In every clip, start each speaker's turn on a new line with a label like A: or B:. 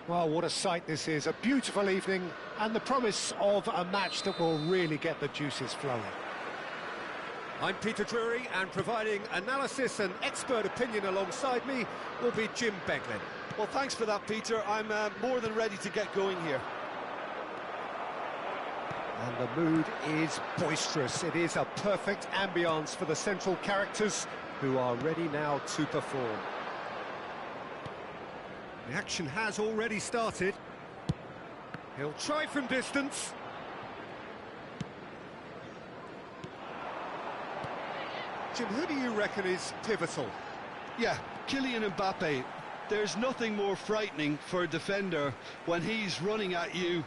A: Well, what a sight this is. A beautiful evening and the promise of a match that will really get the juices flowing. I'm Peter Drury, and providing analysis and expert opinion alongside me will be Jim Beglin.
B: Well, thanks for that, Peter. I'm more than ready to get going here.
A: And the mood is boisterous. It is a perfect ambience for the central characters who are ready now to perform. The action has already started. He'll try from distance. Jim, who do you reckon is pivotal?
B: Yeah, Kylian Mbappe. There's nothing more frightening for a defender when he's running at you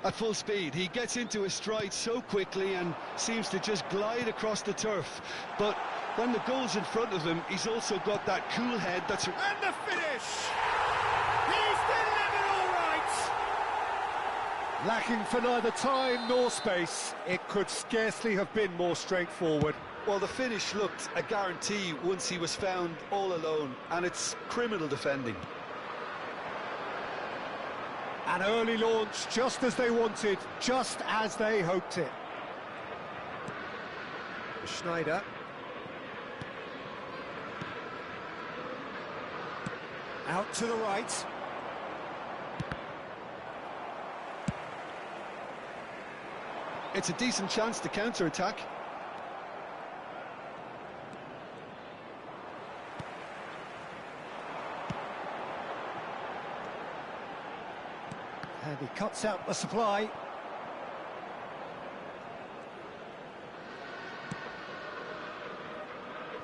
B: at full speed. He gets into his stride so quickly and seems to just glide across the turf. But when the goal's in front of him, he's also got that cool head that's...
A: And the finish! He's delivered all right! Lacking for neither time nor space, it could scarcely have been more straightforward.
B: Well, the finish looked a guarantee once he was found all alone, and it's criminal defending.
A: An early launch, just as they wanted, just as they hoped it. Schneider. Out to the right.
B: It's a decent chance to counter-attack.
A: And he cuts out the supply.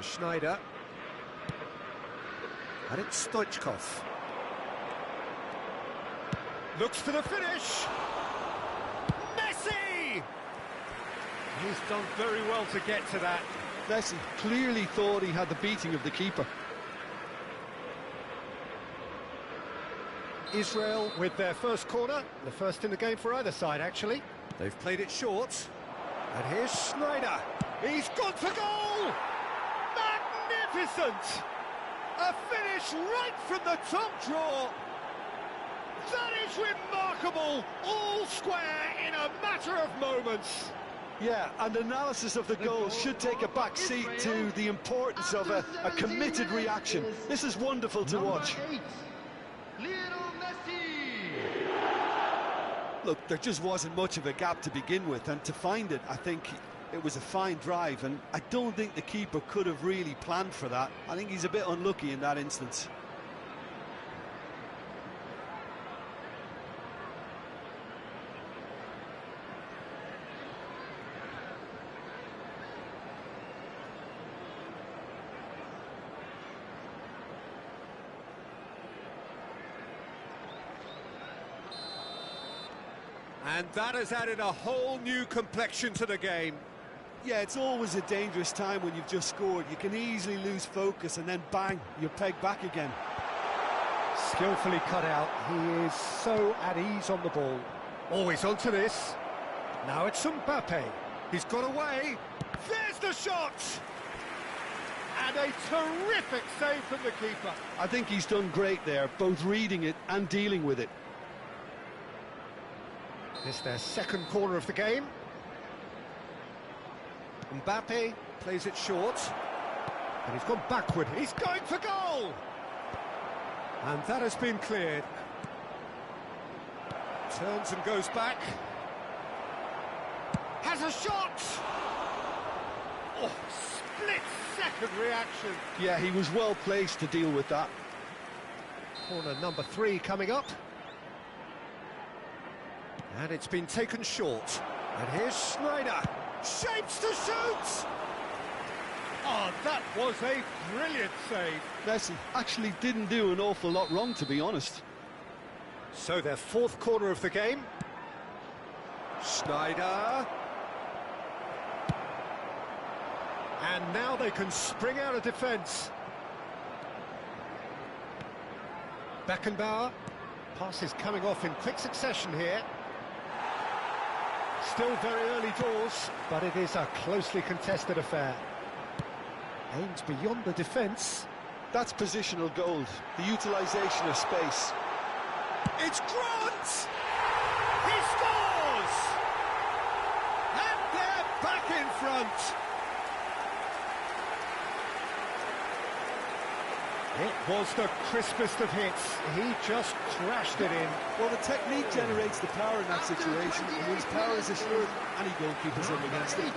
A: Schneider. And it's Stoichkov. Looks for the finish. Messi! He's done very well to get to that.
B: Messi clearly thought he had the beating of the keeper.
A: Israel with their first corner, the first in the game for either side, actually. They've played it short. And here's Schneider. He's gone for goal! Magnificent! A finish right from the top draw. That is remarkable, all square in a matter of moments.
B: Yeah, and analysis of the goal should take a back seat to the importance of a committed reaction. This is wonderful to watch. Look, there just wasn't much of a gap to begin with, and to find it, I think it was a fine drive, and I don't think the keeper could have really planned for that. I think he's a bit unlucky in that instance.
A: And that has added a whole new complexion to the game.
B: Yeah, it's always a dangerous time when you've just scored. You can easily lose focus and then bang, you're pegged back again.
A: Skillfully cut out. He is so at ease on the ball. Always onto this. Now it's Mbappe. He's got away. There's the shot! And a terrific save from the keeper.
B: I think he's done great there, both reading it and dealing with it.
A: It's their second corner of the game. Mbappe plays it short. And he's gone backward. He's going for goal! And that has been cleared. Turns and goes back. Has a shot! Oh, split-second reaction.
B: Yeah, he was well placed to deal with that.
A: Corner number 3 coming up. And it's been taken short. And here's Schneider. Shapes to shoot! Oh, that was a brilliant save.
B: Messi actually didn't do an awful lot wrong, to be honest.
A: So their fourth corner of the game. Schneider. And now they can spring out of defence. Beckenbauer. Pass is coming off in quick succession here. Still very early doors, but it is a closely contested affair. Aims beyond the defence.
B: That's positional gold, the utilisation of space.
A: It's Grant! He scores! And they're back in front! It was the crispest of hits. He just crashed it in.
B: Well, the technique generates the power in that situation, and when his power is assured, any goalkeeper's up against it.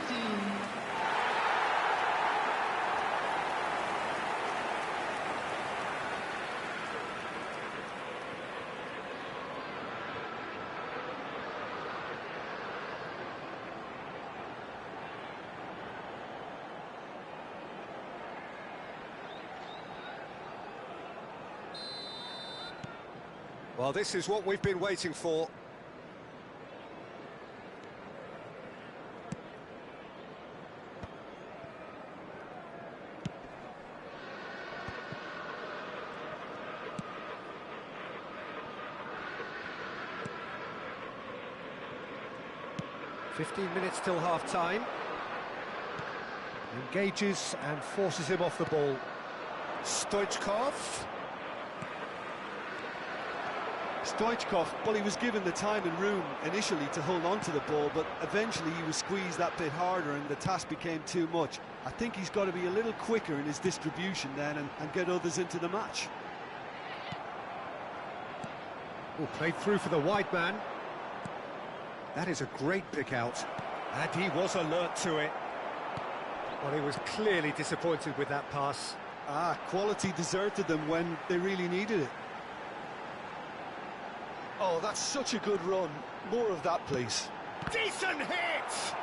A: Well, this is what we've been waiting for. "15 minutes till half-time." Engages and forces him off the ball. Stoichkov.
B: Stoichkov, well, he was given the time and room initially to hold on to the ball, but eventually he was squeezed that bit harder and the task became too much. I think he's got to be a little quicker in his distribution then and get others into the match.
A: Oh, played through for the wide man. That is a great pick out, and he was alert to it. Well, he was clearly disappointed with that pass.
B: Quality deserted them when they really needed it. Oh, that's such a good run. More of that, please.
A: Decent hit!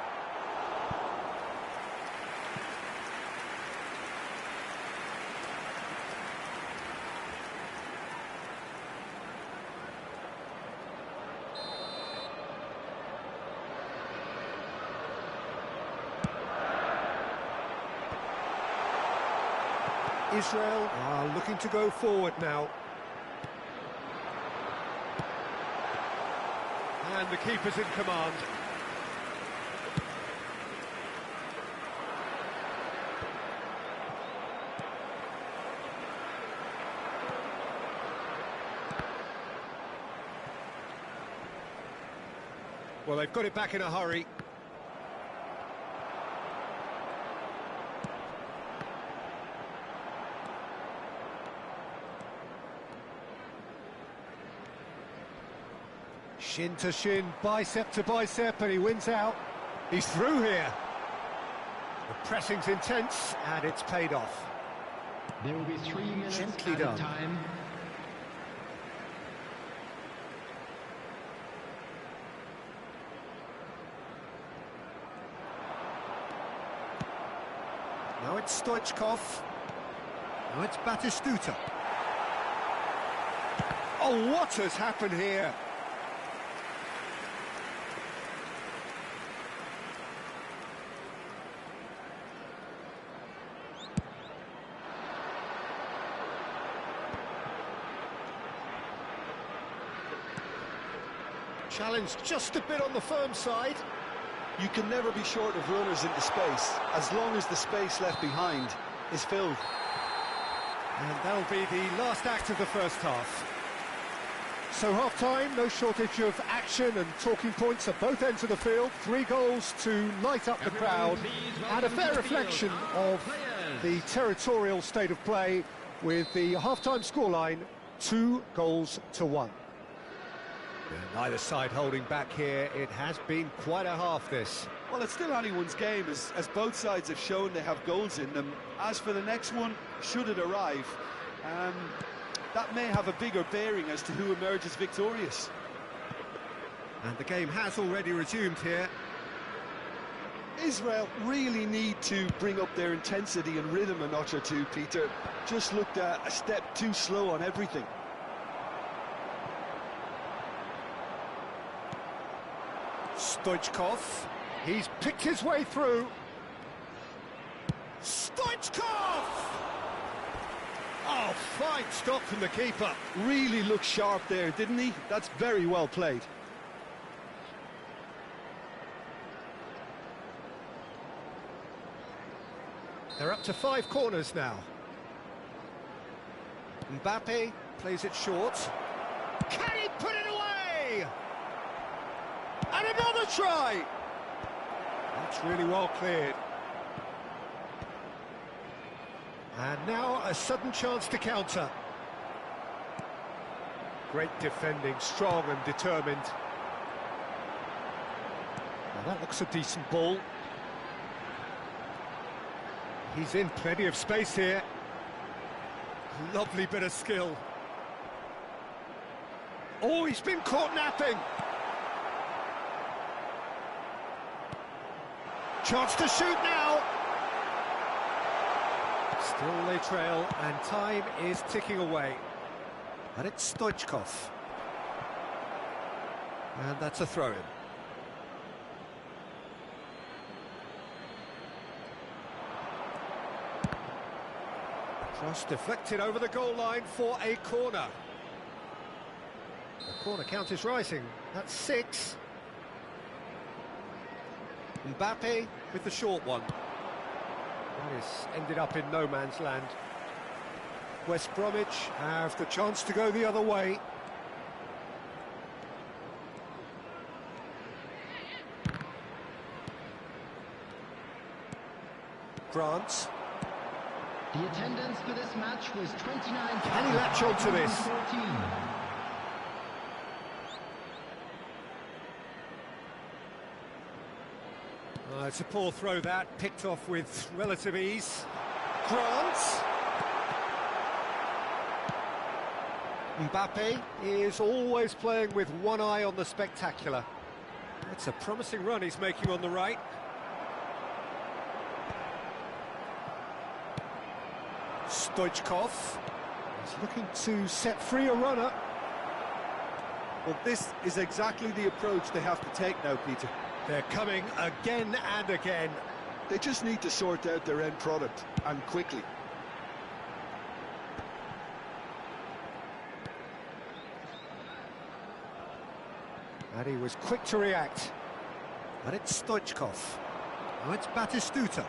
A: Israel are looking to go forward now. And the keeper's in command. Well, they've got it back in a hurry. Shin to shin, bicep to bicep, and he wins out. He's through here. The pressing's intense, and it's paid off.
C: There will be 3 minutes
A: Gently
C: at
A: done.
C: a time.
A: Now it's Stoichkov. Now it's Batistuta. Oh, what has happened here? Challenge just a bit on the firm side.
B: You can never be short of runners into space, as long as the space left behind is filled.
A: And that'll be the last act of the first half. So half-time, no shortage of action and talking points at both ends of the field. 3 goals to light up the crowd, and a fair reflection of the territorial state of play, with the half-time scoreline 2-1. Neither side holding back here. It has been quite a half, this.
B: Well, it's still anyone's game, as both sides have shown they have goals in them. As for the next one, should it arrive, that may have a bigger bearing as to who emerges victorious.
A: And the game has already resumed here.
B: Israel really need to bring up their intensity and rhythm a notch or two, Peter. Just looked a step too slow on everything.
A: Stoichkov, he's picked his way through. Stoichkov! Oh, fine stop from the keeper.
B: Really looked sharp there, didn't he? That's very well played.
A: They're up to 5 corners now. Mbappe plays it short. Can he put it away? And another try! That's really well cleared. And now a sudden chance to counter. Great defending, strong and determined. Now that looks a decent ball. He's in plenty of space here. Lovely bit of skill. Oh, he's been caught napping. Chance to shoot now. Still they trail, and time is ticking away. And it's Stoichkov. And that's a throw-in. Cross deflected over the goal line for a corner. The corner count is rising. That's 6. Mbappe with the short one. That is ended up in no man's land. West Bromwich have the chance to go the other way. Grant.
C: The attendance for this match was 29.
A: Can he latch on to this?
C: 14.
A: It's a poor throw that, picked off with relative ease. Grant. Mbappe is always playing with one eye on the spectacular. It's a promising run he's making on the right. Stoichkov is looking to set free a runner.
B: Well, this is exactly the approach they have to take now, Peter.
A: They're coming again and again.
B: They just need to sort out their end product, and quickly.
A: And he was quick to react. And it's Stoichkov. Now it's Batistuta.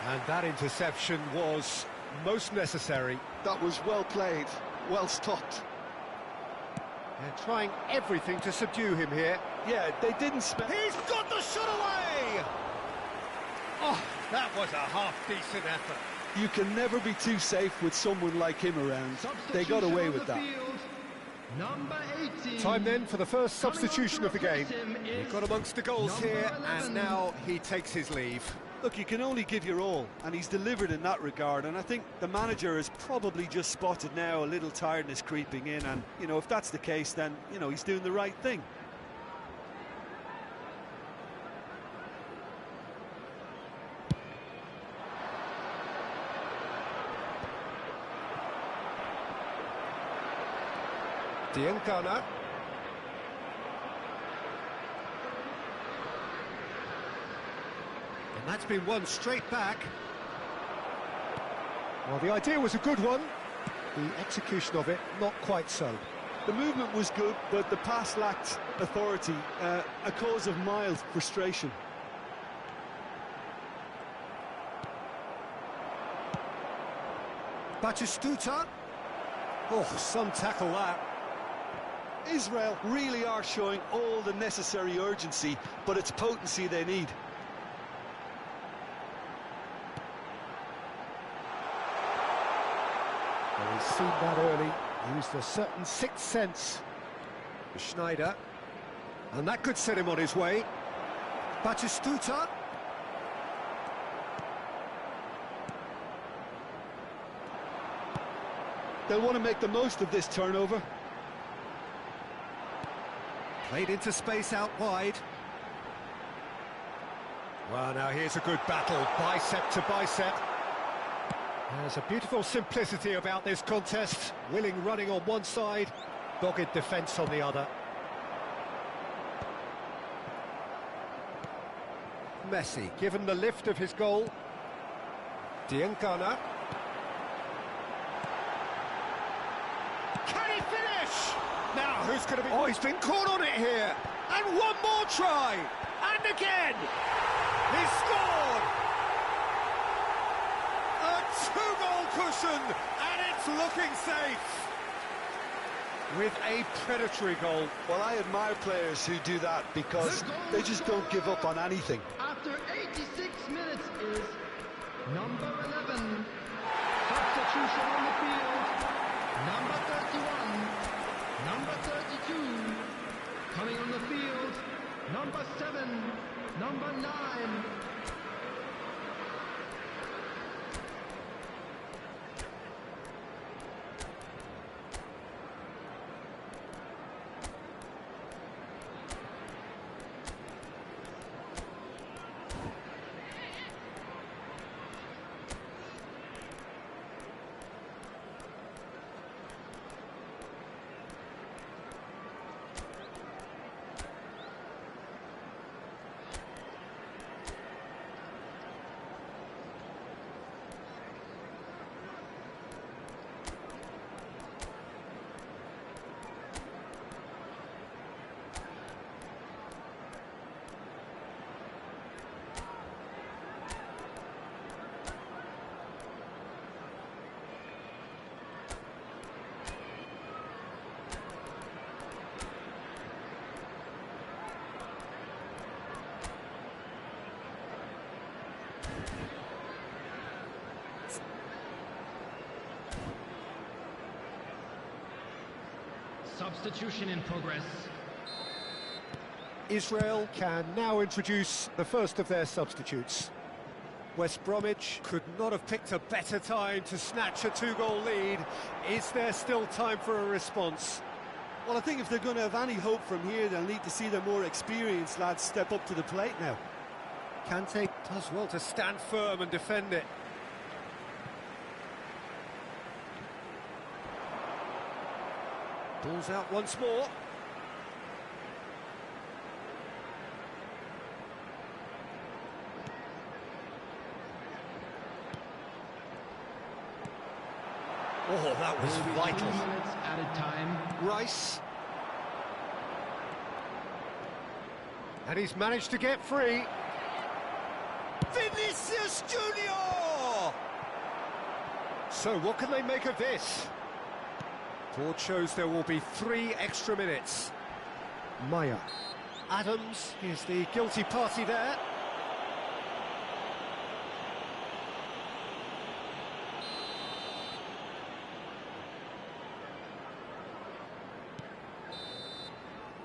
A: And that interception was most necessary.
B: That was well played, well stopped.
A: They're trying everything to subdue him here.
B: Yeah, they didn't spend...
A: He's got the shot away! Oh, that was a half-decent effort.
B: You can never be too safe with someone like him around. They got away with that.
C: Number 18.
A: Time then for the first substitution of the game. He got amongst the goals here, and now he takes his leave.
B: Look, you can only give your all, and he's delivered in that regard, and I think the manager has probably just spotted now a little tiredness creeping in, and, you know, if that's the case, then, you know, he's doing the right thing.
A: Diancana. And that's been won straight back. Well, the idea was a good one. The execution of it, not quite so.
B: The movement was good, but the pass lacked authority, a cause of mild frustration.
A: Batistuta. Oh, some tackle that.
B: Israel really are showing all the necessary urgency, but it's potency they need.
A: Well, he's seen that early, used a certain sixth sense. Schneider, and that could set him on his way. Batistuta.
B: They'll want to make the most of this turnover.
A: Played into space out wide. Well, now here's a good battle, bicep to bicep. There's a beautiful simplicity about this contest. Willing running on one side, dogged defence on the other. Messi, given the lift of his goal. Diancana. Can he finish? Now, who's going to be... Oh, he's been caught on it here. And one more try. And again. He's scored. A two-goal cushion. And it's It's looking safe. With a predatory goal.
B: Well, I admire players who do that because they just don't give up on anything.
C: After 86 minutes is number 11. Substitution on the field. Number 31. Number 32. Coming on the field. Number 7. Number 9. Substitution in progress.
A: Israel can now introduce the first of their substitutes. West Bromwich could not have picked a better time to snatch a two-goal lead. Is there still time for a response?
B: Well, I think if they're going to have any hope from here, they'll need to see their more experienced lads step up to the plate now.
A: Kante does well to stand firm and defend it. Ball's out once more. Oh, that was vital.
C: 2 minutes added time.
A: Rice. And he's managed to get free. Vinicius Junior! So what can they make of this? Board shows there will be 3 extra minutes. Maya. Adams is the guilty party there.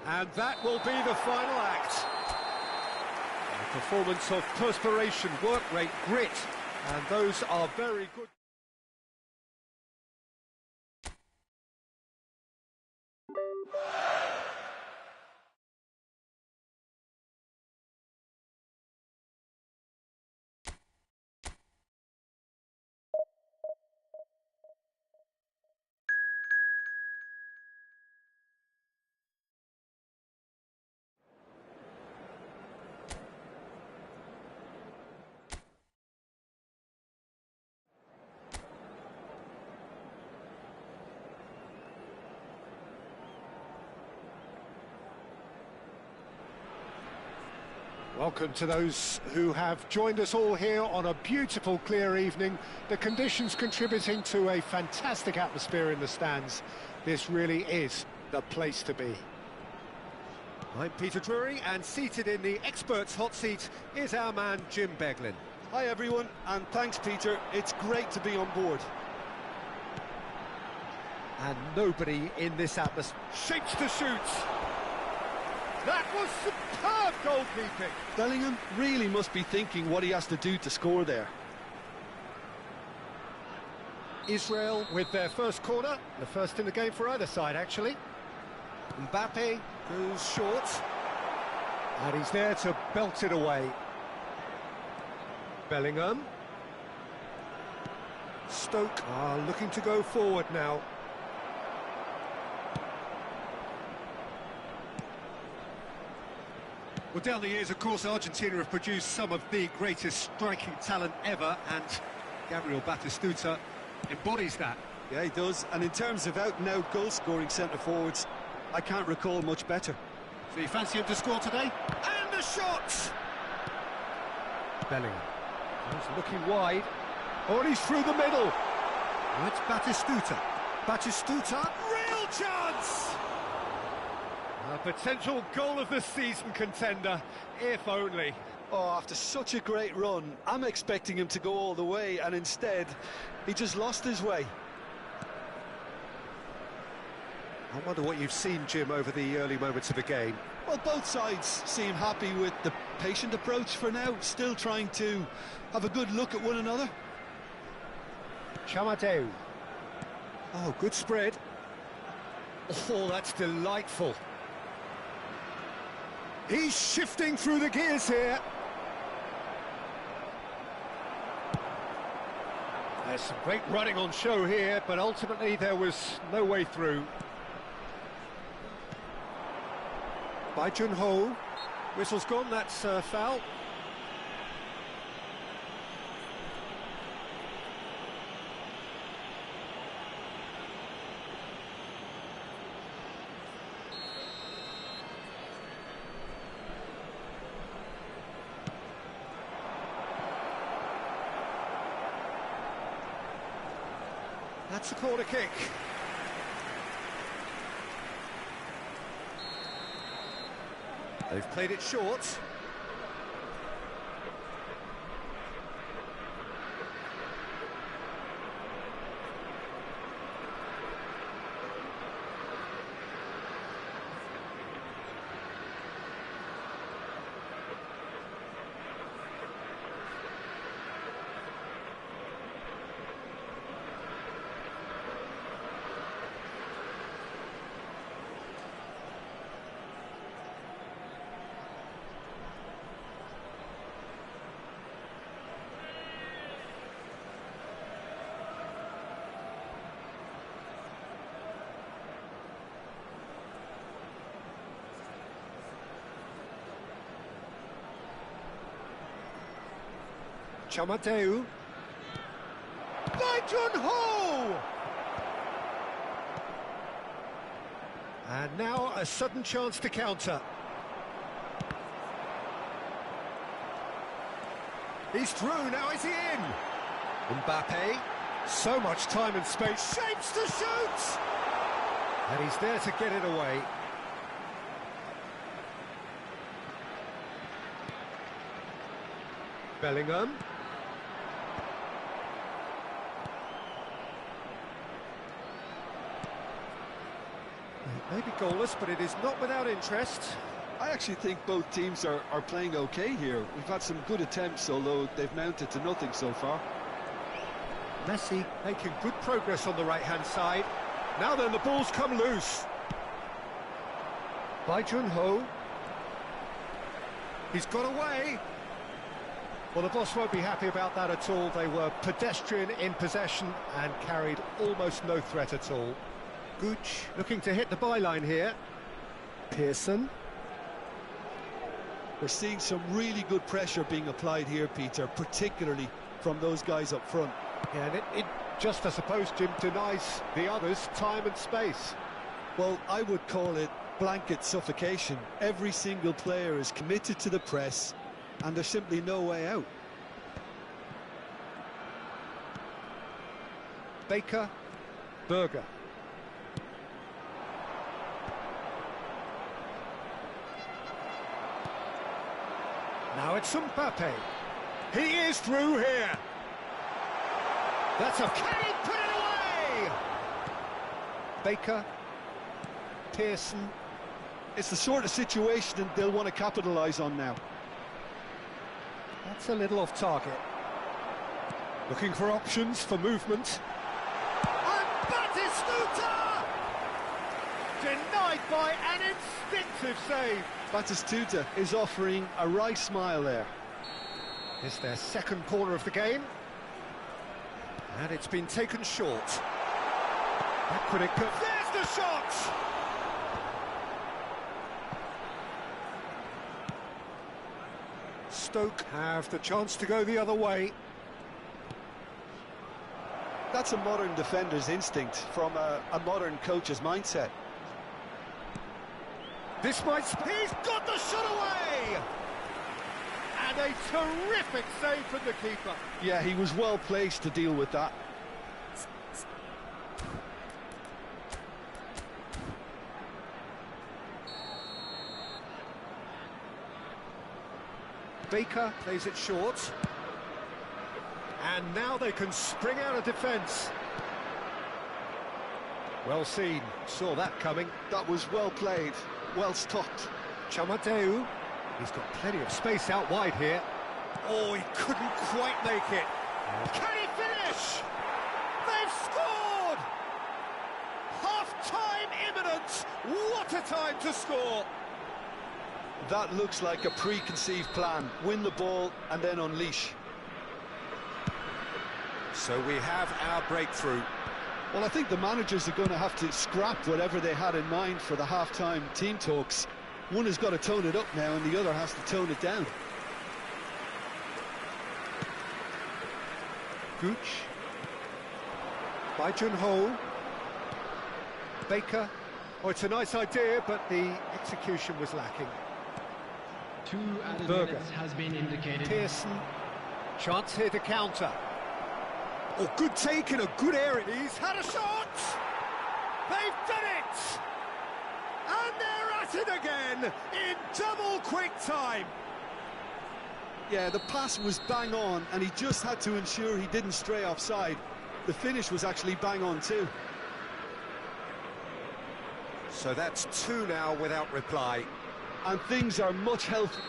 A: And that will be the final act. A performance of perspiration, work rate, grit, and those are very good. Welcome to those who have joined us all here on a beautiful, clear evening. The conditions contributing to a fantastic atmosphere in the stands. This really is the place to be. I'm Peter Drury, and seated in the experts' hot seat is our man Jim Beglin.
B: Hi everyone, and thanks Peter, it's great to be on board.
A: And nobody in this atmosphere shapes to shoot. That was superb goalkeeping.
B: Bellingham really must be thinking what he has to do to score there.
A: Israel with their first corner, the first in the game for either side actually. Mbappe goes short, and he's there to belt it away. Bellingham. Stoke are looking to go forward now. Well, down the years, of course, Argentina have produced some of the greatest striking talent ever, and Gabriel Batistuta embodies that.
B: Yeah, he does. And in terms of out-and-out goal-scoring centre-forwards, I can't recall much better.
A: So you fancy him to score today? And the shot! Bellingham. He's looking wide. Oh, and he's through the middle. Now it's Batistuta. Batistuta, real chance! A potential goal of the season contender, if only.
B: Oh, after such a great run, I'm expecting him to go all the way, and instead, he just lost his way.
A: I wonder what you've seen, Jim, over the early moments of the game.
B: Well, both sides seem happy with the patient approach for now, still trying to have a good look at one another.
A: Chamadeu. Oh, good spread. Oh, that's delightful. He's shifting through the gears here. There's some great running on show here, but ultimately there was no way through. By Jun-ho. Whistle's gone, that's foul. That's a corner kick. They've played it short. Chamadeu. By Jun-ho! And now a sudden chance to counter. He's through, now is he in? Mbappe, so much time and space, shapes to shoot! And he's there to get it away. Bellingham. It may be goalless, but it is not without interest.
B: I actually think both teams are playing okay here. We've had some good attempts, although they've mounted to nothing so far.
A: Messi making good progress on the right-hand side. Now then, the ball's come loose. By Jun-ho. He's got away. Well, the boss won't be happy about that at all. They were pedestrian in possession and carried almost no threat at all. Gooch looking to hit the byline here. Pearson.
B: We're seeing some really good pressure being applied here, Peter, particularly from those guys up front.
A: Yeah, and it just, I suppose, Jim, denies the others time and space.
B: Well, I would call it blanket suffocation. Every single player is committed to the press, and there's simply no way out.
A: Baker, Berger. Now it's Mbappe. He is through here. That's a... Can he put it away? Baker, Pearson.
B: It's the sort of situation that they'll want to capitalise on now.
A: That's a little off target. Looking for options for movement. And Batistuta! Denied by an instinctive save.
B: Batistuta is offering a wry smile there.
A: It's their second corner of the game. And it's been taken short. That could have... There's the shot! Stoke have the chance to go the other way.
B: That's a modern defender's instinct from a modern coach's mindset.
A: This might... He's got the shot away! And a terrific save from the keeper.
B: Yeah, he was well placed to deal with that.
A: Baker plays it short. And now they can spring out of defence. Well seen, saw that coming.
B: That was well played, well stopped.
A: Chamadeu, he's got plenty of space out wide here. Oh, he couldn't quite make it. Can he finish? They've scored! Half-time imminent. What a time to score!
B: That looks like a preconceived plan. Win the ball and then unleash.
A: So we have our breakthrough.
B: Well, I think the managers are going to have to scrap whatever they had in mind for the half-time team talks. One has got to tone it up now and the other has to tone it down.
A: Gooch. By Junho. Baker. Oh, it's a nice idea, but the execution was lacking.
C: 2 added
A: Berger.
C: minutes has been indicated.
A: Pearson. Chance here to counter. Oh, good take in a good area. He's had a shot! They've done it! And they're at it again in double quick time.
B: Yeah, the pass was bang on and he just had to ensure he didn't stray offside. The finish was actually bang on too.
A: So that's 2 now without reply.
B: And things are much healthier.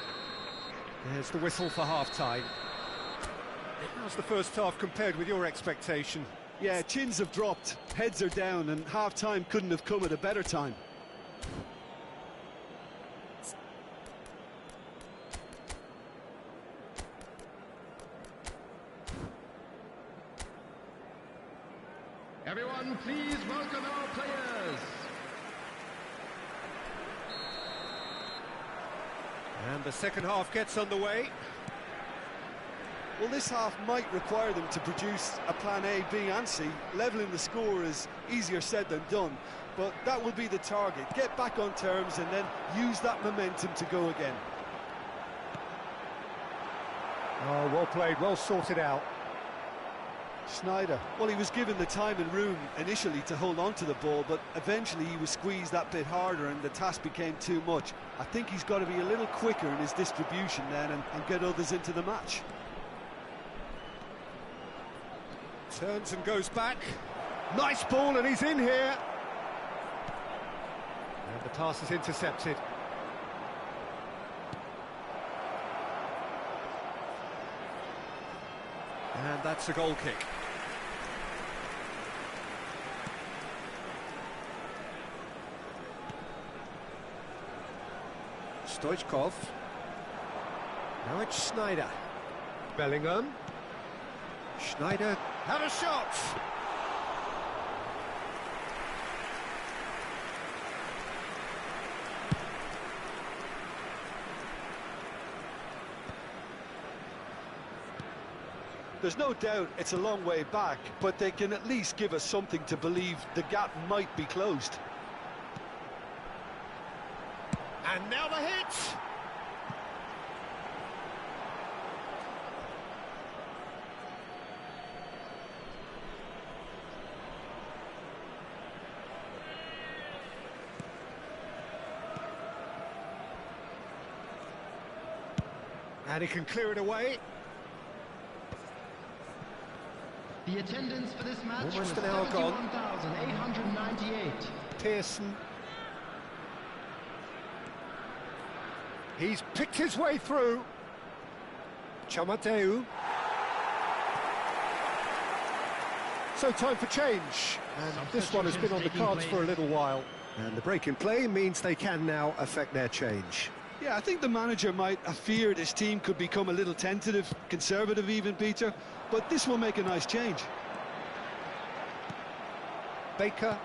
A: There's the whistle for half-time. How's the first half compared with your expectation?
B: Yeah, chins have dropped, heads are down, and half-time couldn't have come at a better time.
C: Everyone, please welcome our players.
A: And the second half gets underway.
B: Well, this half might require them to produce a plan A, B and C. Levelling the score is easier said than done, but that will be the target. Get back on terms and then use that momentum to go again.
A: Oh, well played, well sorted out.
B: Schneider, well, he was given the time and room initially to hold on to the ball, but eventually he was squeezed that bit harder and the task became too much. I think he's got to be a little quicker in his distribution then and get others into the match.
A: Turns and goes back. Nice ball, and he's in here. And the pass is intercepted. And that's a goal kick. Stoichkov. Now it's Schneider. Bellingham. Schneider had a shot.
B: There's no doubt it's a long way back, but they can at least give us something to believe the gap might be closed.
A: And now the hit. And he can clear it away.
C: The attendance for this match
A: Almost
C: was
A: an hour gone.
C: 71,898.
A: Pearson. He's picked his way through. Chamadeu. So time for change. And this one has been on the cards for a little while. And the break in play means they can now affect their change.
B: Yeah, I think the manager might have feared his team could become a little tentative, conservative even, Peter, but this will make a nice change.
A: Baker.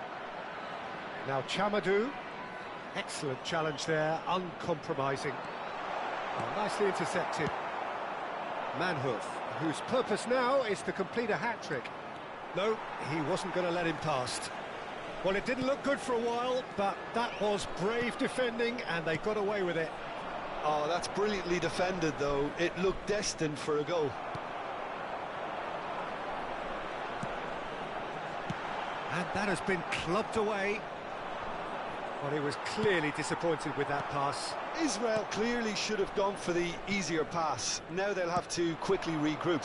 A: Now Chamadeu. Excellent challenge there, uncompromising. Oh, nicely intercepted. Manhoof, whose purpose now is to complete a hat-trick. No, he wasn't going to let him past. Well, it didn't look good for a while, but that was brave defending, and they got away with it.
B: Oh, that's brilliantly defended, though. It looked destined for a goal.
A: And that has been clubbed away. Well, he was clearly disappointed with that pass.
B: Israel clearly should have gone for the easier pass. Now they'll have to quickly regroup.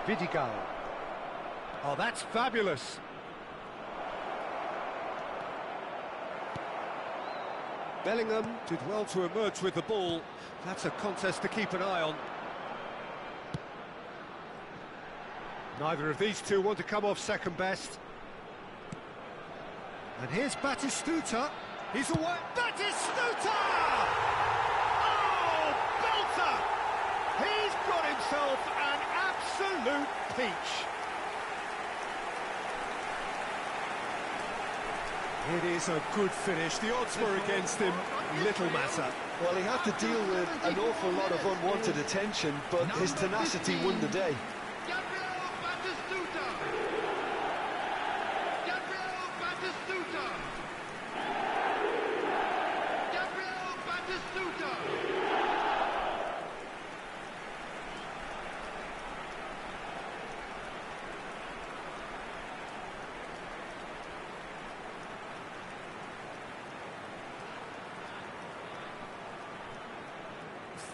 A: Vidigal. Oh, that's fabulous. Bellingham did well to emerge with the ball. That's a contest to keep an eye on. Neither of these two want to come off second best. And here's Batistuta. He's away. Batistuta! Oh, belter! He's got himself an absolute peach. It is a good finish. The odds were against him. Little matter.
B: Well, he had to deal with an awful lot of unwanted attention, but his tenacity won the day.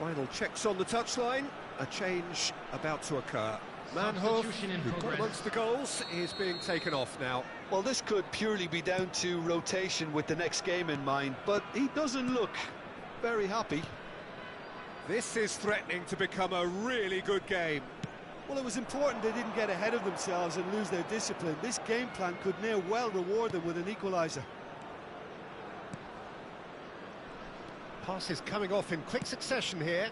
A: Final checks on the touchline. A change about to occur. Manhoef, who got amongst the goals, is being taken off now.
B: Well, this could purely be down to rotation with the next game in mind, but he doesn't look very happy.
A: This is threatening to become a really good game.
B: Well, it was important they didn't get ahead of themselves and lose their discipline. This game plan could now well reward them with an equaliser.
A: Passes coming off in quick succession here.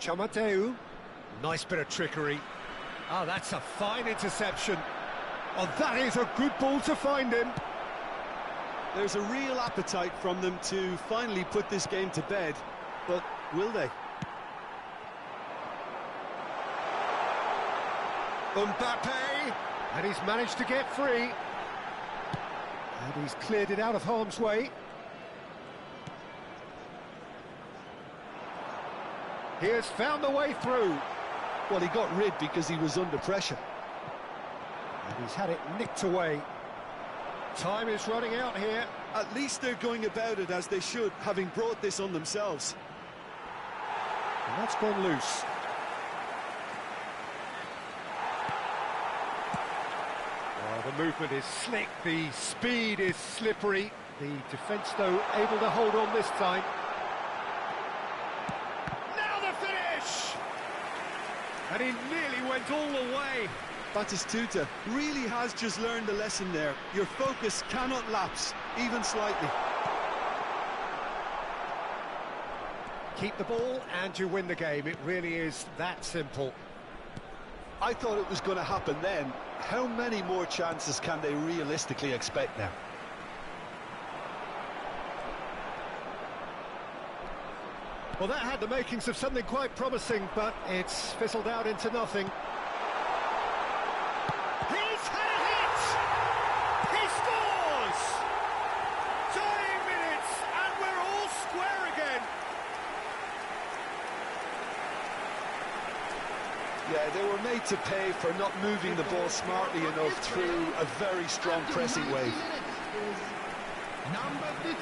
A: Chamateu. Nice bit of trickery. Oh, that's a fine interception. Oh, that is a good ball to find him.
B: There's a real appetite from them to finally put this game to bed, but will they?
A: Mbappe, and he's managed to get free. And he's cleared it out of harm's way. He has found a way through.
B: Well, he got rid because he was under pressure.
A: And he's had it nicked away. Time is running out here.
B: At least they're going about it as they should, having brought this on themselves.
A: And that's gone loose. Oh, the movement is slick, the speed is slippery. The defence, though, able to hold on this time. And he nearly went all the way.
B: Batistuta really has just learned the lesson there. Your focus cannot lapse, even slightly.
A: Keep the ball and you win the game. It really is that simple.
B: I thought it was going to happen then. How many more chances can they realistically expect now?
A: Well, that had the makings of something quite promising, but it's fizzled out into nothing. He's had a hit! He scores! Dying minutes, and we're all square again.
B: Yeah, they were made to pay for not moving the ball smartly enough through a very strong pressing wave.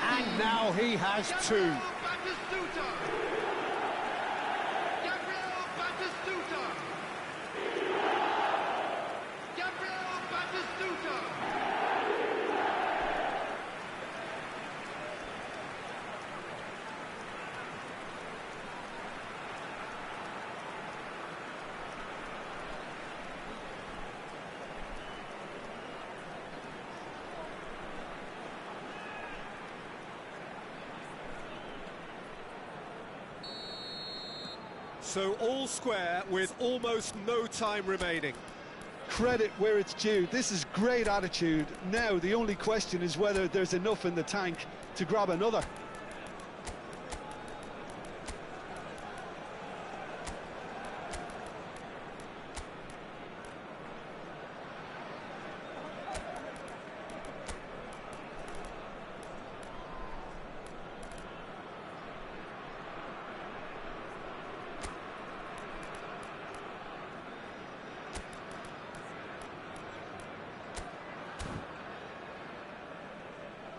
A: And now he has two. So all square with almost no time remaining.
B: Credit where it's due. This is great attitude. Now the only question is whether there's enough in the tank to grab another.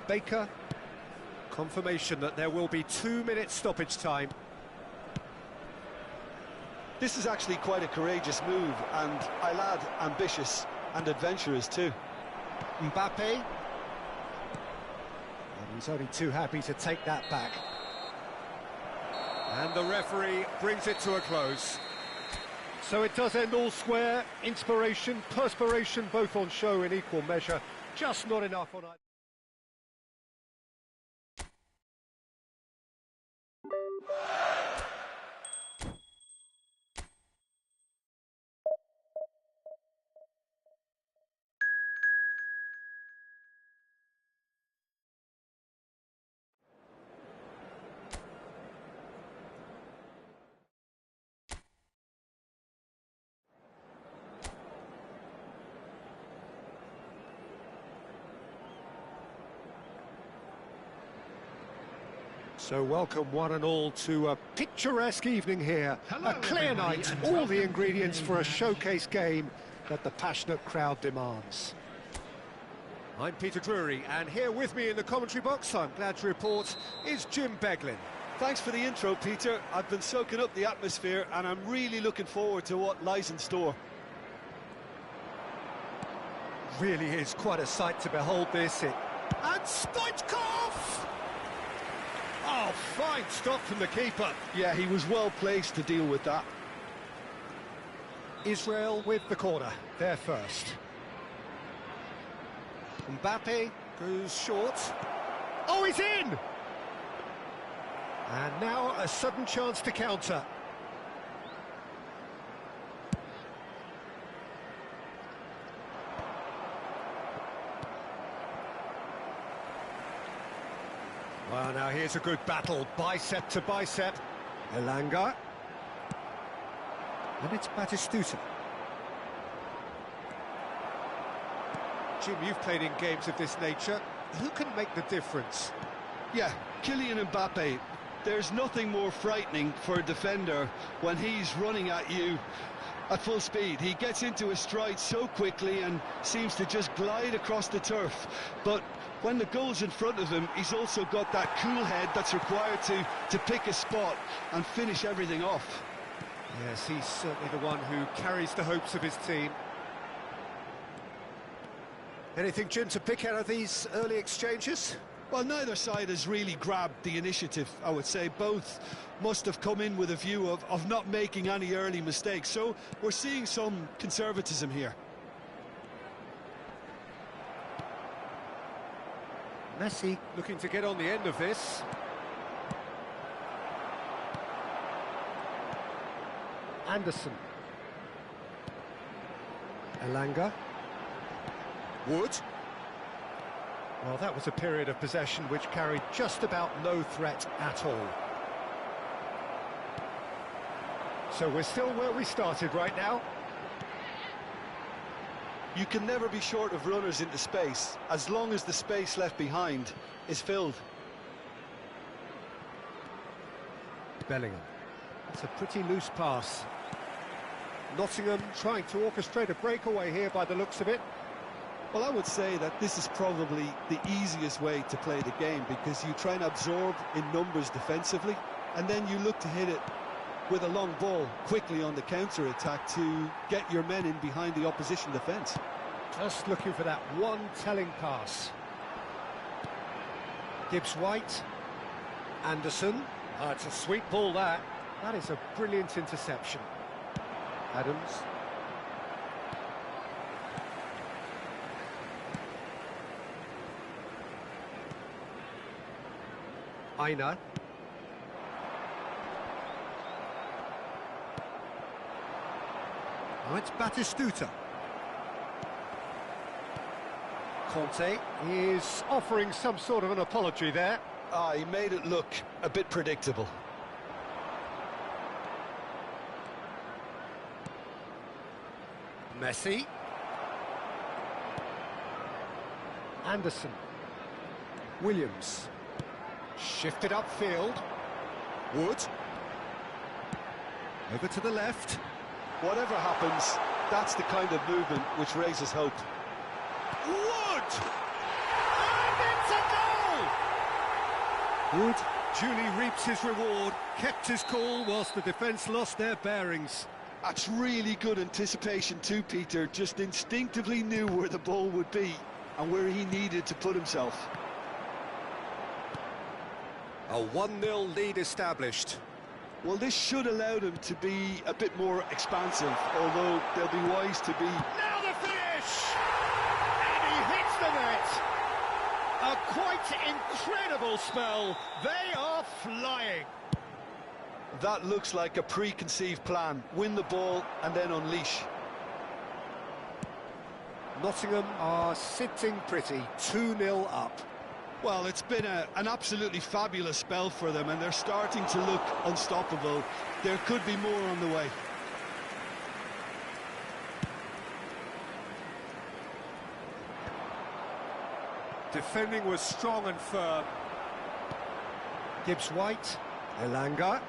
A: Baker, confirmation that there will be 2 minutes stoppage time.
B: This is actually quite a courageous move, and I'll add ambitious and adventurous too.
A: Mbappe. And he's only too happy to take that back. And the referee brings it to a close. So it does end all square. Inspiration, perspiration, both on show in equal measure. Just not enough on either. So welcome one and all to a picturesque evening here.
C: Hello,
A: a clear
C: everybody,
A: night,
C: and
A: all
C: welcome
A: the ingredients
C: to
A: for a showcase game that the passionate crowd demands. I'm Peter Drury, and here with me in the commentary box, I'm glad to report, is Jim Beglin.
B: Thanks for the intro, Peter. I've been soaking up the atmosphere, and I'm really looking forward to what lies in store.
A: Really is quite a sight to behold this. And Stoichkov! Oh, fine stop from the keeper.
B: Yeah, he was well placed to deal with that.
A: Israel with the corner, there first. Mbappe goes short. Oh, he's in! And now a sudden chance to counter. Well, now here's a good battle, bicep to bicep. Elanga. And it's Batistuta. Jim, you've played in games of this nature. Who can make the difference?
B: Yeah, Kylian Mbappe. There's nothing more frightening for a defender when he's running at you at full speed. He gets into a stride so quickly and seems to just glide across the turf. But when the goal's in front of him, he's also got that cool head that's required to pick a spot and finish everything off.
A: Yes, he's certainly the one who carries the hopes of his team. Anything, Jim, to pick out of these early exchanges?
B: Well, neither side has really grabbed the initiative, I would say. Both must have come in with a view of not making any early mistakes. So we're seeing some conservatism here.
A: Messi looking to get on the end of this. Anderson. Elanga. Wood. Well, that was a period of possession which carried just about no threat at all. So we're still where we started right now.
B: You can never be short of runners into space, as long as the space left behind is filled.
A: Bellingham. It's a pretty loose pass. Nottingham trying to orchestrate a breakaway here by the looks of it.
B: Well, I would say that this is probably the easiest way to play the game, because you try and absorb in numbers defensively, and then you look to hit it with a long ball quickly on the counter-attack to get your men in behind the opposition defence.
A: Just looking for that one telling pass. Gibbs-White. Anderson. Oh, it's a sweet ball, that. That is a brilliant interception. Adams. Aina. Oh, it's Batistuta. Conte is offering some sort of an apology there.
B: He made it look a bit predictable.
A: Messi. Anderson. Williams. Shifted upfield. Wood. Over to the left.
B: Whatever happens, that's the kind of movement which raises hope.
A: Wood! And it's a goal! Wood duly reaps his reward, kept his cool whilst the defence lost their bearings.
B: That's really good anticipation too, Peter. Just instinctively knew where the ball would be and where he needed to put himself.
A: A 1-0 lead established.
B: Well, this should allow them to be a bit more expansive, although they'll be wise to be...
A: Now the finish! And he hits the net! A quite incredible spell. They are flying.
B: That looks like a preconceived plan. Win the ball and then unleash.
A: Nottingham are sitting pretty, 2-0 up.
B: Well, it's been an absolutely fabulous spell for them, and they're starting to look unstoppable. There could be more on the way.
A: Defending was strong and firm. Gibbs-White, Elanga.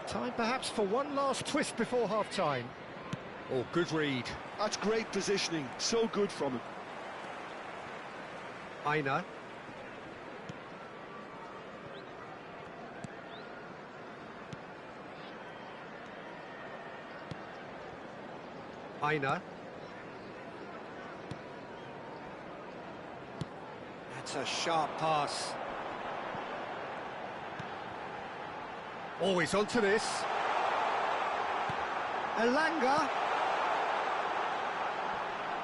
A: Time perhaps for one last twist before half-time. Oh, good read.
B: That's great positioning, so good from him.
A: Aina. Aina. That's a sharp pass. Always onto this. Elanga.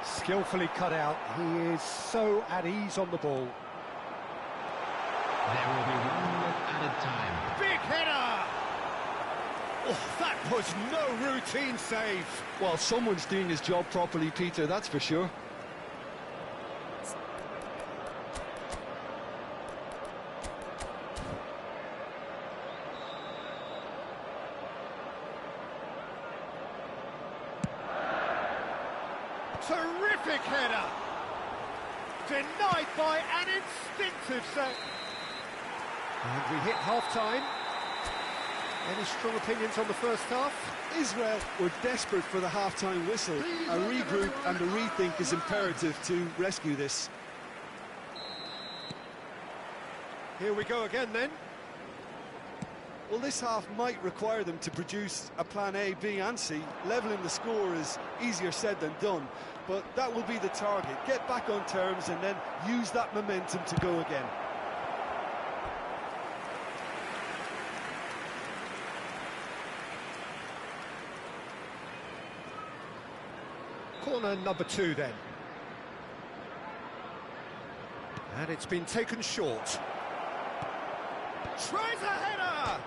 A: Skillfully cut out. He is so at ease on the ball.
C: There will be 1 minute added time.
A: Big header! Oh, that was no routine save.
B: Well, someone's doing his job properly, Peter, that's for sure.
A: Terrific header! Denied by an instinctive save. And we hit half-time. Any strong opinions on the first half?
B: Israel were desperate for the half-time whistle. A regroup and a rethink is imperative to rescue this.
A: Here we go again then.
B: Well, this half might require them to produce a plan A, B and C. Levelling the score is easier said than done, but that will be the target. Get back on terms and then use that momentum to go again.
A: Corner number 2 then. And it's been taken short. Tries a header!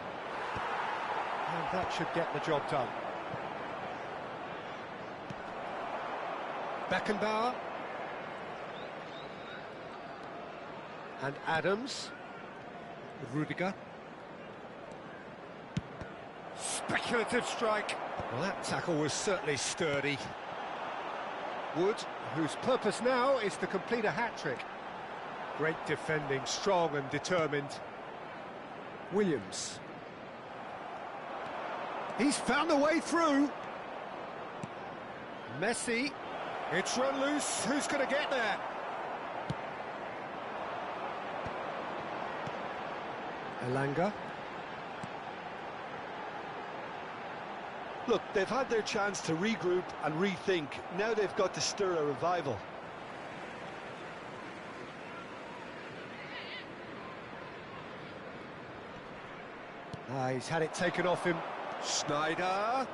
A: And that should get the job done. Beckenbauer. And Adams. Rudiger. Speculative strike. Well, that tackle was certainly sturdy. Wood, whose purpose now is to complete a hat-trick. Great defending, strong and determined. Williams. He's found a way through. Messi. It's run loose. Who's going to get there? Elanga.
B: Look, they've had their chance to regroup and rethink. Now they've got to stir a revival.
A: He's had it taken off him. Sneijder.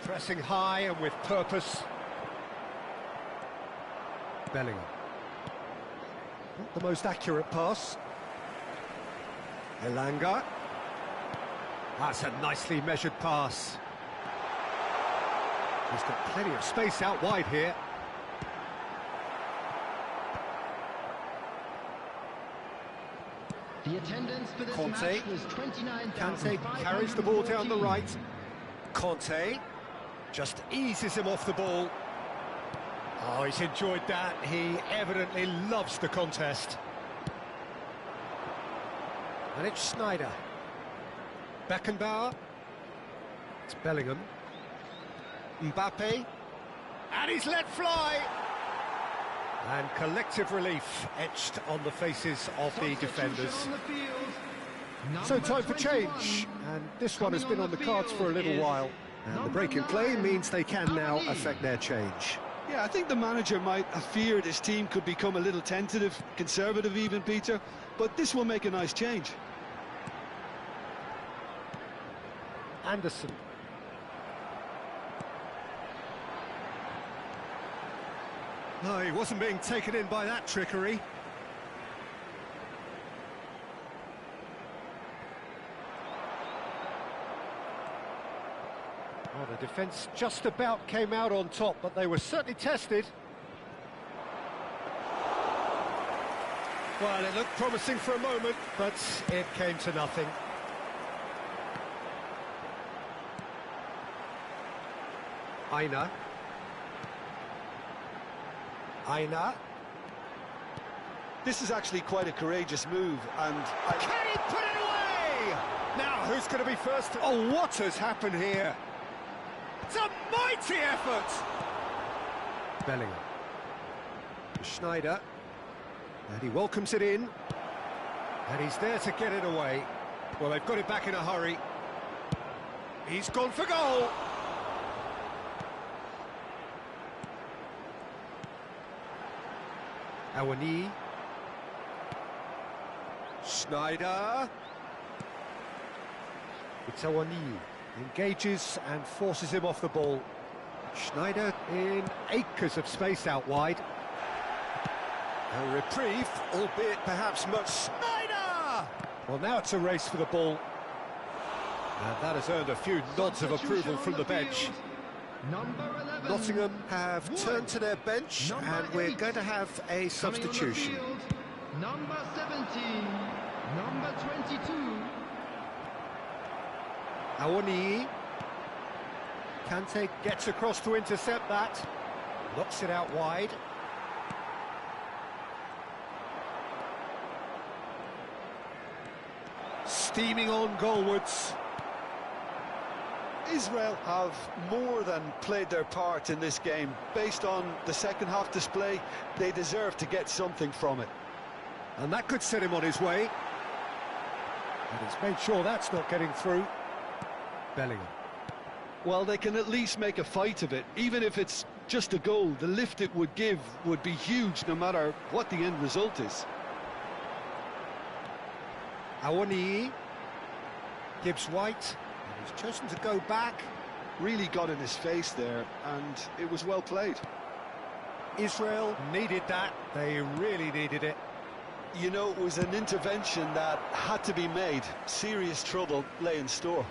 A: Pressing high and with purpose. Bellingham. Not the most accurate pass. Elanga. That's a nicely measured pass. He's got plenty of space out wide here.
C: The attendance for this
A: Conte.
C: match was 29,500.
A: Kante carries the ball down the right. Conte just eases him off the ball. Oh, he's enjoyed that. He evidently loves the contest. And it's Sneijder. Beckenbauer. It's Bellingham. Mbappe. And he's let fly. And collective relief etched on the faces of the defenders. So time for change, and this one has been on the cards for a little while. And the break in play means they can now affect their change.
B: Yeah, I think the manager might have feared his team could become a little tentative, conservative even, Peter, but this will make a nice change.
A: Anderson. No, he wasn't being taken in by that trickery. Oh, the defence just about came out on top, but they were certainly tested. Well, it looked promising for a moment, but it came to nothing. Aina.
B: This is actually quite a courageous move, and
A: Can he put it away? Now, who's going to be first? Oh, what has happened here? It's a mighty effort! Bellingham. Schneider. And he welcomes it in. And he's there to get it away. Well, they've got it back in a hurry. He's gone for goal! Awani. Schneider. It's Awani. Engages and forces him off the ball. Schneider in acres of space out wide. A reprieve, albeit perhaps much. Schneider! Well, now it's a race for the ball. And that has earned a few nods of approval from the bench. Nottingham have turned to their bench, and we're going to have a substitution.
C: Number 17, number 22.
A: Awani. Kante gets across to intercept that. Knocks it out wide. Steaming on goalwards.
B: Israel have more than played their part in this game. Based on the second half display, they deserve to get something from it.
A: And that could set him on his way. And he's made sure that's not getting through. Bellingham.
B: Well, they can at least make a fight of it. Even if it's just a goal, the lift it would give would be huge no matter what the end result is.
A: Awani. Gibbs White. He's chosen to go back.
B: Really got in his face there, and it was well played.
A: Israel needed that. They really needed it.
B: You know, it was an intervention that had to be made. Serious trouble lay in store.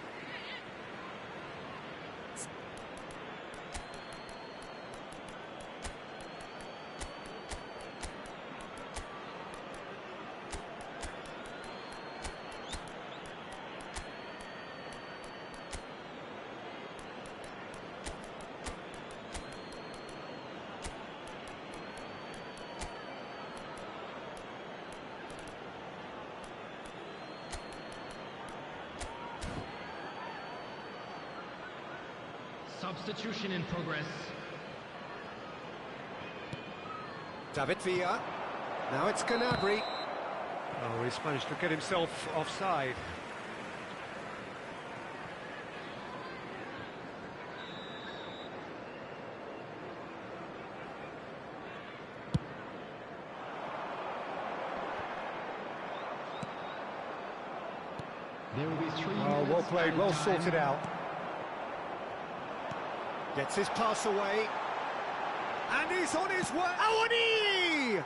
C: Substitution in progress.
A: David Villa. Now it's Gnabry. Oh, he's managed to get himself offside.
C: There will be 3
A: Oh, well
C: minutes
A: played,
C: added
A: well
C: time.
A: sorted out. Gets his pass away. And he's on his way. Awani!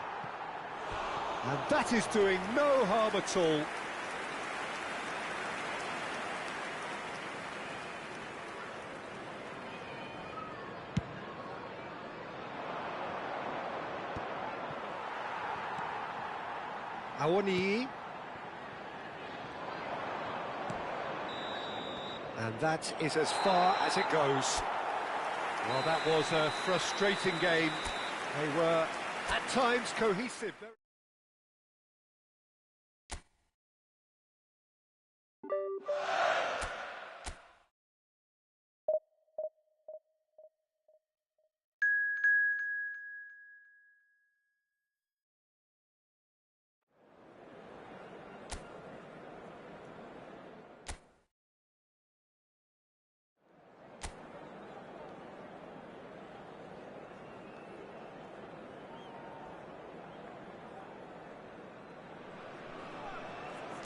A: And that is doing no harm at all. Awani. And that is as far as it goes. Well, that was a frustrating game. They were, at times, cohesive.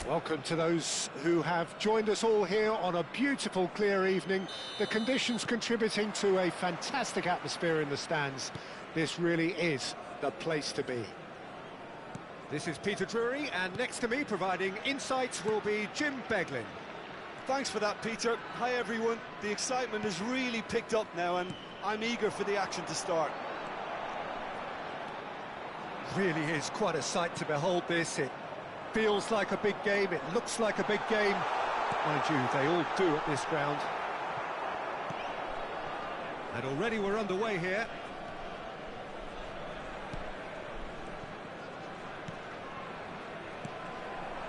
A: Welcome to those who have joined us all here on a beautiful, clear evening. The conditions contributing to a fantastic atmosphere in the stands. This really is the place to be. This is Peter Drury, and next to me, providing insights, will be Jim Beglin.
B: Thanks for that, Peter. Hi, everyone. The excitement has really picked up now, and I'm eager for the action to start.
A: Really is quite a sight to behold this. It feels like a big game, it looks like a big game. Mind you, they all do at this ground. And already we're underway here.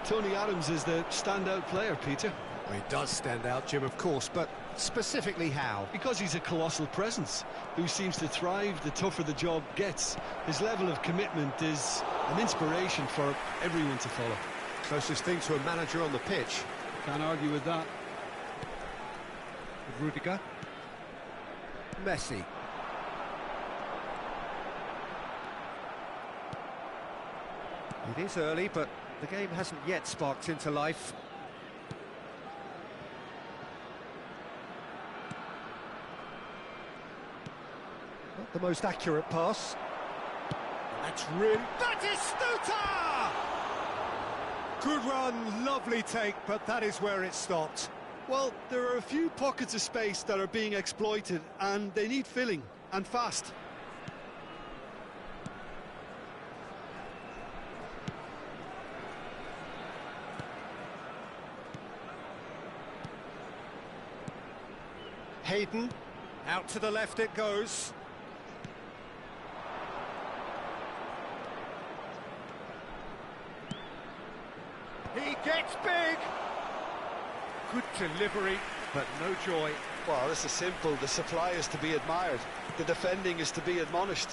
B: Tony Adams is the standout player, Peter.
A: Well, he does stand out, Jim, of course, but specifically how?
B: Because he's a colossal presence who seems to thrive the tougher the job gets. His level of commitment is an inspiration for everyone to follow.
A: Closest thing to a manager on the pitch.
B: Can't argue with that.
A: Rudiger. Messi. It is early, but the game hasn't yet sparked into life. Not the most accurate pass. That's really... Batistuta! Good run, lovely take, but that is where it stopped.
B: Well, there are a few pockets of space that are being exploited, and they need filling, and fast.
A: Hayden, out to the left it goes. He gets big. Good delivery, but no joy.
B: Well, this is simple. The supply is to be admired. The defending is to be admonished.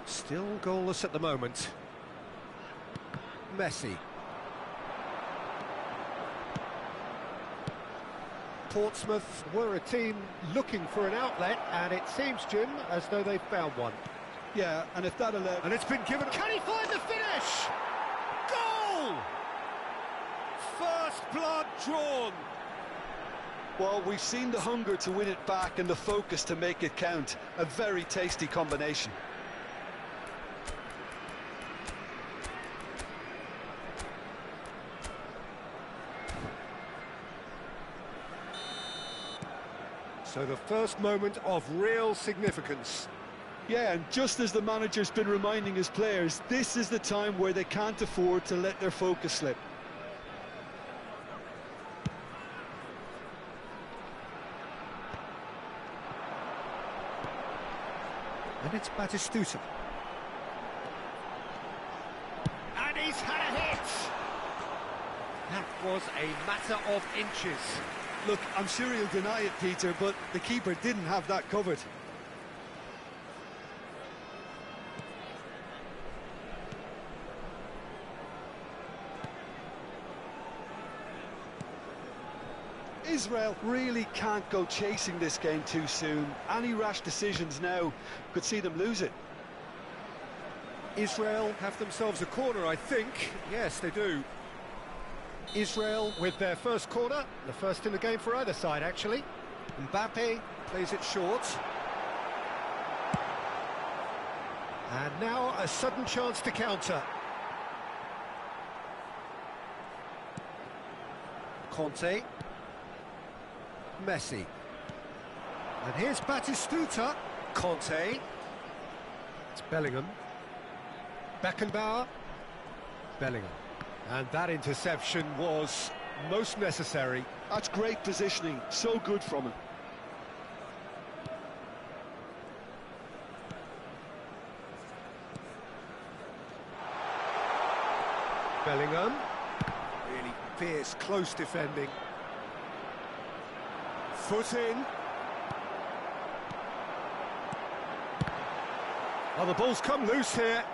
A: Still goalless at the moment. Messi. Portsmouth were a team looking for an outlet, and it seems, Jim, as though they've found one.
B: Yeah, and if that allowed...
A: And it's been given... Can he find the finish? Goal! First blood drawn.
B: Well, we've seen the hunger to win it back and the focus to make it count. A very tasty combination.
A: So the first moment of real significance.
B: Yeah, and just as the manager's been reminding his players, this is the time where they can't afford to let their focus slip.
A: And it's Batistuta. And he's had a hit! That was a matter of inches.
B: Look, I'm sure he'll deny it, Peter, but the keeper didn't have that covered. Israel really can't go chasing this game too soon. Any rash decisions now could see them lose it.
A: Israel have themselves a corner, I think. Yes, they do. Israel with their first corner, the first in the game for either side, actually. Mbappe plays it short. And now a sudden chance to counter. Conte. Messi. And here's Batistuta. Conte. It's Bellingham. Beckenbauer. Bellingham. And that interception was most necessary.
B: That's great positioning, so good from him.
A: Bellingham. Really fierce, close defending. Foot in. Oh, the ball's come loose here.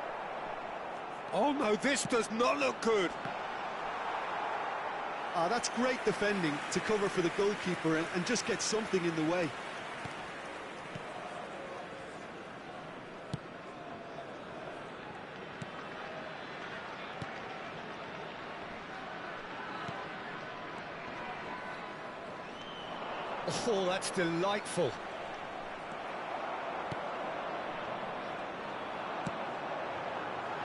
A: Oh no, this does not look good.
B: Ah, that's great defending to cover for the goalkeeper and just get something in the way.
A: Oh, that's delightful.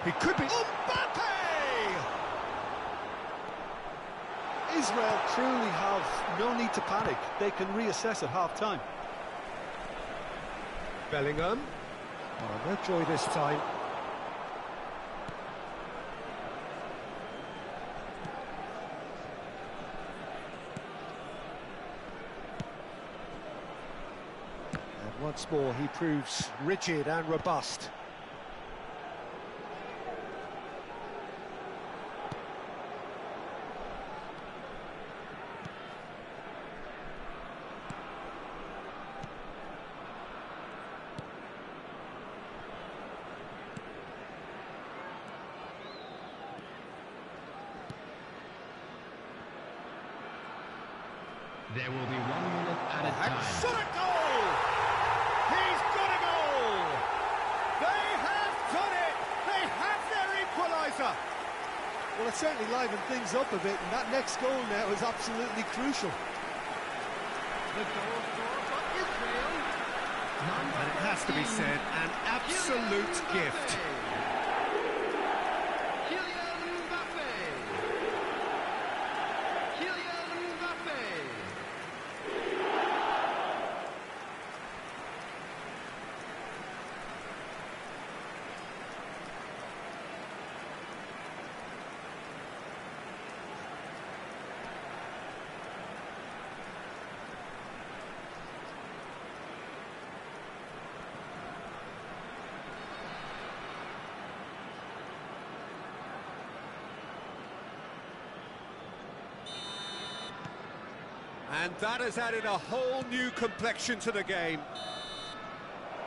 A: He could be... Mbappe!
B: Israel truly have no need to panic. They can reassess at half-time.
A: Bellingham. Oh, no joy this time. And once more he proves rigid and robust.
C: There will be 1 minute added
A: And
C: time.
A: shot a goal! He's got a goal! They have done it! They have their equaliser!
B: Well, it certainly livened things up a bit, and that next goal now is absolutely crucial.
C: The goal scorer for Israel.
A: And it has to be said, an absolute gift.
C: Kylian Mbappe. Kylian Mbappe.
A: And that has added a whole new complexion to the game.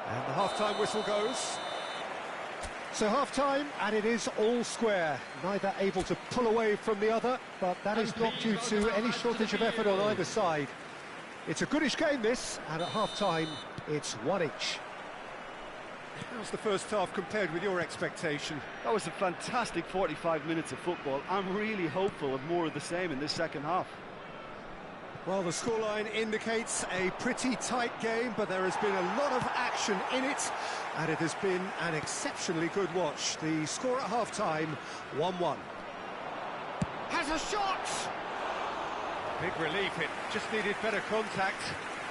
A: And the half-time whistle goes. So half-time, and it is all square. Neither able to pull away from the other, but that is not due to any shortage of effort on either side. It's a goodish game, this, and at half-time, it's one each. How's the first half compared with your expectation?
B: That was a fantastic 45 minutes of football. I'm really hopeful of more of the same in this second half.
A: Well, the scoreline indicates a pretty tight game, but there has been a lot of action in it, and it has been an exceptionally good watch. The score at half-time, 1-1. Has a shot! Big relief, it just needed better contact.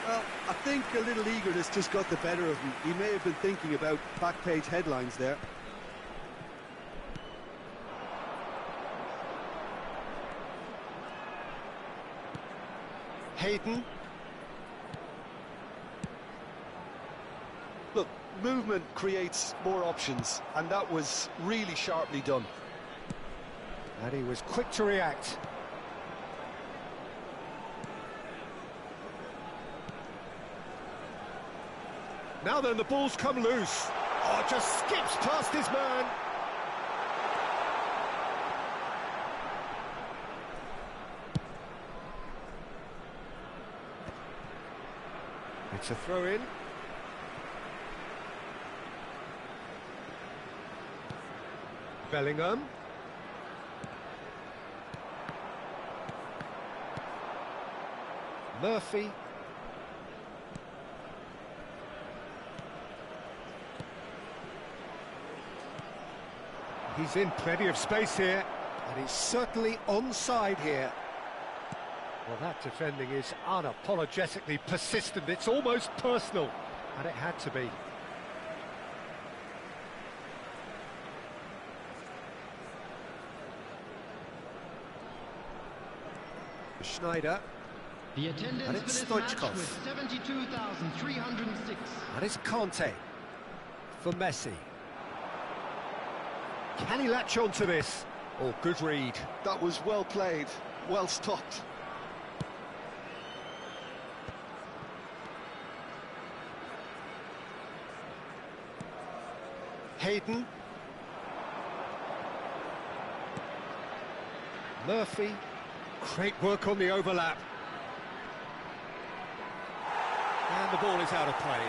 B: Well, I think a little eagerness just got the better of him. He may have been thinking about back-page headlines there.
A: Hayden.
B: Look, movement creates more options, and that was really sharply done.
A: And he was quick to react. Now then, the ball's come loose. Oh, just skips past his man. It's a throw-in. Bellingham. Murphy. He's in plenty of space here, and he's certainly onside here. Well, that defending is unapologetically persistent. It's almost personal, and it had to be. Schneider.
C: The attendance
A: And
C: for
A: it's
C: this match
A: Stoichkov.
C: was 72,306.
A: And it's Conte for Messi. Can he latch on to this? Oh, good read.
B: That was well played, well stopped.
A: Hayden. Murphy. Great work on the overlap. And the ball is out of play.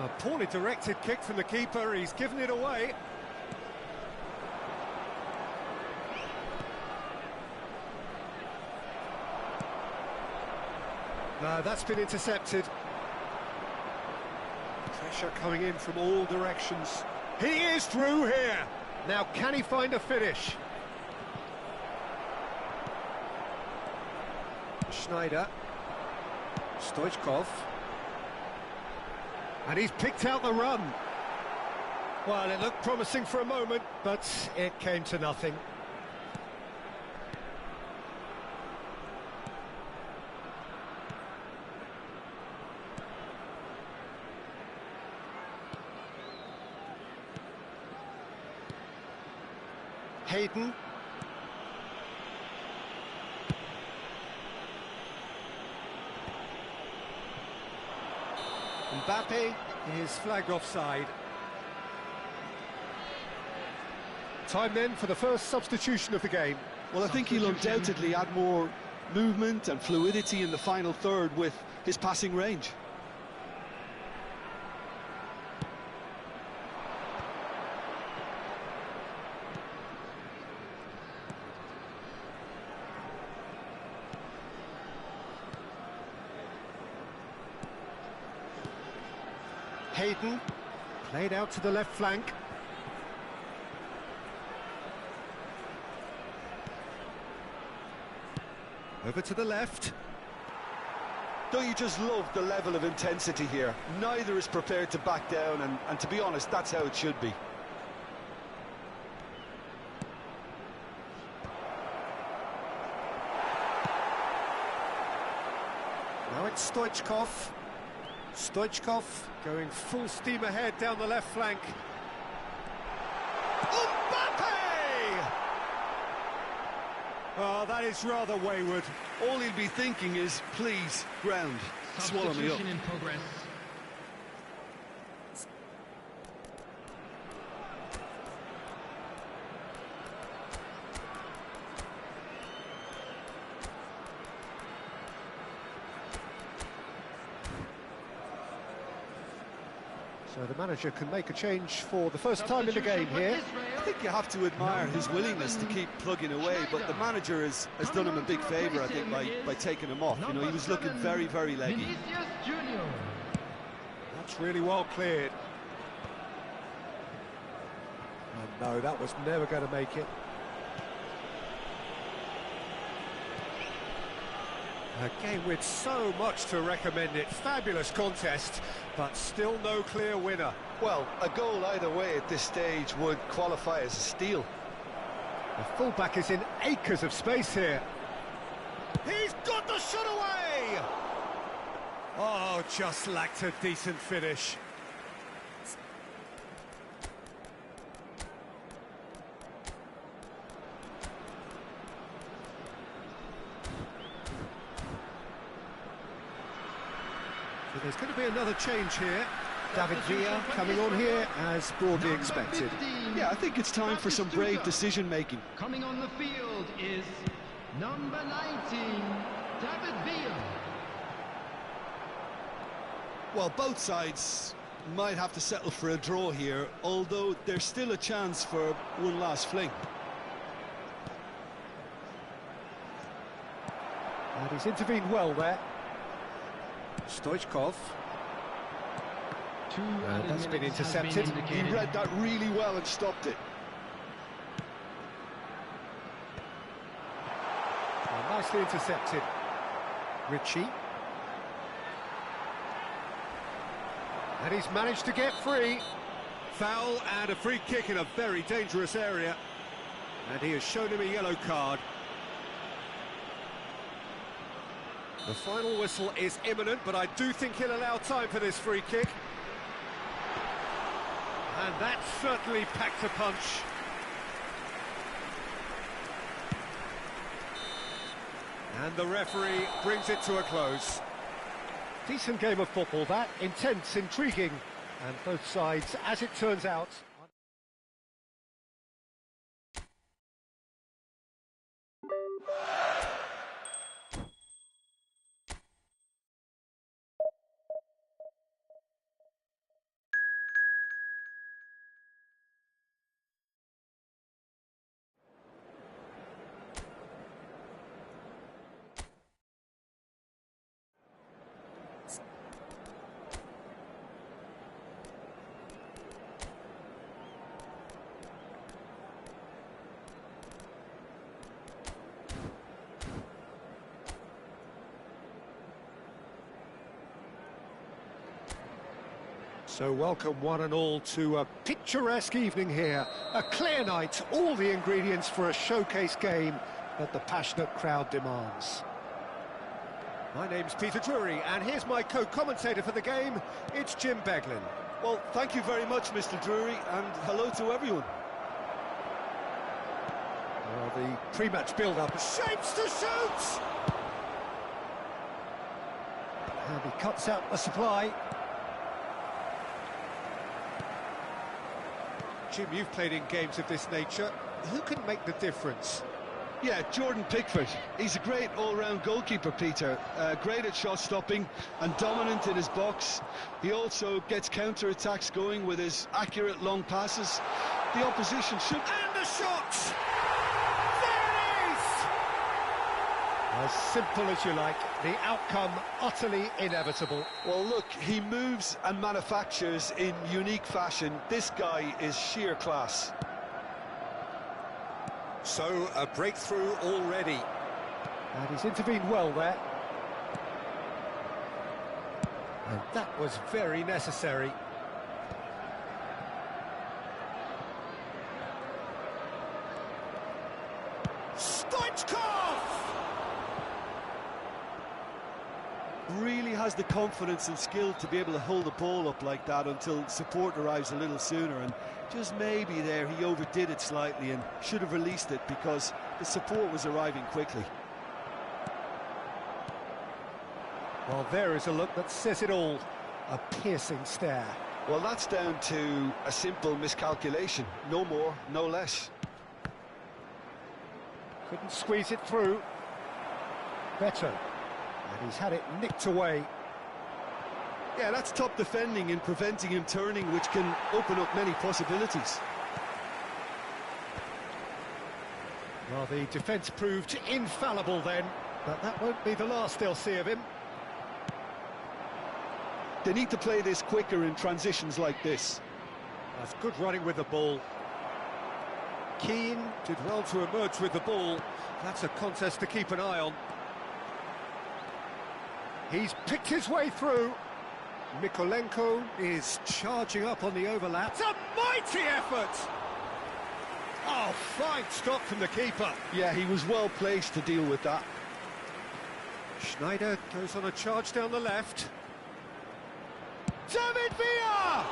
A: A poorly directed kick from the keeper, he's given it away. No, that's been intercepted. Pressure coming in from all directions. He is through here. Now, can he find a finish? Schneider. Stoichkov. And he's picked out the run. Well, it looked promising for a moment, but it came to nothing. Hayden. Mbappe is flagged offside. Time then for the first substitution of the game.
B: Well, I think he'll undoubtedly add more movement and fluidity in the final third with his passing range.
A: Hayden, played out to the left flank. Over to the left.
B: Don't you just love the level of intensity here? Neither is prepared to back down, and to be honest, that's how it should be.
A: Now it's Stoichkov. Stoichkov going full steam ahead down the left flank. Mbappe! Oh, that is rather wayward.
B: All he'll be thinking is, please, ground, swallow me up.
C: Substitution in progress.
A: So the manager can make a change for the first time in the game here.
B: I think you have to admire his willingness to keep plugging away, but the manager has done him a big favour, I think, by taking him off. You know, he was looking very, very leggy.
A: That's really well cleared. Oh, no, that was never going to make it. A game with so much to recommend it. Fabulous contest, but still no clear winner.
B: Well, a goal either way at this stage would qualify as a steal.
A: The fullback is in acres of space here. He's got the shot away! Oh, just lacked a decent finish. So there's going to be another change here. David Villa coming on here as broadly expected.
B: Yeah, I think it's time for some brave decision-making.
C: Coming on the field is number 19, David Villa.
B: Well, both sides might have to settle for a draw here, although there's still a chance for one last fling.
A: And he's intervened well there. Stoichkov. That's been intercepted.
B: He read that really well and stopped it.
A: Nicely intercepted. Ritchie. And he's managed to get free. Foul and a free kick in a very dangerous area. And he has shown him a yellow card. The final whistle is imminent, but I do think he'll allow time for this free kick. And that certainly packed a punch. And the referee brings it to a close. Decent game of football, that. Intense, intriguing. And both sides, as it turns out... So welcome one and all to a picturesque evening here. A clear night, all the ingredients for a showcase game that the passionate crowd demands. My name's Peter Drury, and here's my co-commentator for the game, it's Jim Beglin.
B: Well, thank you very much, Mr. Drury, and hello to everyone.
A: Well, the pre-match build-up shapes to shoot! And he cuts out the supply. Jim, you've played in games of this nature. Who can make the difference?
B: Yeah, Jordan Pickford. He's a great all-round goalkeeper, Peter. Great at shot stopping and dominant in his box. He also gets counter-attacks going with his accurate long passes. The opposition should...
A: And the shot! There it is! As simple as you like, the outcome utterly inevitable.
B: Well, look, he moves and manufactures in unique fashion. This guy is sheer class.
A: So, a breakthrough already. And he's intervened well there. And that was very necessary. Stoichkov!
B: Really has the confidence and skill to be able to hold the ball up like that until support arrives a little sooner, and just maybe there he overdid it slightly and should have released it because the support was arriving quickly.
A: Well, there is a look that says it all. A piercing stare.
B: Well, that's down to a simple miscalculation. No more, no less.
A: Couldn't squeeze it through. Better. And he's had it nicked away.
B: Yeah, that's top defending and preventing him turning, which can open up many possibilities.
A: Well, the defence proved infallible then, but that won't be the last they'll see of him.
B: They need to play this quicker in transitions like this.
A: That's good running with the ball. Keane did well to emerge with the ball. That's a contest to keep an eye on. He's picked his way through. Mikolenko is charging up on the overlap. It's a mighty effort! Oh, fine stop from the keeper.
B: Yeah, he was well placed to deal with that.
A: Schneider goes on a charge down the left. David Villa!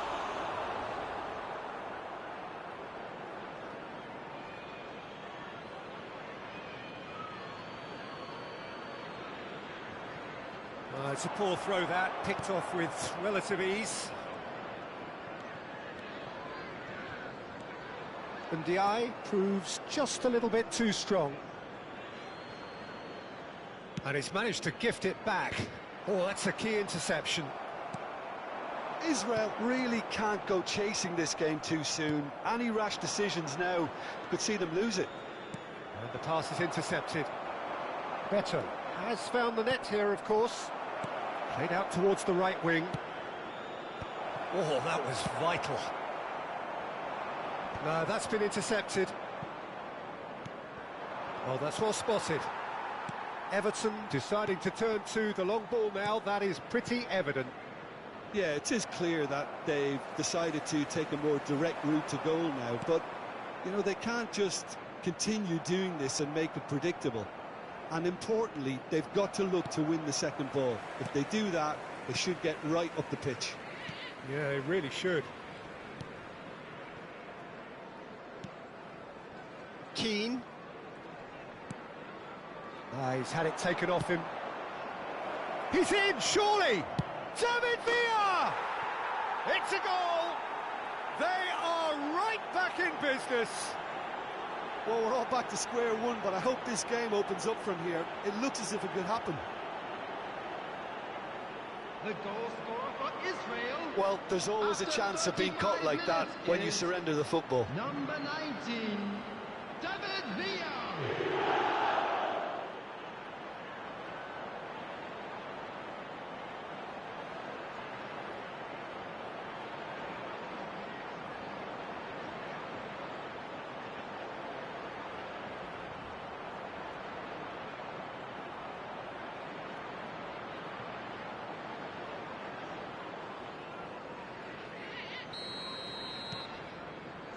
A: It's a poor throw that, picked off with relative ease. And Ndiaye proves just a little bit too strong. And he's managed to gift it back. Oh, that's a key interception.
B: Israel really can't go chasing this game too soon. Any rash decisions now could see them lose it.
A: And the pass is intercepted. Beto has found the net here, of course. Played out towards the right wing. Oh, that was vital. No, that's been intercepted. Oh, that's well spotted. Everton deciding to turn to the long ball now. That is pretty evident.
B: Yeah, it is clear that they've decided to take a more direct route to goal now, but, you know, they can't just continue doing this and make it predictable. And importantly, they've got to look to win the second ball. If they do that, they should get right up the pitch.
A: Yeah, they really should. Keane. He's had it taken off him. He's in, surely! David Villa! It's a goal! They are right back in business.
B: Well, we're all back to square one, but I hope this game opens up from here. It looks as if it could happen.
C: The goal scorer for Israel.
B: Well, there's always a chance of being caught like that when you surrender the football.
C: Number 19, David Villa.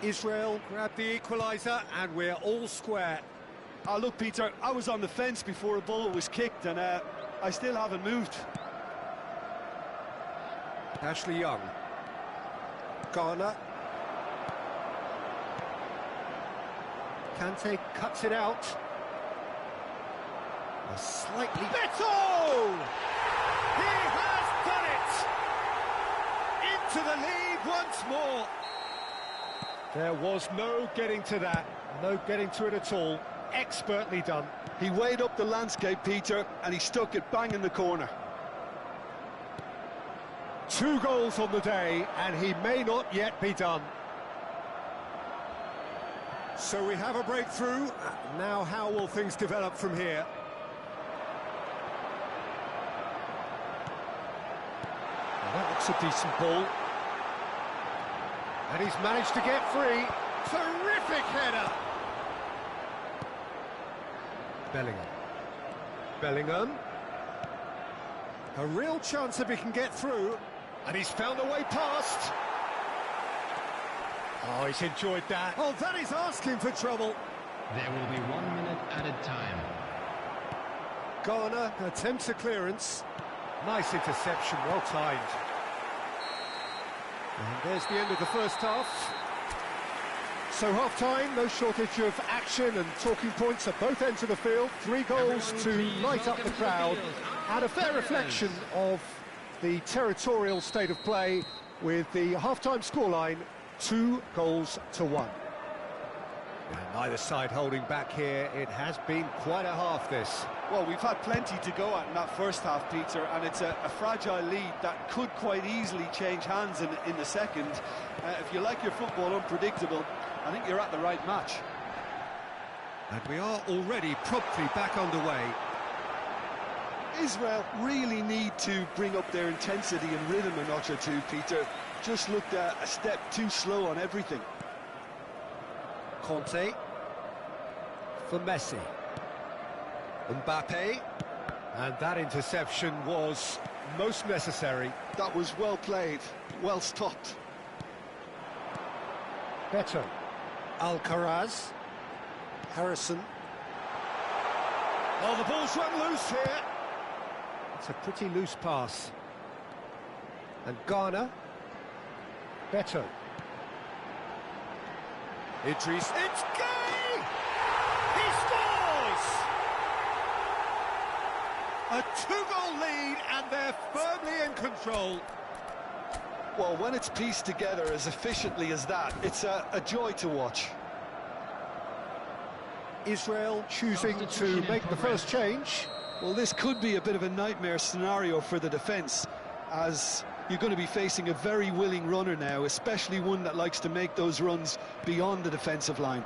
A: Israel grab the equaliser, and we're all square.
B: Oh, look, Peter, I was on the fence before a ball was kicked, and I still haven't moved.
A: Ashley Young. Garner. Kante cuts it out. A slightly... Beto! He has done it! Into the lead once more. There was no getting to that, no getting to it at all. Expertly done.
B: He weighed up the landscape, Peter, and he stuck it bang in the corner.
A: 2 goals on the day, and he may not yet be done. So we have a breakthrough. Now how will things develop from here? Well, that looks a decent ball. And he's managed to get free. Terrific header! Bellingham. A real chance if he can get through. And he's found a way past. Oh, he's enjoyed that. Oh, that is asking for trouble.
C: There will be 1 minute added time.
A: Garner attempts a clearance. Nice interception, well timed. And there's the end of the first half. So half-time, no shortage of action and talking points at both ends of the field. 3 goals to light up the crowd, and a fair reflection of the territorial state of play, with the half-time scoreline 2-1. And neither side holding back here. It has been quite a half, this.
B: Well, we've had plenty to go at in that first half, Peter, and it's a fragile lead that could quite easily change hands in the second. If you like your football unpredictable, I think you're at the right match.
A: And we are already promptly back underway.
B: Israel really need to bring up their intensity and rhythm a notch or two, Peter. Just looked a step too slow on everything.
A: Conte for Messi. Mbappe, and that interception was most necessary.
B: That was well played, well stopped.
A: Beto. Alcaraz. Harrison. Oh, the ball's run loose here. It's a pretty loose pass. And Garner. Beto. Idris. It's Gay! He scores! A 2-goal lead, and they're firmly in control.
B: Well, when it's pieced together as efficiently as that, it's a joy to watch.
A: Israel choosing to make the first change.
B: Well, this could be a bit of a nightmare scenario for the defence, as you're going to be facing a very willing runner now, especially one that likes to make those runs beyond the defensive line.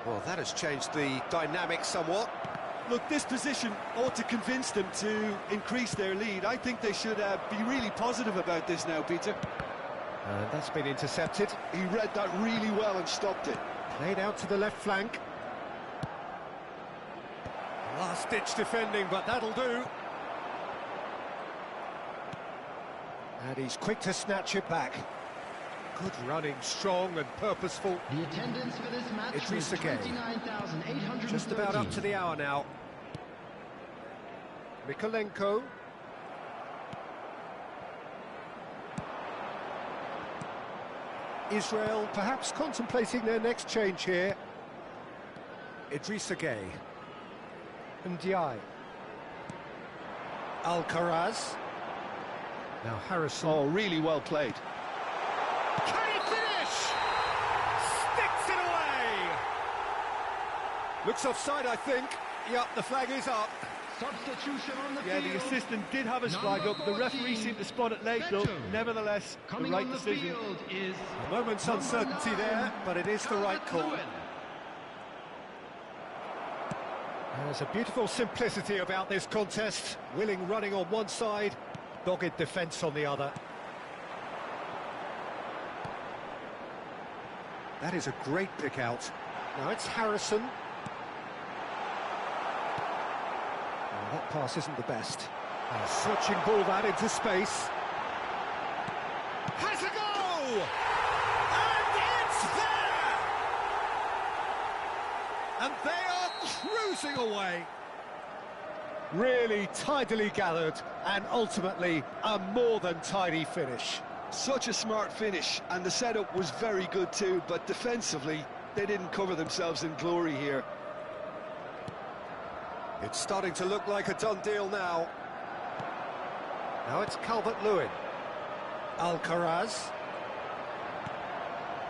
A: Well, that has changed the dynamic somewhat.
B: Look, this position ought to convince them to increase their lead. I think they should be really positive about this now, Peter.
A: And that's been intercepted.
B: He read that really well and stopped it.
A: Played out to the left flank. Last-ditch defending, but that'll do. And he's quick to snatch it back. Good running, strong and purposeful.
C: The attendance for this match
A: Idris
C: was
A: again.
C: 29,813.
A: Just about up to the hour now. Mikolenko. Israel perhaps contemplating their next change here. Idrissa Gueye. Ndiaye. Alcaraz. Now Harrison.
B: Oh, really well played.
A: Can he finish? Sticks it away! Looks offside, I think. Yep, the flag is up.
C: Substitution on the
D: Yeah,
C: field.
D: the assistant did have his flag up. The referee seemed to spot it late, though. Nevertheless, the
C: Coming
D: right
C: on the
D: decision.
C: field is
A: A moment's uncertainty there, but it is the right call. There's a beautiful simplicity about this contest. Willing running on one side, dogged defence on the other. That is a great pick out. Now it's Harrison. Oh, that pass isn't the best. A searching ball that into space. Has a go! And it's oozing away. Really tidily gathered, and ultimately a more than tidy finish.
B: Such a smart finish, and the setup was very good too, but defensively, they didn't cover themselves in glory here.
A: It's starting to look like a done deal now. Now it's Calvert-Lewin. Alcaraz.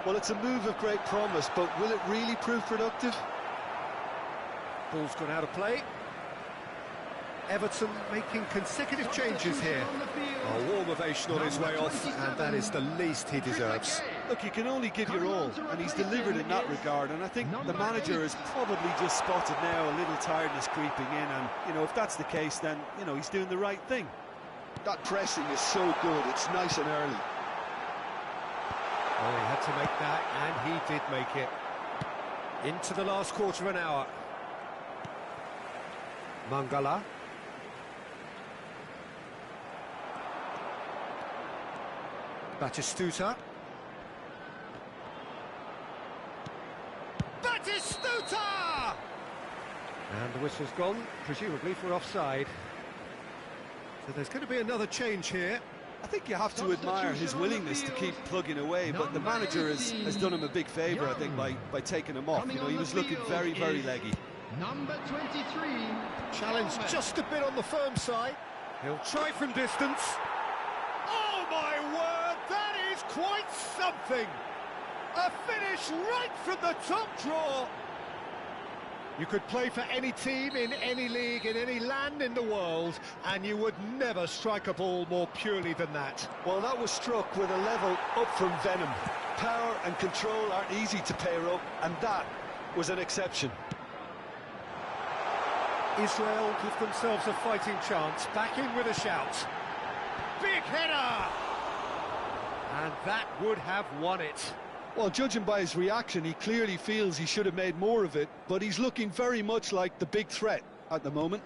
B: Well, it's a move of great promise, but will it really prove productive?
A: Ball's gone out of play. Everton making consecutive changes here. A warm ovation on his way off, and that is the least he deserves.
B: Look, you can only give your all, and he's delivered in that regard, and I think the manager has probably just spotted now a little tiredness creeping in, and, you know, if that's the case, then, you know, he's doing the right thing. That pressing is so good, it's nice and early.
A: Oh, he had to make that, and he did make it. Into the last quarter of an hour. Mangala. Batistuta. Batistuta! And the whistle's gone, presumably for offside. So there's going to be another change here.
B: I think you have to admire his willingness to keep plugging away, but the manager has done him a big favour, I think, by taking him off. You know, he was looking very, very leggy.
C: Number 23.
A: Challenge just a bit on the firm side. He'll try from distance. Oh my word, that is quite something! A finish right from the top draw. You could play for any team in any league, in any land in the world, and you would never strike a ball more purely than that.
B: Well, that was struck with a level up from venom. Power and control aren't easy to pair up, and that was an exception.
A: Israel give themselves a fighting chance, back in with a shout. Big header! And that would have won it.
B: Well, judging by his reaction, he clearly feels he should have made more of it, but he's looking very much like the big threat at the moment.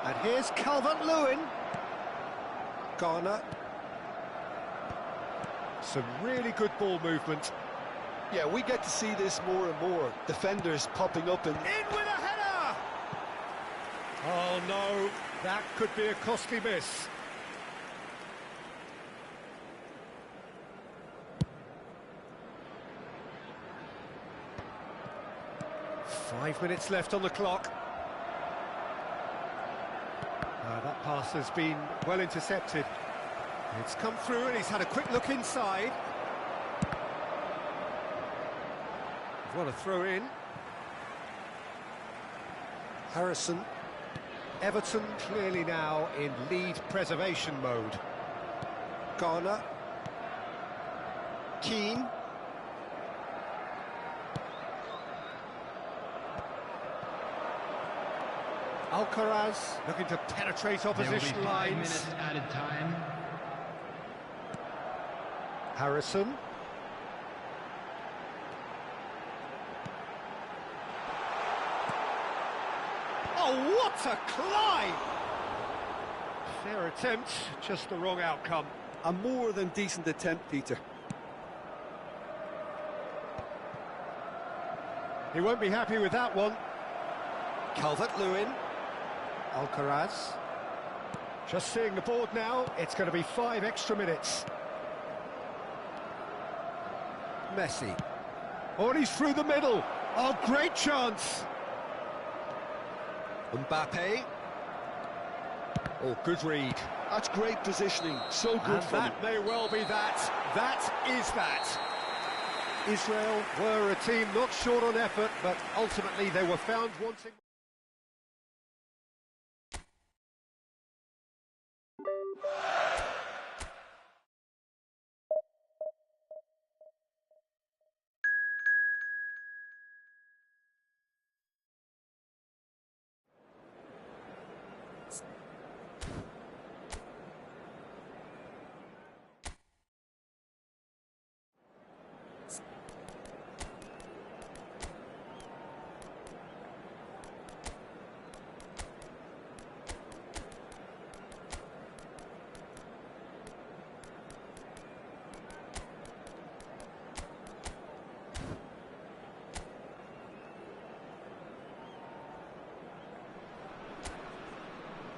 A: And here's Calvert-Lewin. Garner. Some really good ball movement.
B: Yeah, we get to see this more and more. Defenders popping up and...
A: In with a header! Oh no, that could be a costly miss. Five minutes left on the clock. That pass has been well intercepted. It's come through and he's had a quick look inside. What a throw in. Harrison. Everton clearly now in lead preservation mode. Garner. Keane. Alcaraz looking to penetrate opposition
C: There will be 5
A: lines.
C: minutes added time.
A: Harrison. Oh, what a climb! Fair attempt, just the wrong outcome.
B: A more than decent attempt, Peter.
A: He won't be happy with that one. Calvert-Lewin. Alcaraz. Just seeing the board now, it's going to be 5 extra minutes. Messi. Oh, and he's through the middle. Oh, great chance. Mbappe. Oh, good read.
B: That's great positioning, so good
A: And
B: from him.
A: that may well be that. That is that. Israel were a team not short on effort, but ultimately they were found wanting...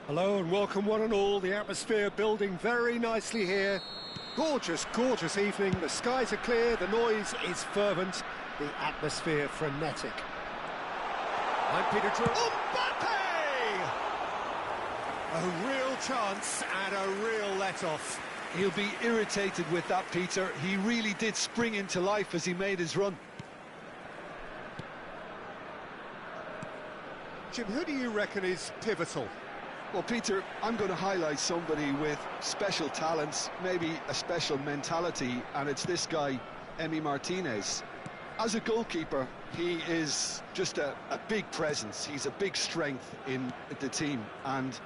A: Hello and welcome one and all. The atmosphere building very nicely here. Gorgeous, gorgeous evening. The skies are clear, the noise is fervent, the atmosphere frenetic. I'm Peter Drew. Mbappe! A real chance and a real let-off.
B: He'll be irritated with that, Peter. He really did spring into life as he made his run.
A: Jim, who do you reckon is pivotal?
B: Well, Peter, I'm going to highlight somebody with special talents, maybe a special mentality, and it's this guy, Emi Martinez. As a goalkeeper, he is just a big presence. He's a big strength in the team, and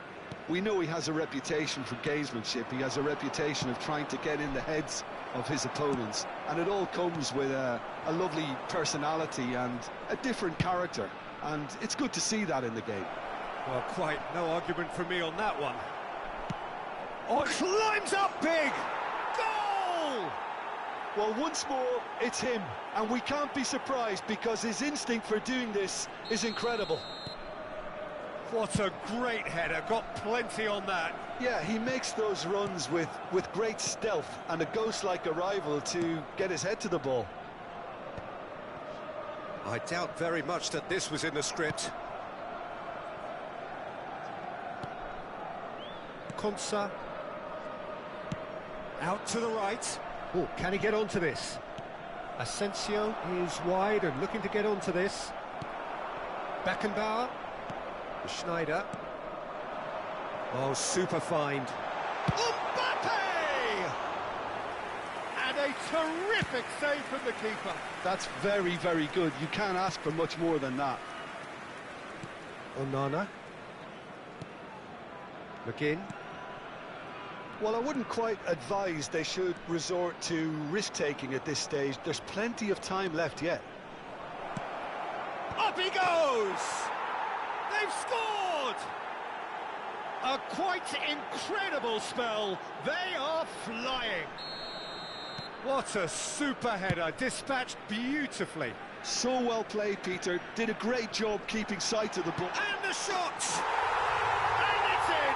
B: we know he has a reputation for gamesmanship. He has a reputation of trying to get in the heads of his opponents, and it all comes with a lovely personality and a different character, and it's good to see that in the game.
A: Well, quite no argument from me on that one. Oh, it climbs up big! Goal!
B: Well, once more, it's him, and we can't be surprised because his instinct for doing this is incredible.
A: What a great header, got plenty on that.
B: Yeah, he makes those runs with great stealth and a ghost-like arrival to get his head to the ball.
A: I doubt very much that this was in the script. Konsa. Out to the right. Oh, can he get onto this? Asensio is wide and looking to get onto this. Beckenbauer. Schneider. Oh, super find. Mbappe! And a terrific save from the keeper.
B: That's very, very good. You can't ask for much more than that.
A: Onana. McGinn.
B: Well, I wouldn't quite advise they should resort to risk-taking at this stage. There's plenty of time left yet.
A: Up he goes! They've scored! A quite incredible spell. They are flying. What a super header, dispatched beautifully.
B: So well played, Peter. Did a great job keeping sight of the ball.
A: And the shot! And it's in!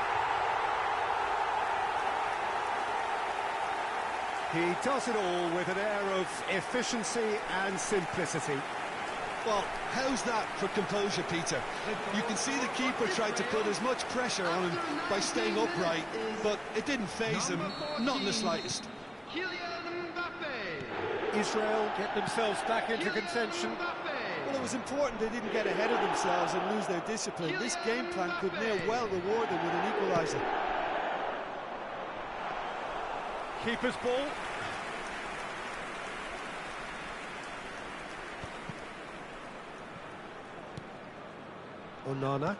A: He does it all with an air of efficiency and simplicity.
B: Well, how's that for composure, Peter? You can see the keeper tried to put as much pressure on him by staying upright, but it didn't faze him, not in the slightest.
A: Israel get themselves back into contention.
B: Well, it was important they didn't get ahead of themselves and lose their discipline. This game plan could near well reward them with an equaliser.
A: Keeper's ball. Onana.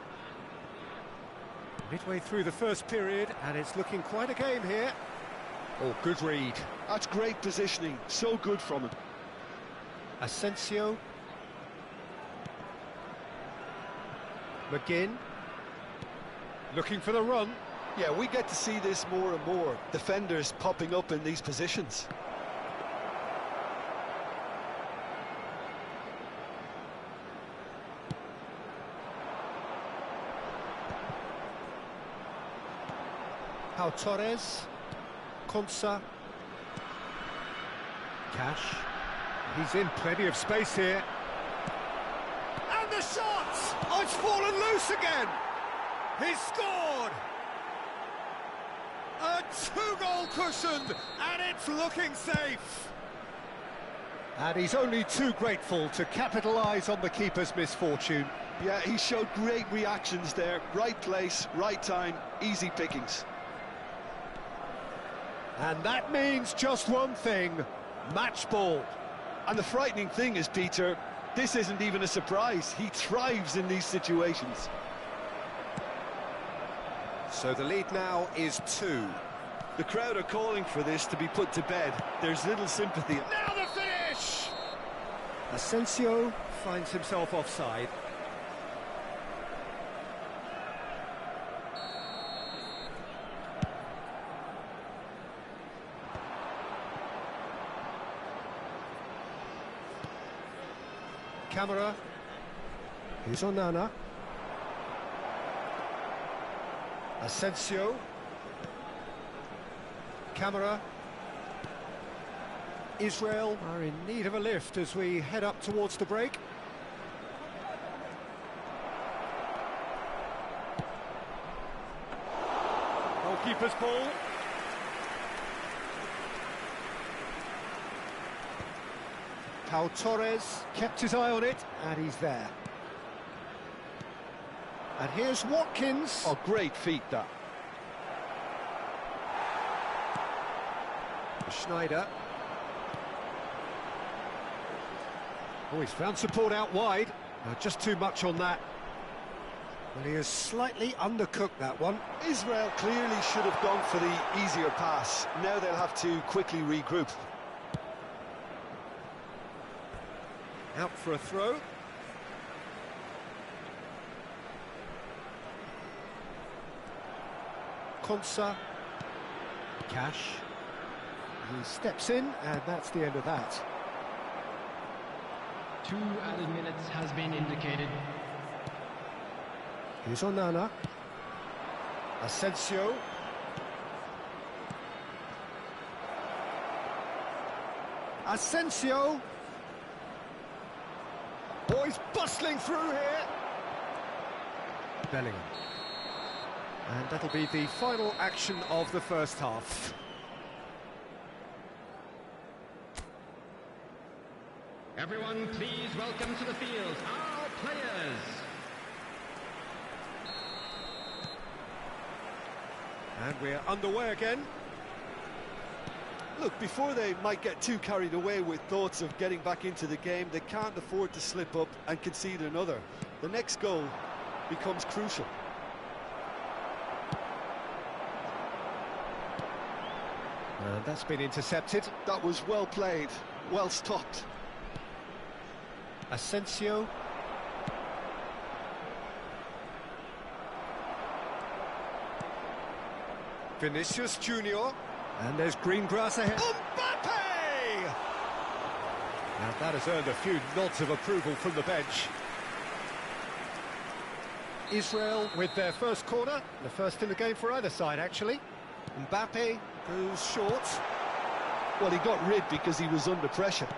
A: Midway through the first period, and it's looking quite a game here. Oh, good read.
B: That's great positioning, so good from him.
A: Asensio. McGinn. Looking for the run.
B: Yeah, we get to see this more and more. Defenders popping up in these positions.
A: Pau Torres. Konsa. Cash. He's in plenty of space here. And the shot! Oh, it's fallen loose again! He's scored! A two-goal cushion, and it's looking safe. And he's only too grateful to capitalise on the keeper's misfortune.
B: Yeah, he showed great reactions there. Right place, right time, easy pickings.
A: And that means just one thing, match ball.
B: And the frightening thing is, Peter, this isn't even a surprise. He thrives in these situations.
A: So the lead now is 2.
B: The crowd are calling for this to be put to bed. There's little sympathy.
A: Now the finish! Asensio finds himself offside. Camera. Here's Onana. Asensio. Camera. Israel are in need of a lift as we head up towards the break. Goalkeeper's ball. Pau Torres kept his eye on it, and he's there. And here's Watkins.
B: Oh, great feat, that.
A: Schneider. Oh, he's found support out wide. Just too much on that. Well, he has slightly undercooked that one.
B: Israel clearly should have gone for the easier pass. Now they'll have to quickly regroup.
A: Out for a throw. Konsa. Cash. He steps in, and that's the end of that.
C: 2 added minutes has been indicated.
A: Here's Onana. Asensio. Asensio. Oh, he's bustling through here. Bellingham. And that'll be the final action of the first half.
C: Everyone, please welcome to the field our players.
A: And we're underway again.
B: Look, before they might get too carried away with thoughts of getting back into the game, they can't afford to slip up and concede another. The next goal becomes crucial.
A: And that's been intercepted.
B: That was well played, well stopped.
A: Asensio. Vinicius Junior. And there's green grass ahead. Mbappe! Now that has earned a few nods of approval from the bench. Israel with their first corner. The first in the game for either side, actually. Mbappe goes short.
B: Well, he got rid because he was under pressure.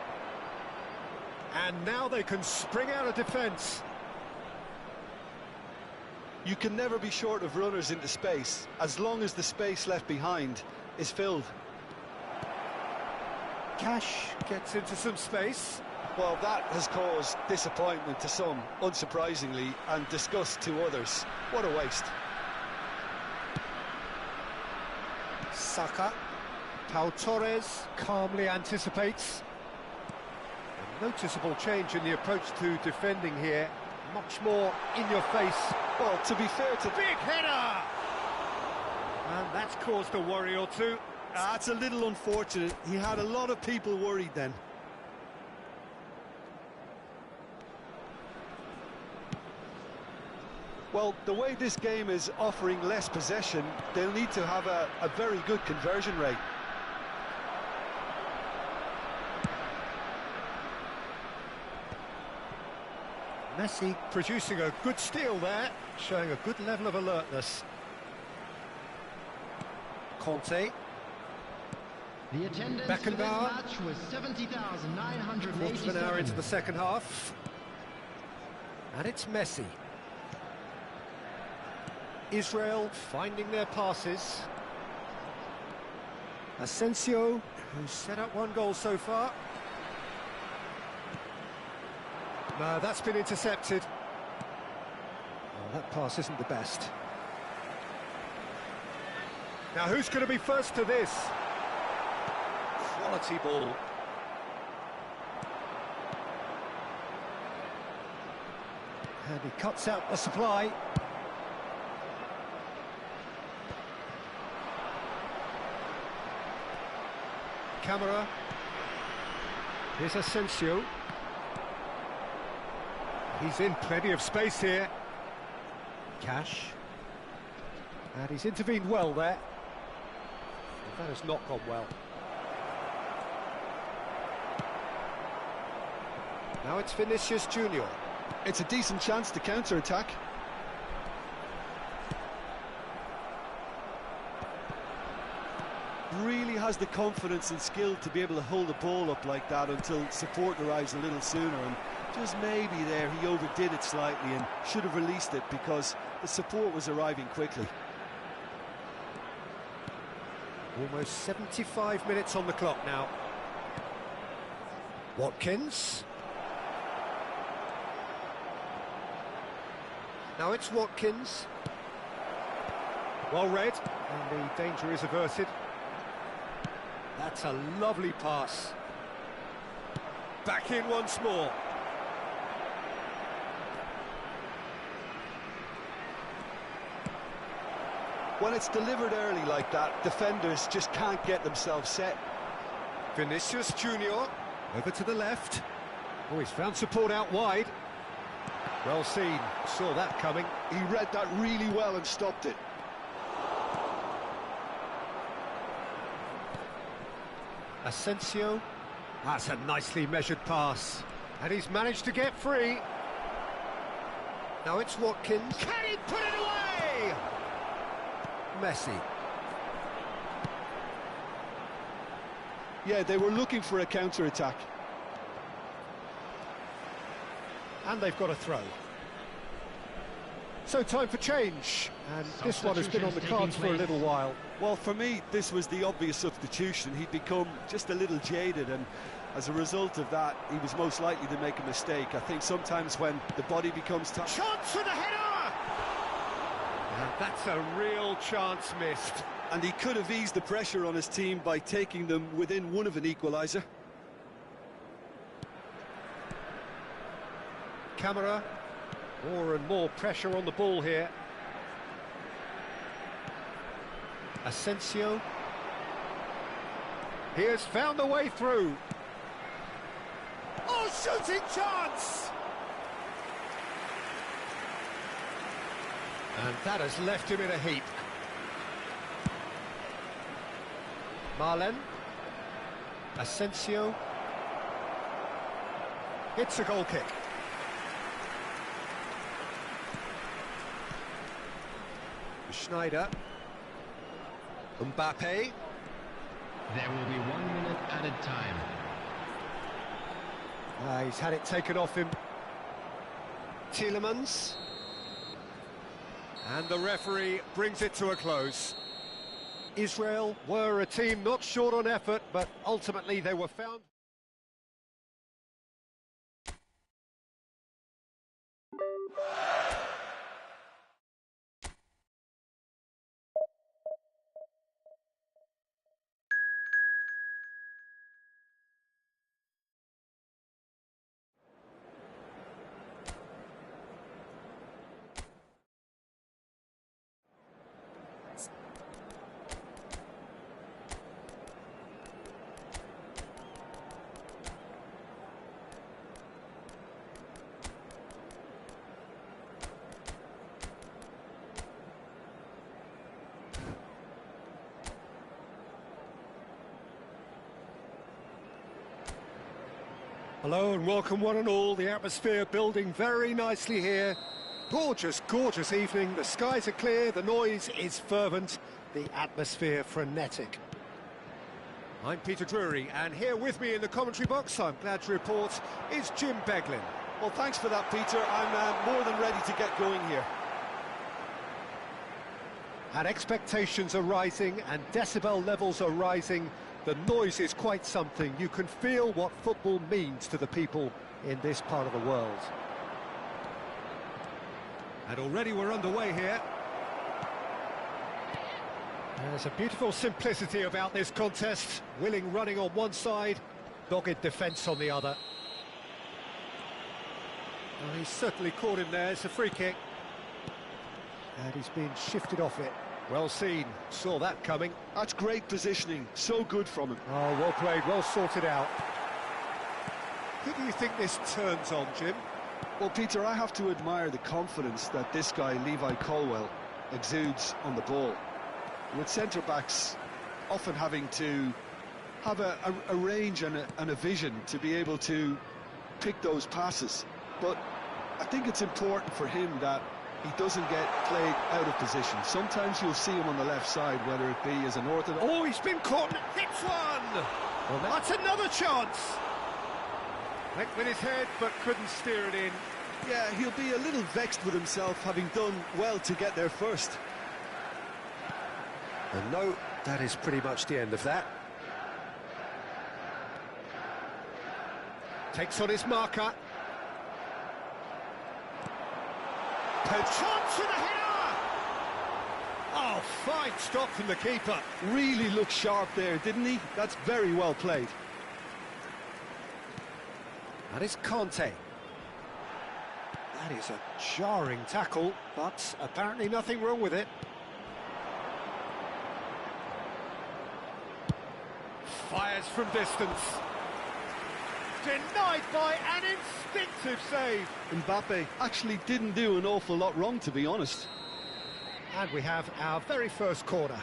A: And now they can spring out of defence.
B: You can never be short of runners into space, as long as the space left behind is filled.
A: Cash gets into some space.
B: Well, that has caused disappointment to some, unsurprisingly, and disgust to others. What a waste.
A: Saka. Pau Torres calmly anticipates. A noticeable change in the approach to defending here. Much more in your face.
B: Well, to be fair to...
A: Big header! And that's caused a worry or two.
B: That's a little unfortunate. He had a lot of people worried then. Well, the way this game is offering less possession, they'll need to have a very good conversion rate.
A: Messi producing a good steal there, showing a good level of alertness. Conte.
C: The attendance for this
A: Beckenbauer.
C: match was 70,987.
A: Quarter of an hour into the second half. And it's Messi. Israel finding their passes. Asensio, who's set up one goal so far. No, that's been intercepted. Well, that pass isn't the best. Now, who's going to be first to this? Quality ball. And he cuts out the supply. Camera. Here's Asensio. He's in plenty of space here. Cash. And he's intervened well there. That has not gone well. Now it's Vinicius Junior.
B: It's a decent chance to counter-attack. really has the confidence and skill to be able to hold the ball up like that until support arrives a little sooner, and just maybe there he overdid it slightly and should have released it because the support was arriving quickly.
A: Almost 75 minutes on the clock now. Watkins. Now it's Watkins. Well read, and the danger is averted. That's a lovely pass. Back in once more.
B: When it's delivered early like that, defenders just can't get themselves set.
A: Vinicius Junior over to the left. Oh, he's found support out wide. Well seen, saw that coming.
B: He read that really well and stopped it.
A: Asensio. That's a nicely measured pass. And he's managed to get free. Now it's Watkins. Can he put it away? Messi.
B: Yeah, they were looking for a counter-attack.
A: And they've got a throw. So time for change. And this one has been on the cards for a little while.
B: Well, for me, this was the obvious substitution. He'd become just a little jaded, and as a result of that, he was most likely to make a mistake. I think sometimes when the body becomes tired...
A: Chance for the header! And that's a real chance missed.
B: And he could have eased the pressure on his team by taking them within one of an equaliser.
A: Camera. More and more pressure on the ball here. Asensio. He has found a way through. Oh, shooting chance! And that has left him in a heap. Marlen. Asensio. It's a goal kick. Schneider. Mbappe.
C: There will be 1 minute added time.
A: He's had it taken off him. Tielemans. And the referee brings it to a close. Israel were a team not short on effort, but ultimately they were found... Hello and welcome one and all. The atmosphere building very nicely here. Gorgeous, gorgeous evening. The skies are clear, the noise is fervent, the atmosphere frenetic. I'm Peter Drury, and here with me in the commentary box, I'm glad to report, is Jim Beglin.
B: Well, thanks for that, Peter. I'm more than ready to get going here.
A: And expectations are rising and decibel levels are rising. The noise is quite something. You can feel what football means to the people in this part of the world. And already we're underway here. There's a beautiful simplicity about this contest. Willing running on one side, dogged defence on the other. Well, he's certainly caught him there. It's a free kick. And he's been shifted off it. Well seen, saw that coming.
B: That's great positioning, so good from him.
A: Oh, well played, well sorted out. Who do you think this turns on, Jim?
B: Well, Peter, I have to admire the confidence that this guy, Levi Colwill, exudes on the ball. With centre-backs often having to have a range and a vision to be able to pick those passes. But I think it's important for him that he doesn't get played out of position. Sometimes you'll see him on the left side, whether it be as an orthodox...
A: Oh, he's been caught and hits one! Well, that's another chance! Went with his head, but couldn't steer it in.
B: Yeah, he'll be a little vexed with himself, having done well to get there first.
A: And no, that is pretty much the end of that. Takes on his marker. Chance for the header! Oh, fine stop from the keeper.
B: Really looked sharp there, didn't he? That's very well played.
A: That is Conte. That is a jarring tackle, but apparently nothing wrong with it. Fires from distance. Denied by an instinctive save.
B: Mbappe actually didn't do an awful lot wrong, to be honest.
A: And we have our very first corner.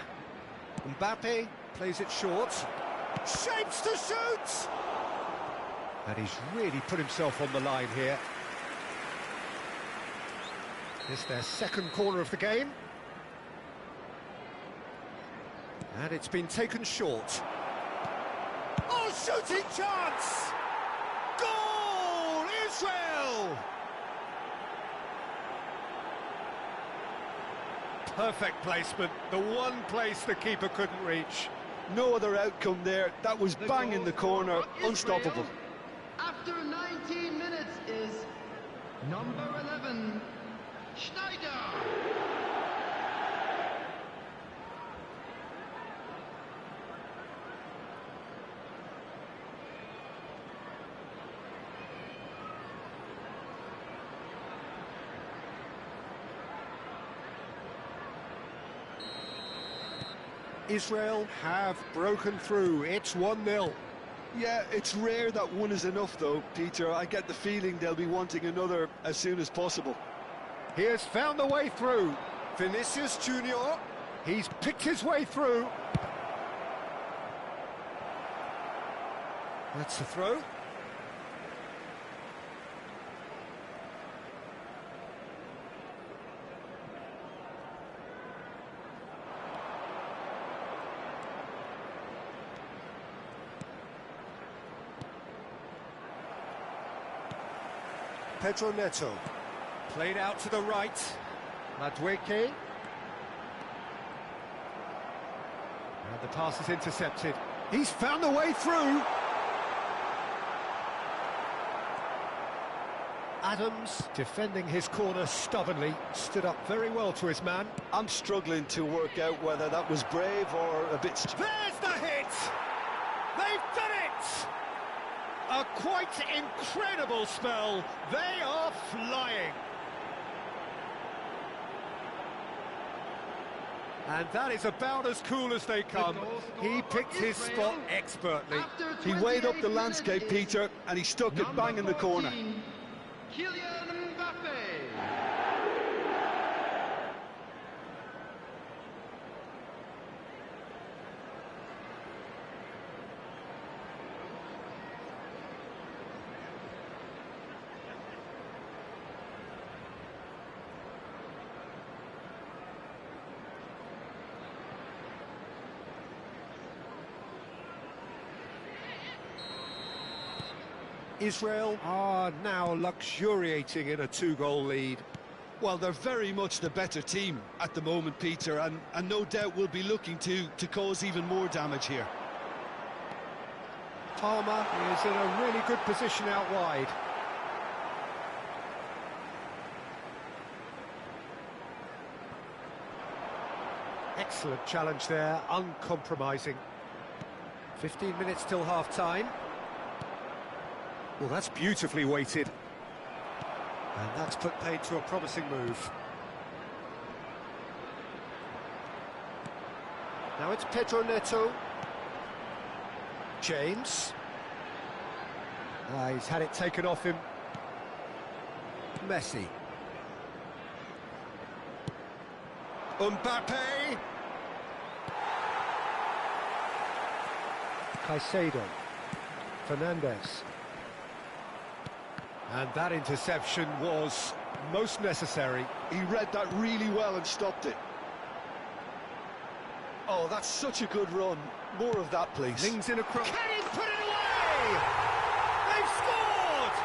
A: Mbappe plays it short. Shapes to shoot! And he's really put himself on the line here. It's their second corner of the game. And it's been taken short. Oh, shooting chance! Goal! Israel! Perfect placement, the one place the keeper couldn't reach.
B: No other outcome there. That was bang in the corner, unstoppable.
C: After 19 minutes is number 11, Schneider.
A: Israel have broken through. It's 1-0.
B: Yeah, it's rare that one is enough, though, Peter. I get the feeling they'll be wanting another as soon as possible.
A: He has found the way through. Vinicius Junior. He's picked his way through. That's the throw. Pedro Neto, played out to the right, Madueke. And the pass is intercepted. He's found the way through. Adams, defending his corner stubbornly, stood up very well to his man.
B: I'm struggling to work out whether that was brave or a bit...
A: There's the hit! They've done it! A quite incredible spell. They are flying. And that is about as cool as they come. He picked his spot expertly.
B: He weighed up the landscape, Peter, and he stuck it bang in the corner.
C: Kylian Mbappe.
A: Israel are now luxuriating in a two-goal lead.
B: Well, they're very much the better team at the moment, Peter, and no doubt will be looking to cause even more damage here.
A: Palmer is in a really good position out wide. Excellent challenge there, uncompromising. 15 minutes till half-time. Well, that's beautifully weighted. And that's put paid to a promising move. Now it's Pedro Neto. James. He's had it taken off him. Messi. Mbappe. Caicedo. Fernandez. And that interception was most necessary.
B: He read that really well and stopped it. Oh, that's such a good run. More of that, please.
A: Lings in a cross. Can he put it away? They've scored!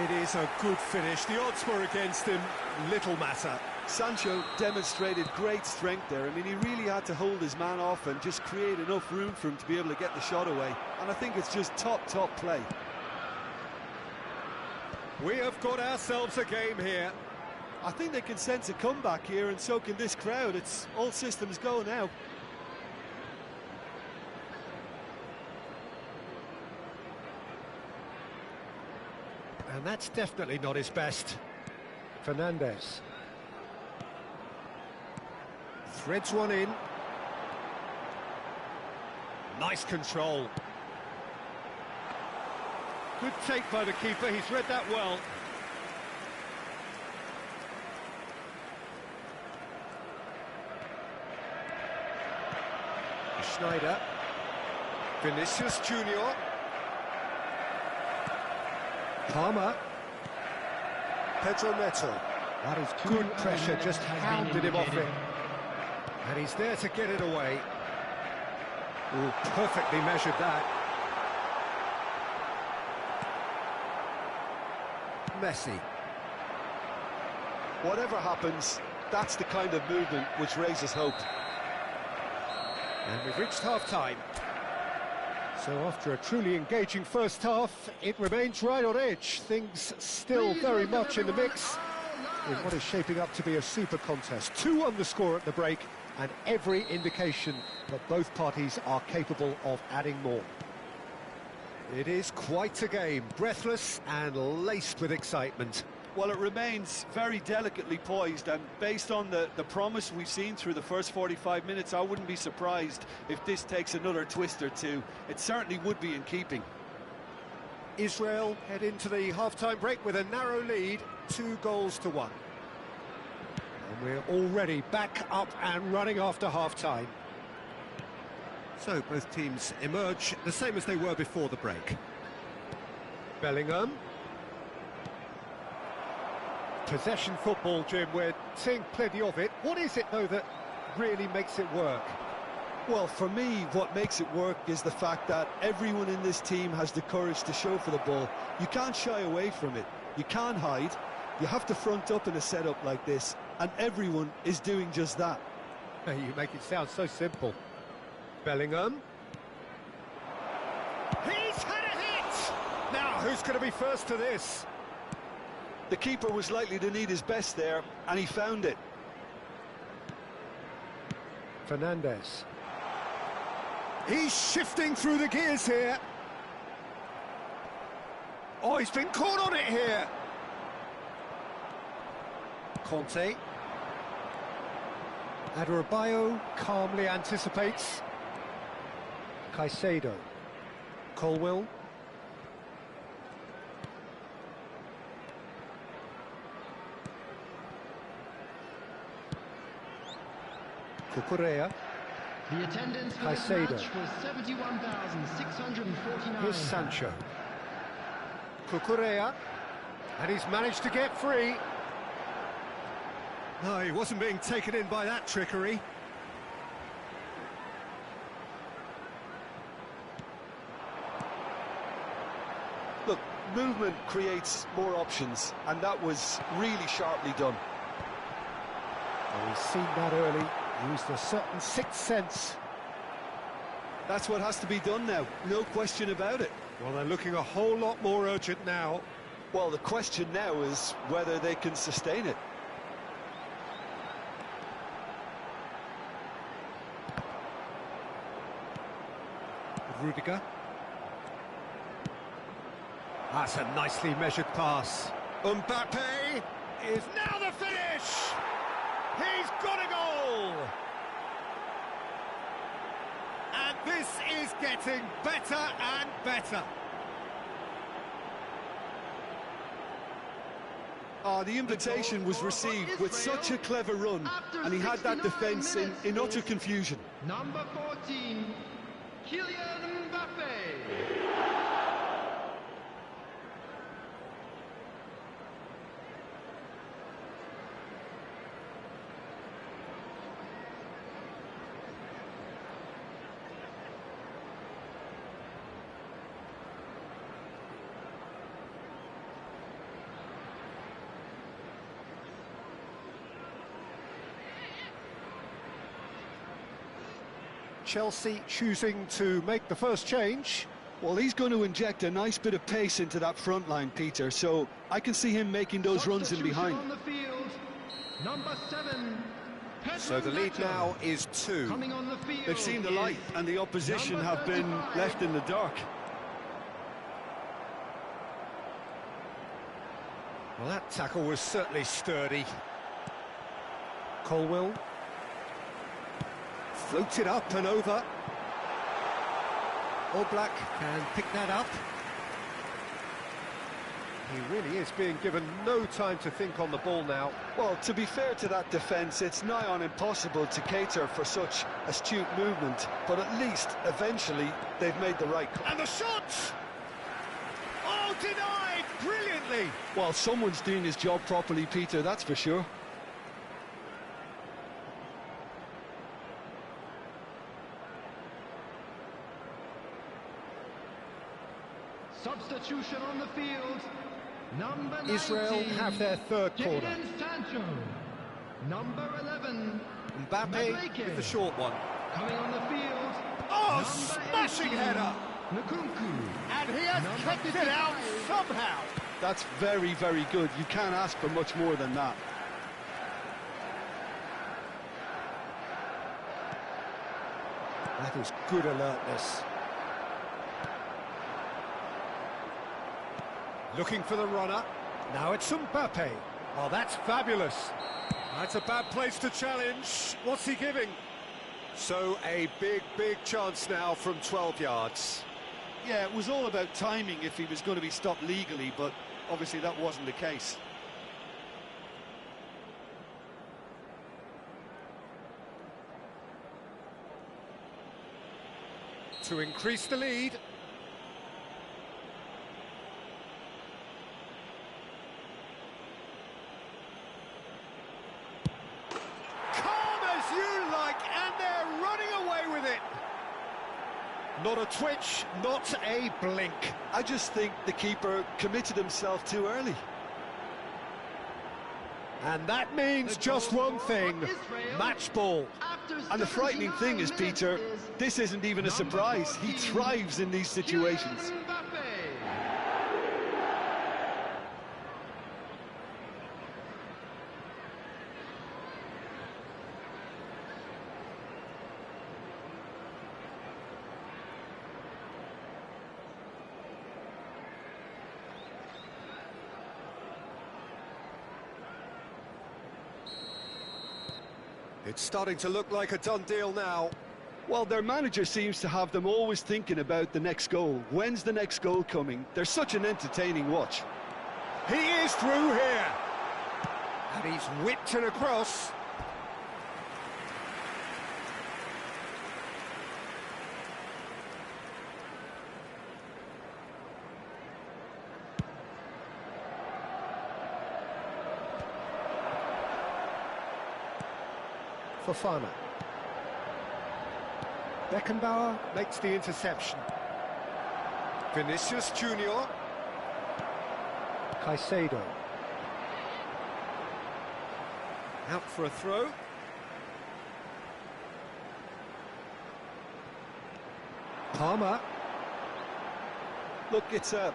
A: It is a good finish. The odds were against him. Little matter.
B: Sancho demonstrated great strength there. I mean, he really had to hold his man off and just create enough room for him to be able to get the shot away. And I think it's just top play.
A: We have got ourselves a game here.
B: I think they can sense a comeback here, and so can this crowd. It's all systems go now.
A: And that's definitely not his best. Fernandes. Threads one in. Nice control. Good take by the keeper, he's read that well. Schneider. Vinicius Junior. Palmer. Pedro Neto. That is good pressure, just hounded him off it. And he's there to get it away. Ooh, perfectly measured that. Messi.
B: Whatever happens, that's the kind of movement which raises hope.
A: And we've reached half-time. So after a truly engaging first half, it remains right on edge. Things still very much in the mix in what is shaping up to be a super contest. 2-1 the score at the break, and every indication that both parties are capable of adding more. It is quite a game, breathless and laced with excitement.
B: Well, it remains very delicately poised, and based on the promise we've seen through the first 45 minutes, I wouldn't be surprised if this takes another twist or two. It certainly would be in keeping.
A: Israel head into the half-time break with a narrow lead, 2-1. And we're already back up and running after half-time. So both teams emerge the same as they were before the break. Bellingham. Possession football, Jim, we're seeing plenty of it. What is it, though, that really makes it work?
B: Well, for me, what makes it work is the fact that everyone in this team has the courage to show for the ball. You can't shy away from it. You can't hide. You have to front up in a setup like this, and everyone is doing just that.
A: You make it sound so simple. Bellingham. He's had a hit! Now, who's going to be first to this?
B: The keeper was likely to need his best there, and he found it.
A: Fernandes. He's shifting through the gears here. Oh, he's been caught on it here. Conte. Adebayo calmly anticipates. Caicedo. Colwill. Cucurella.
C: The attendance for this
A: Caicedo.
C: match was 71,649.
A: Here's Sancho. Cucurella. And he's managed to get free. No, he wasn't being taken in by that trickery.
B: Look, movement creates more options, and that was really sharply done.
A: Well, he's seen that early. Used a certain sixth sense.
B: That's what has to be done now, no question about it.
A: Well, they're looking a whole lot more urgent now.
B: Well, the question now is whether they can sustain it.
A: Rudiger. That's a nicely measured pass. Mbappe is now the finish! He's got a goal! And this is getting better and better.
B: The invitation was received with such a clever run, and he had that defence in utter confusion.
C: Number 14, Kylian Mbappe.
A: Chelsea choosing to make the first change.
B: Well, he's going to inject a nice bit of pace into that front line, Peter, so I can see him making those runs in behind.
C: On the field, number 7.
A: So the lead now is 2.
C: Coming on the field.
B: They've seen the light and the opposition have been left in the dark.
A: Well, that tackle was certainly sturdy. Colwill. Floated up and over. Oblak can pick that up. He really is being given no time to think on the ball now.
B: Well, to be fair to that defence, it's nigh on impossible to cater for such astute movement, but at least, eventually, they've made the right call.
A: And the shot! Oh, denied brilliantly!
B: Well, someone's doing his job properly, Peter, that's for sure.
C: Substitution on the field. Number 19.
A: Israel have their third corner.
C: Jadon Sancho. Number 11.
A: Mbappe with the short one.
C: Coming on the field.
A: Oh,
C: number
A: smashing
C: 18,
A: header!
C: Nkunku.
A: And he has
C: Number
A: kicked it
C: 55.
A: out somehow.
B: That's very, very good. You can't ask for much more than that.
A: That is good alertness. Looking for the runner. Now it's Mbappe. Oh, that's fabulous. That's a bad place to challenge. What's he giving? So a big, big chance now from 12 yards.
B: Yeah, it was all about timing if he was going to be stopped legally, but obviously that wasn't the case.
A: To increase the lead. And they're running away with it. Not a twitch, not a blink.
B: I just think the keeper committed himself too early.
A: And that means just one thing, match ball.
B: And the frightening thing is, Peter, this isn't even a surprise. He thrives in these situations.
A: It's starting to look like a done deal now.
B: Well, their manager seems to have them always thinking about the next goal. When's the next goal coming? They're such an entertaining watch.
A: He is through here. And he's whipped it across. Fofana. Beckenbauer makes the interception. Vinicius Junior. Caicedo. Out for a throw. Palmer.
B: Look, it's a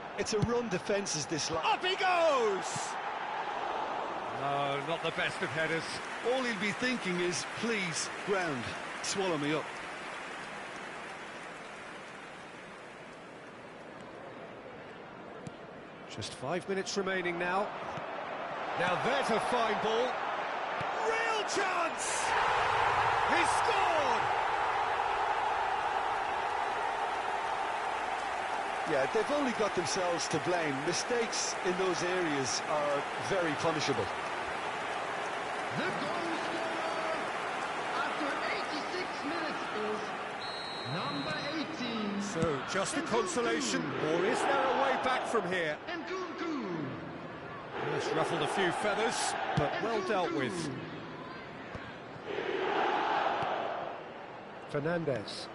B: run defence is this line.
A: Up he goes! No, not the best of headers.
B: All he'll be thinking is, please, ground, swallow me up.
A: Just 5 minutes remaining now. Now there's a fine ball. Real chance! He scored!
B: Yeah, they've only got themselves to blame. Mistakes in those areas are very punishable.
C: The goal scorer after 86 minutes is number 18.
A: So, just a consolation, or is there a way back from here?
C: Nkunku.
A: It's ruffled a few feathers, but well dealt with. Fernandez.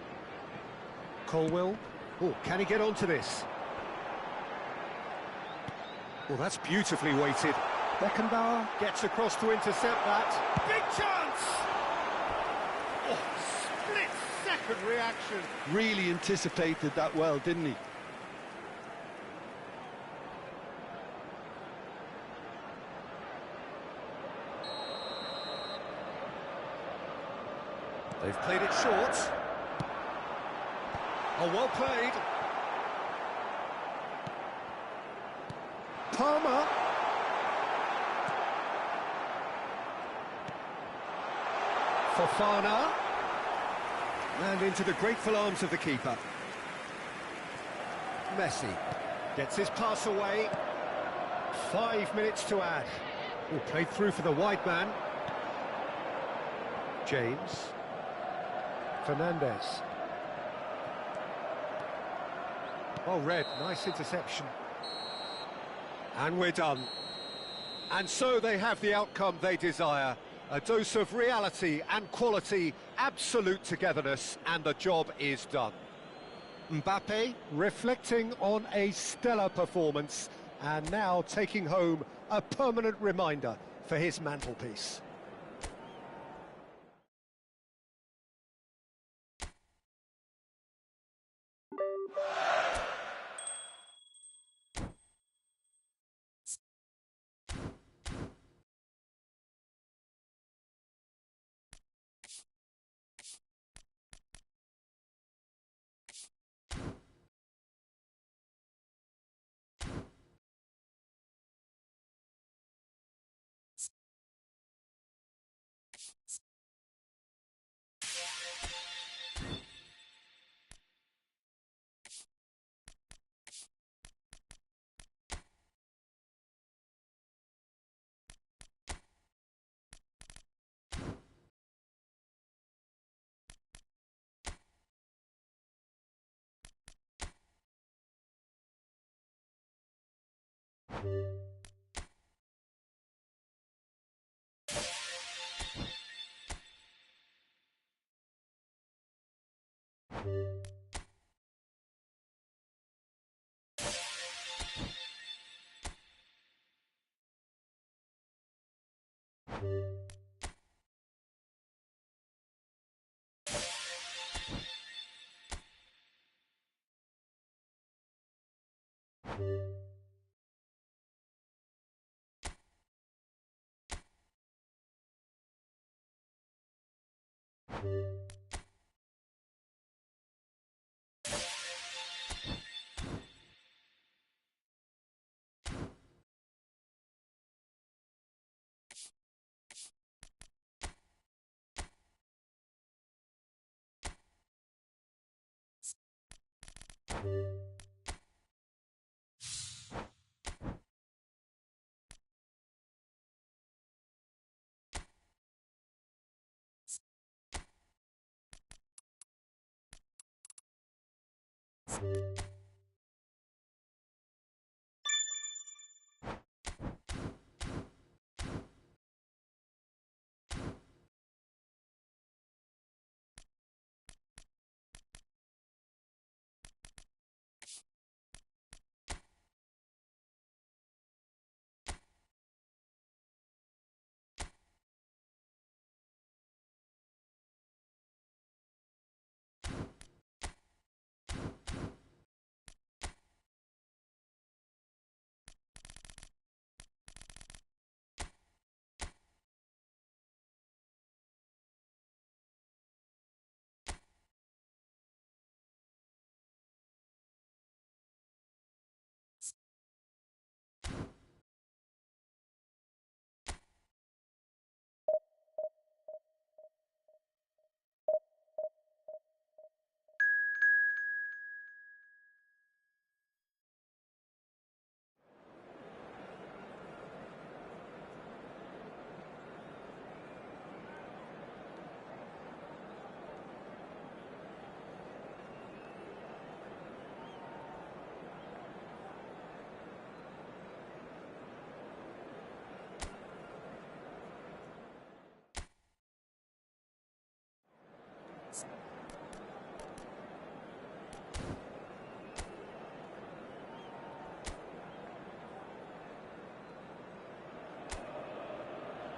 A: Colwill. Oh, can he get onto this? Well, that's beautifully weighted. Beckenbauer gets across to intercept that. Big chance! Oh, split Good reaction.
B: Really anticipated that well, didn't he?
A: They've played it short. Oh, well played. Palmer. Fofana. And into the grateful arms of the keeper. Messi gets his pass away. 5 minutes to add. Oh, played through for the wide man. James. Fernandez. Oh, Red, nice interception. And we're done. And so they have the outcome they desire. A dose of reality and quality, absolute togetherness, and the job is done. Mbappe reflecting on a stellar performance and now taking home a permanent reminder for his mantelpiece.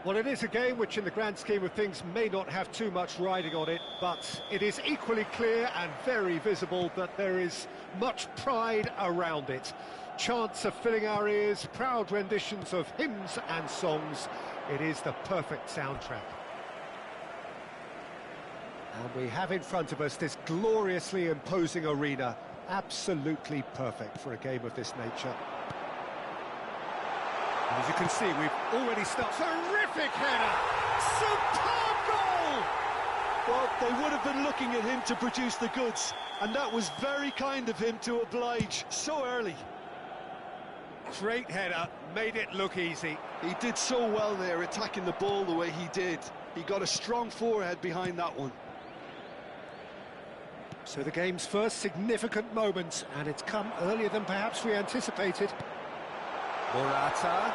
A: Well, it is a game which in the grand scheme of things may not have too much riding on it, but it is equally clear and very visible that there is much pride around it. Chants are filling our ears, proud renditions of hymns and songs. It is the perfect soundtrack. And we have in front of us this gloriously imposing arena, absolutely perfect for a game of this nature. As you can see, we've already started. Terrific header! Superb goal!
B: Well, they would have been looking at him to produce the goods, and that was very kind of him to oblige so early.
A: Great header, made it look easy.
B: He did so well there, attacking the ball the way he did. He got a strong forehead behind that one.
A: So the game's first significant moment, and it's come earlier than perhaps we anticipated. Morata.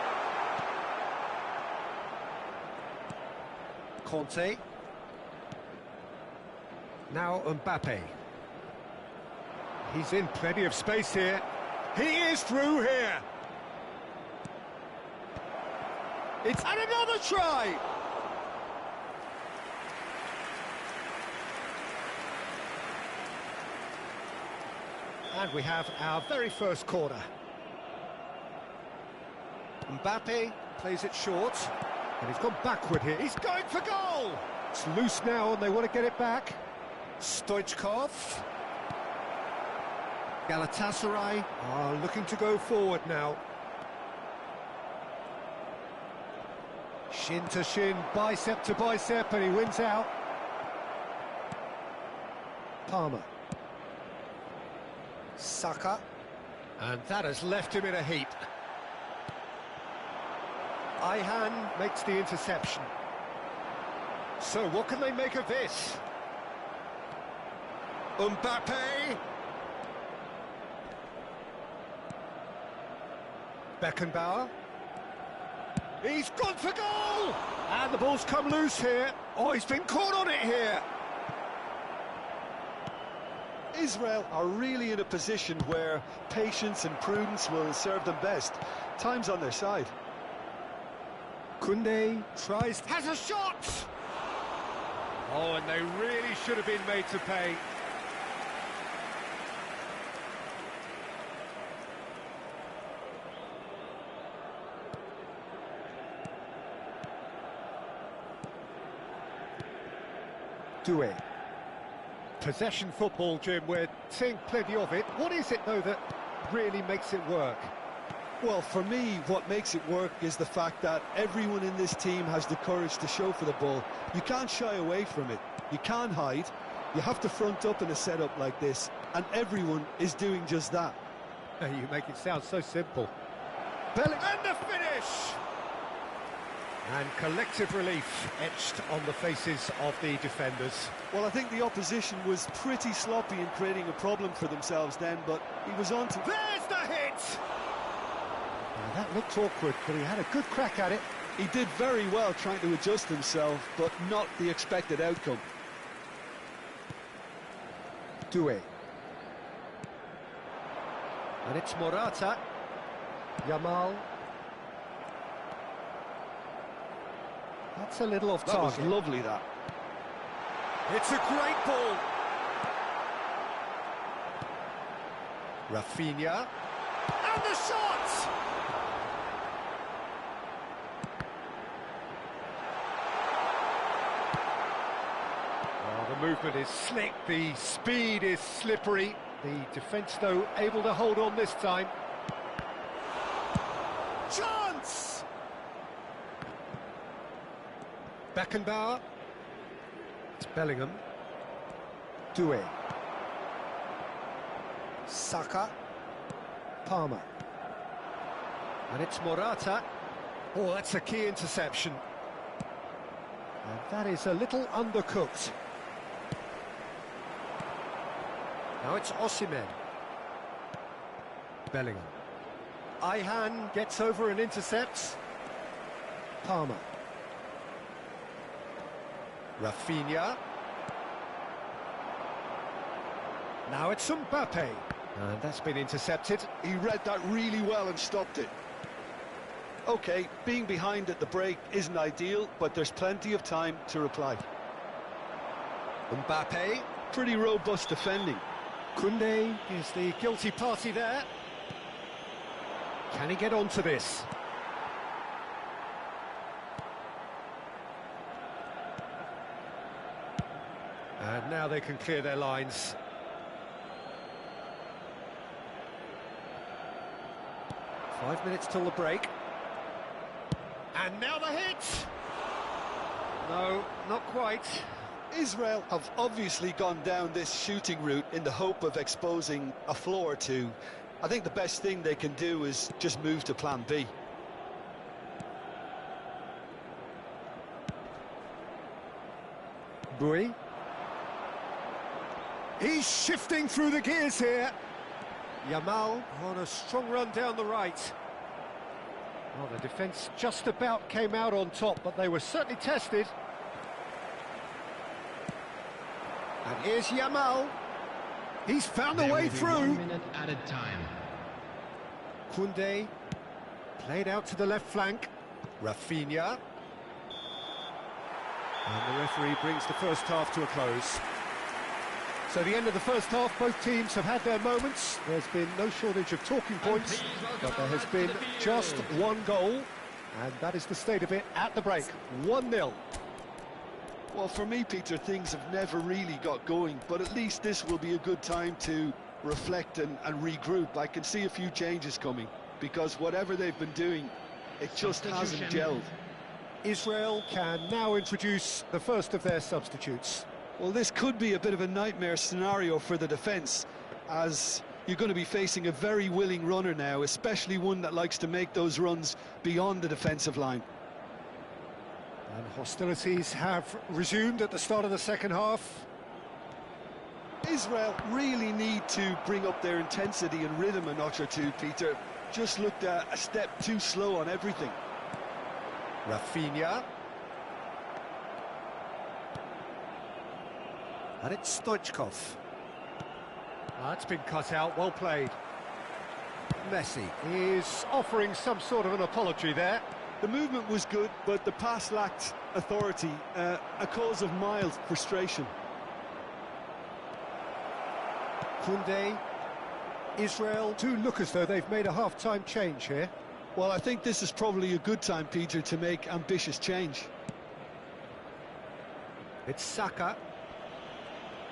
A: Conte. Now Mbappe. He's in plenty of space here. He is through here. It's and another try. And we have our very first corner. Mbappe plays it short, and he's gone backward here. He's going for goal! It's loose now, and they want to get it back. Stoichkov. Galatasaray are looking to go forward now. Shin to shin, bicep to bicep, and he wins out. Palmer. Saka. And that has left him in a heap. Ayhan makes the interception. So what can they make of this? Mbappe. Beckenbauer. He's gone for goal! And the ball's come loose here. Oh, he's been caught on it here.
B: Israel are really in a position where patience and prudence will serve them best. Time's on their side.
A: Koundé tries, has a shot! Oh, and they really should have been made to pay. Doué. Possession football, Jim, we're seeing plenty of it. What is it, though, that really makes it work?
B: Well, for me, what makes it work is the fact that everyone in this team has the courage to show for the ball. You can't shy away from it. You can't hide. You have to front up in a setup like this, and everyone is doing just that.
A: You make it sound so simple. And the finish! And collective relief etched on the faces of the defenders.
B: Well, I think the opposition was pretty sloppy in creating a problem for themselves then, but he was on to...
A: There's the hit! Now, that looked awkward, but he had a good crack at it.
B: He did very well trying to adjust himself, but not the expected outcome.
A: Doué. And it's Morata. Yamal. That's a little off target.
B: That was lovely, that.
A: It's a great ball. Rafinha. And the shot! Oh, the movement is slick, the speed is slippery. The defence, though, able to hold on this time. Chance! Beckenbauer. It's Bellingham. Doué. Saka. Palmer. And it's Morata. Oh, that's a key interception. And that is a little undercooked. Now it's Osimhen. Bellingham. Ayhan gets over and intercepts. Palmer. Rafinha. Now it's Mbappe. And that's been intercepted.
B: He read that really well and stopped it. OK, being behind at the break isn't ideal, but there's plenty of time to reply.
A: Mbappe.
B: Pretty robust defending.
A: Koundé is the guilty party there. Can he get onto this? And now they can clear their lines. Five minutes till the break. And now the hit! No, not quite.
B: Israel have obviously gone down this shooting route in the hope of exposing a flaw or two. I think the best thing they can do is just move to plan B.
A: Bui. He's shifting through the gears here. Yamal on a strong run down the right. Well, the defence just about came out on top, but they were certainly tested. And here's Yamal. He's found a way through.
C: 1 minute added time.
A: Koundé played out to the left flank. Rafinha. And the referee brings the first half to a close. So the end of the first half, both teams have had their moments. There's been no shortage of talking points, but there has been just one goal, and that is the state of it at the break. 1-0.
B: Well, for me, Peter, things have never really got going, but at least this will be a good time to reflect and regroup. I can see a few changes coming, because whatever they've been doing, it just hasn't gelled.
A: Israel can now introduce the first of their substitutes.
B: Well, this could be a bit of a nightmare scenario for the defence, as you're going to be facing a very willing runner now, especially one that likes to make those runs beyond the defensive line.
A: And hostilities have resumed at the start of the second half.
B: Israel really need to bring up their intensity and rhythm a notch or two, Peter. Just looked a step too slow on everything.
A: Rafinha. And it's Stoichkov. That's been cut out, well played. Messi is offering some sort of an apology there.
B: The movement was good, but the pass lacked authority, a cause of mild frustration.
A: Koundé. Israel do look as though they've made a half-time change here.
B: Well, I think this is probably a good time, Peter, to make ambitious change.
A: It's Saka.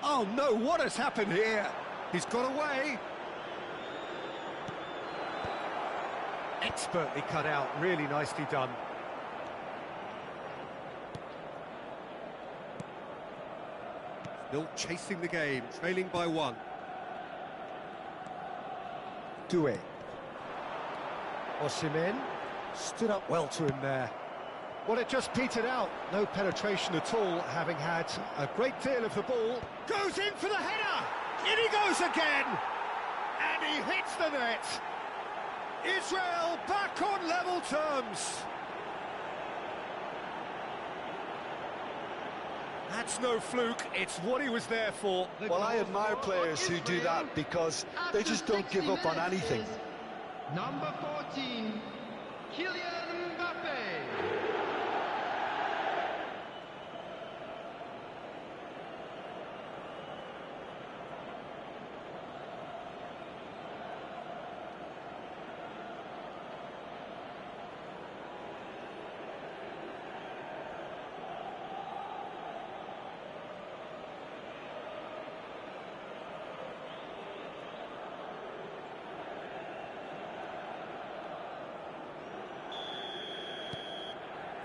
A: Oh no, what has happened here? He's got away. Expertly cut out, really nicely done. Still chasing the game, trailing by 1. Doué. Osimhen stood up well to him there. Well, it just petered out. No penetration at all, having had a great deal of the ball. Goes in for the header! In he goes again! And he hits the net! Israel back on level terms! That's no fluke, it's what he was there for.
B: Well, I admire players who do that because they just don't give up on anything.
C: Number 14, Kylian Mbappe.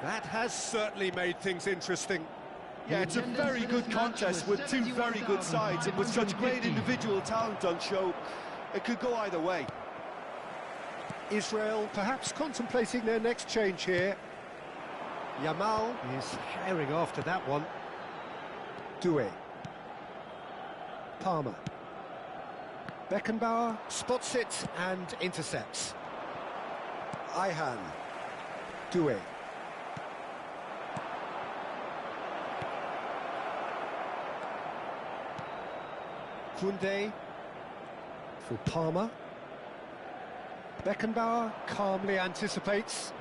A: That has certainly made things interesting.
B: Yeah, it's a very good contest with two very good sides, and with such great individual talent on show, it could go either way.
A: Israel perhaps contemplating their next change here. Yamal is herring after that one. Doué. Palmer. Beckenbauer spots it and intercepts. Ayhan. Doué. Koundé for Palmer. Beckenbauer calmly anticipates.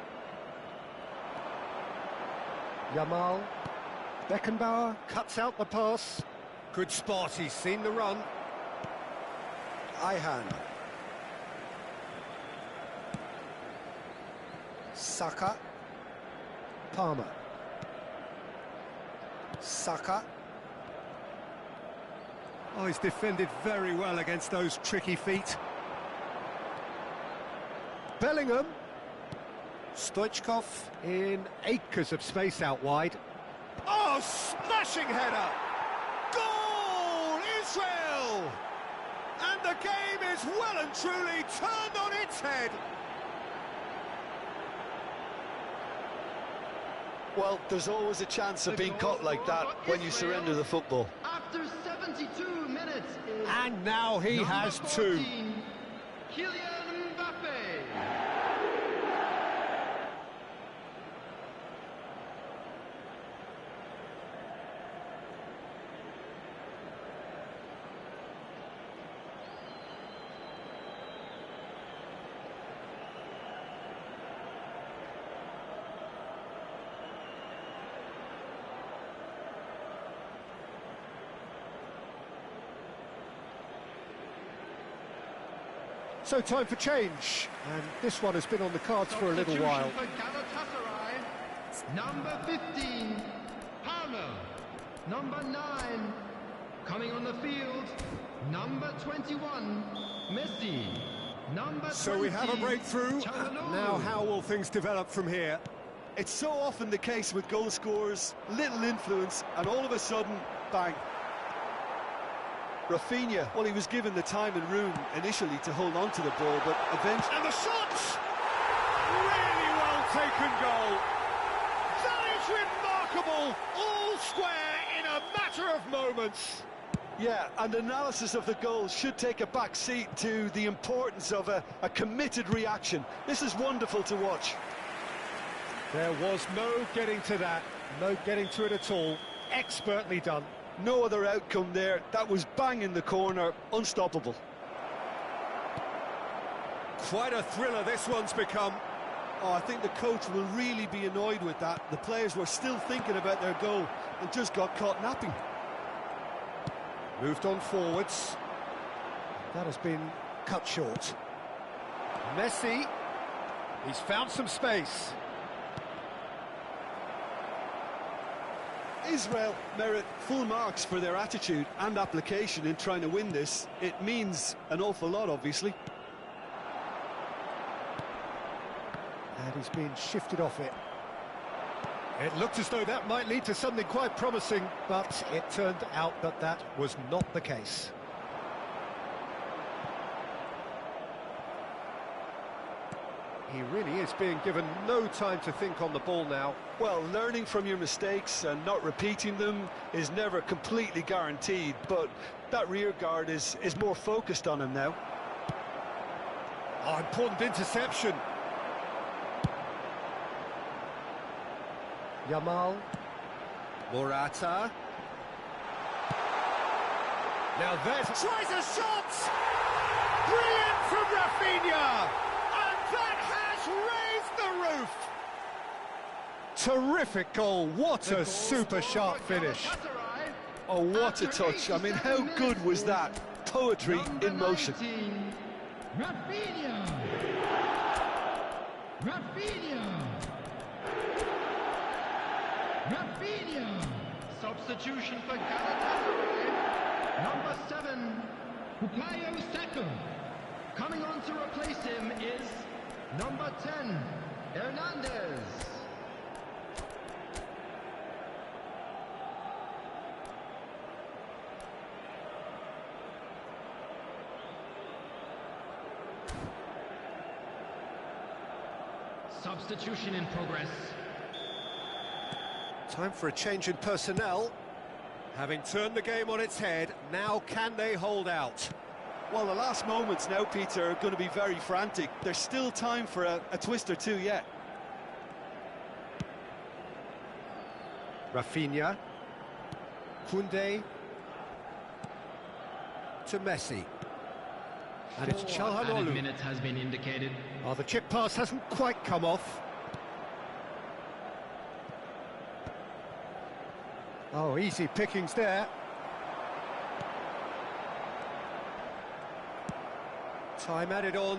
A: Yamal. Beckenbauer cuts out the pass. Good spot, he's seen the run. Ihan. Saka. Palmer. Saka. Oh, he's defended very well against those tricky feet. Bellingham. Stoichkov in acres of space out wide. Oh, smashing header! Goal, Israel! And the game is well and truly turned on its head.
B: Well, there's always a chance of being caught like that when you surrender the football.
C: After 72 minutes is
A: And now he has
C: number
A: two.
C: 14, Kylian Mbappe.
A: So time for change, and this one has been on the cards for a little while.
C: Substitution for Galatasaray, number 15, Palmer. Number 9, coming on the field, number 21, Messi. Number 20,
A: So we have a breakthrough.
C: Çalhanoğlu.
A: Now how will things develop from here?
B: It's so often the case with goal scorers, little influence, and all of a sudden, bang. Rafinha, well, he was given the time and room initially to hold on to the ball, but eventually...
A: And the shot! Really well taken goal. That is remarkable. All square in a matter of moments.
B: Yeah, and analysis of the goal should take a back seat to the importance of a committed reaction. This is wonderful to watch.
A: There was no getting to that, no getting to it at all. Expertly done.
B: No other outcome there. That was bang in the corner, unstoppable.
A: Quite a thriller this one's become.
B: Oh, I think the coach will really be annoyed with that. The players were still thinking about their goal and just got caught napping.
A: Moved on forwards. That has been cut short. Messi. He's found some space.
B: Israel merit full marks for their attitude and application in trying to win this. It means an awful lot, obviously.
A: And he's been shifted off it. It looked as though that might lead to something quite promising, but it turned out that that was not the case. He really is being given no time to think on the ball now.
B: Well, learning from your mistakes and not repeating them is never completely guaranteed, but that rear guard is more focused on him now.
A: Oh, important interception. Yamal. Morata. Now there's... Tries a shot! Brilliant from Rafinha! And that has raised the roof! Terrific goal. What a super sharp finish.
B: Oh, what a touch. I mean, how good was that? Poetry in motion.
C: 19, Rafinha. Rafinha. Rafinha. Substitution for Galatasaray. Number 7, Bukayo Saka. Coming on to replace him is number 10, Hernandez. Substitution in progress.
A: Time for a change in personnel. Having turned the game on its head, now can they hold out?
B: Well, the last moments now, Peter, are going to be very frantic. There's still time for a twist or two yet.
A: Rafinha. Koundé. To Messi. And it's
C: Four added
A: Çalhanoğlu.
C: minutes has been indicated.
A: Oh, the chip pass hasn't quite come off. Oh, easy pickings there. Time added on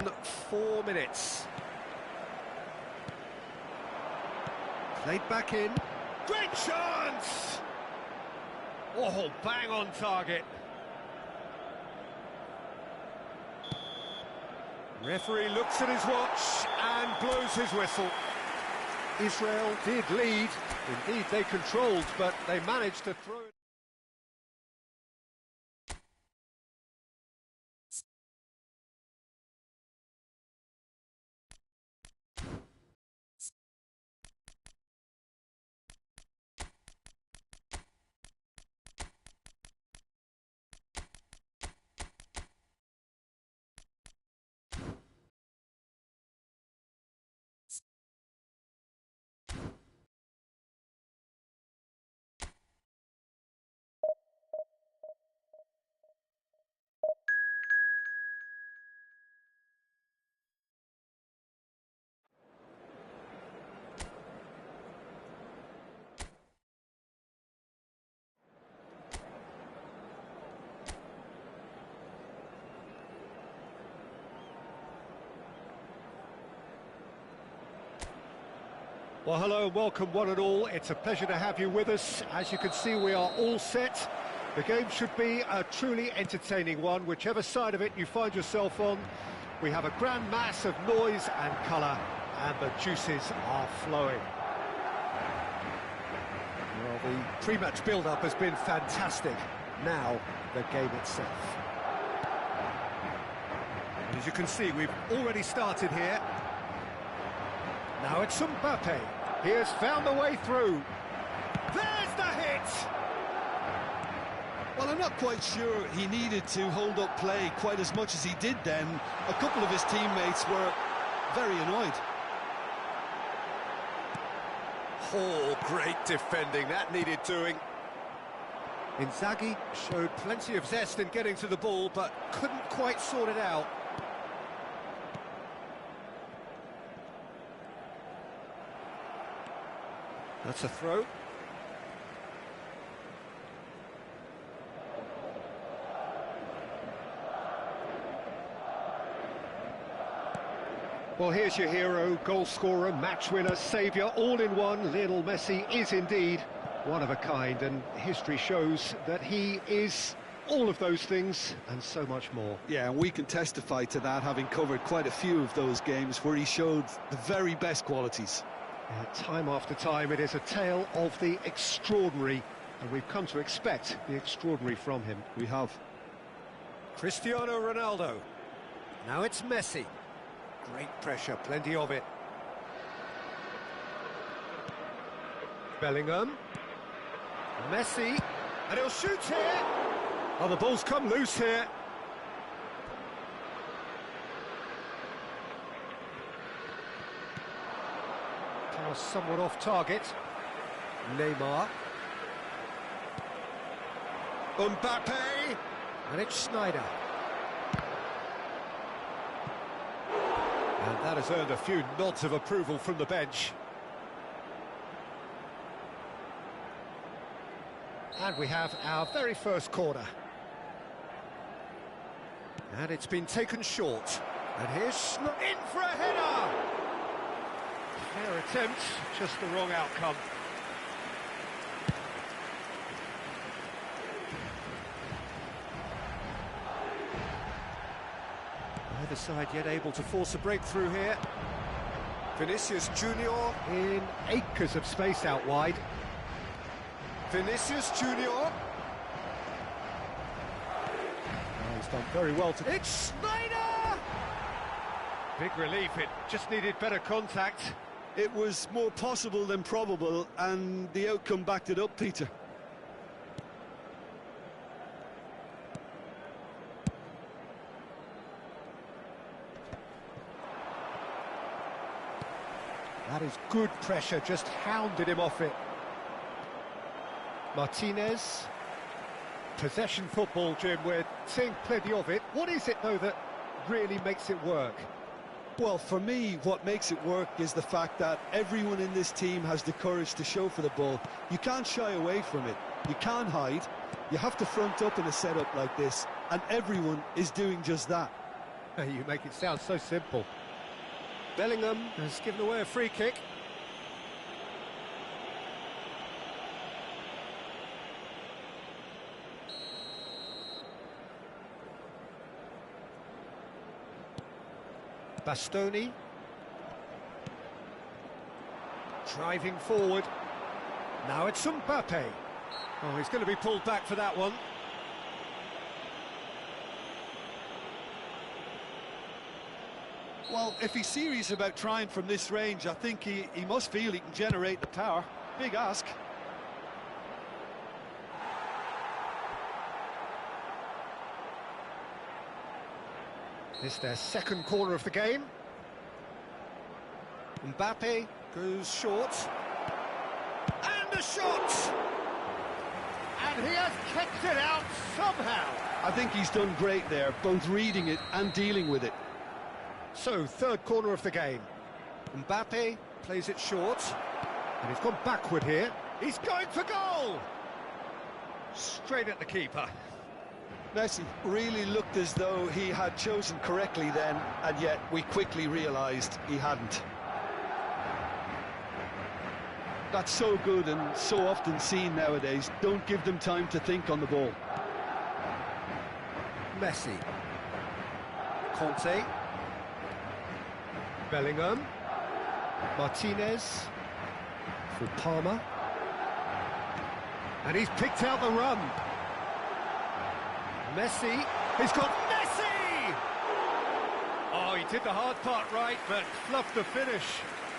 A: 4 minutes. Played back in. Great chance! Oh, bang on target. Referee looks at his watch and blows his whistle. Israel did lead. Indeed, they controlled, but they managed to throw it. Well, hello and welcome one and all. It's a pleasure to have you with us. As you can see, we are all set. The game should be a truly entertaining one, whichever side of it you find yourself on. We have a grand mass of noise and colour, and the juices are flowing. Well, the pre-match build-up has been fantastic. Now, the game itself. And as you can see, we've already started here. Now it's Mbappe. He has found the way through. There's the hit!
B: Well, I'm not quite sure he needed to hold up play quite as much as he did then. A couple of his teammates were very annoyed.
A: Oh, great defending. That needed doing. Inzaghi showed plenty of zest in getting to the ball, but couldn't quite sort it out. That's a throw. Well, here's your hero, goal scorer, match winner, saviour, all in one. Lionel Messi is indeed one of a kind, and history shows that he is all of those things and so much more.
B: Yeah, and we can testify to that, having covered quite a few of those games where he showed the very best qualities.
A: Time after time, it is a tale of the extraordinary, and we've come to expect the extraordinary from him.
B: We have.
A: Cristiano Ronaldo. Now it's Messi. Great pressure, plenty of it. Bellingham. Messi. And he'll shoot here. Oh, the ball's come loose here. Pass somewhat off target. Neymar. Mbappe. And it's Schneider. And that has earned a few nods of approval from the bench. And we have our very first corner. And it's been taken short. And here's in for a header! Fair attempt, just the wrong outcome. Neither side yet able to force a breakthrough here. Vinicius Junior in acres of space out wide. Vinicius Junior. Oh, he's done very well to... It's Schneider! Big relief, it just needed better contact.
B: It was more possible than probable, and the outcome backed it up, Peter.
A: That is good pressure, just hounded him off it. Martinez. Possession football, Jim, we're seeing plenty of it. What is it, though, that really makes it work?
B: Well, for me, what makes it work is the fact that everyone in this team has the courage to show for the ball. You can't shy away from it. You can't hide. You have to front up in a setup like this, and everyone is doing just that.
A: You make it sound so simple. Bellingham has given away a free kick. Bastoni. Driving forward. Now it's Mbappe. Oh, he's going to be pulled back for that one.
B: Well, if he's serious about trying from this range, I think he must feel he can generate the power. Big ask.
A: This is their second corner of the game. Mbappe goes short. And a shot! And he has kept it out somehow.
B: I think he's done great there, both reading it and dealing with it.
A: So, third corner of the game. Mbappe plays it short. And he's gone backward here. He's going for goal! Straight at the keeper.
B: Messi really looked as though he had chosen correctly then, and yet we quickly realised he hadn't. That's so good and so often seen nowadays. Don't give them time to think on the ball.
A: Messi. Conte. Bellingham. Martinez. For Palmer. And he's picked out the run. Messi. He's got Messi! Oh, he did the hard part right, but fluffed the finish.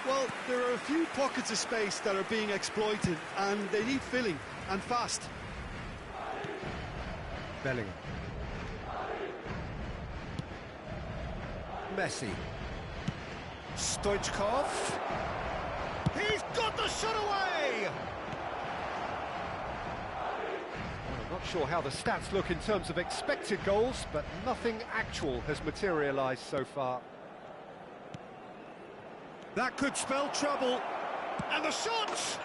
B: Well, there are a few pockets of space that are being exploited, and they need filling, and fast.
A: Bellingham. Messi. Stoichkov. He's got the shot away! I'm not sure how the stats look in terms of expected goals, but nothing actual has materialised so far. That could spell trouble. And the shot!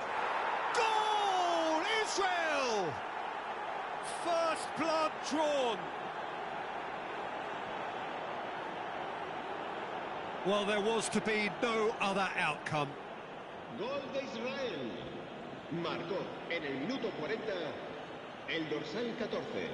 A: Goal! Israel! First blood drawn. Well, there was to be no other outcome.
E: Gol de Israel. Marcó en el minuto 40 el dorsal 14.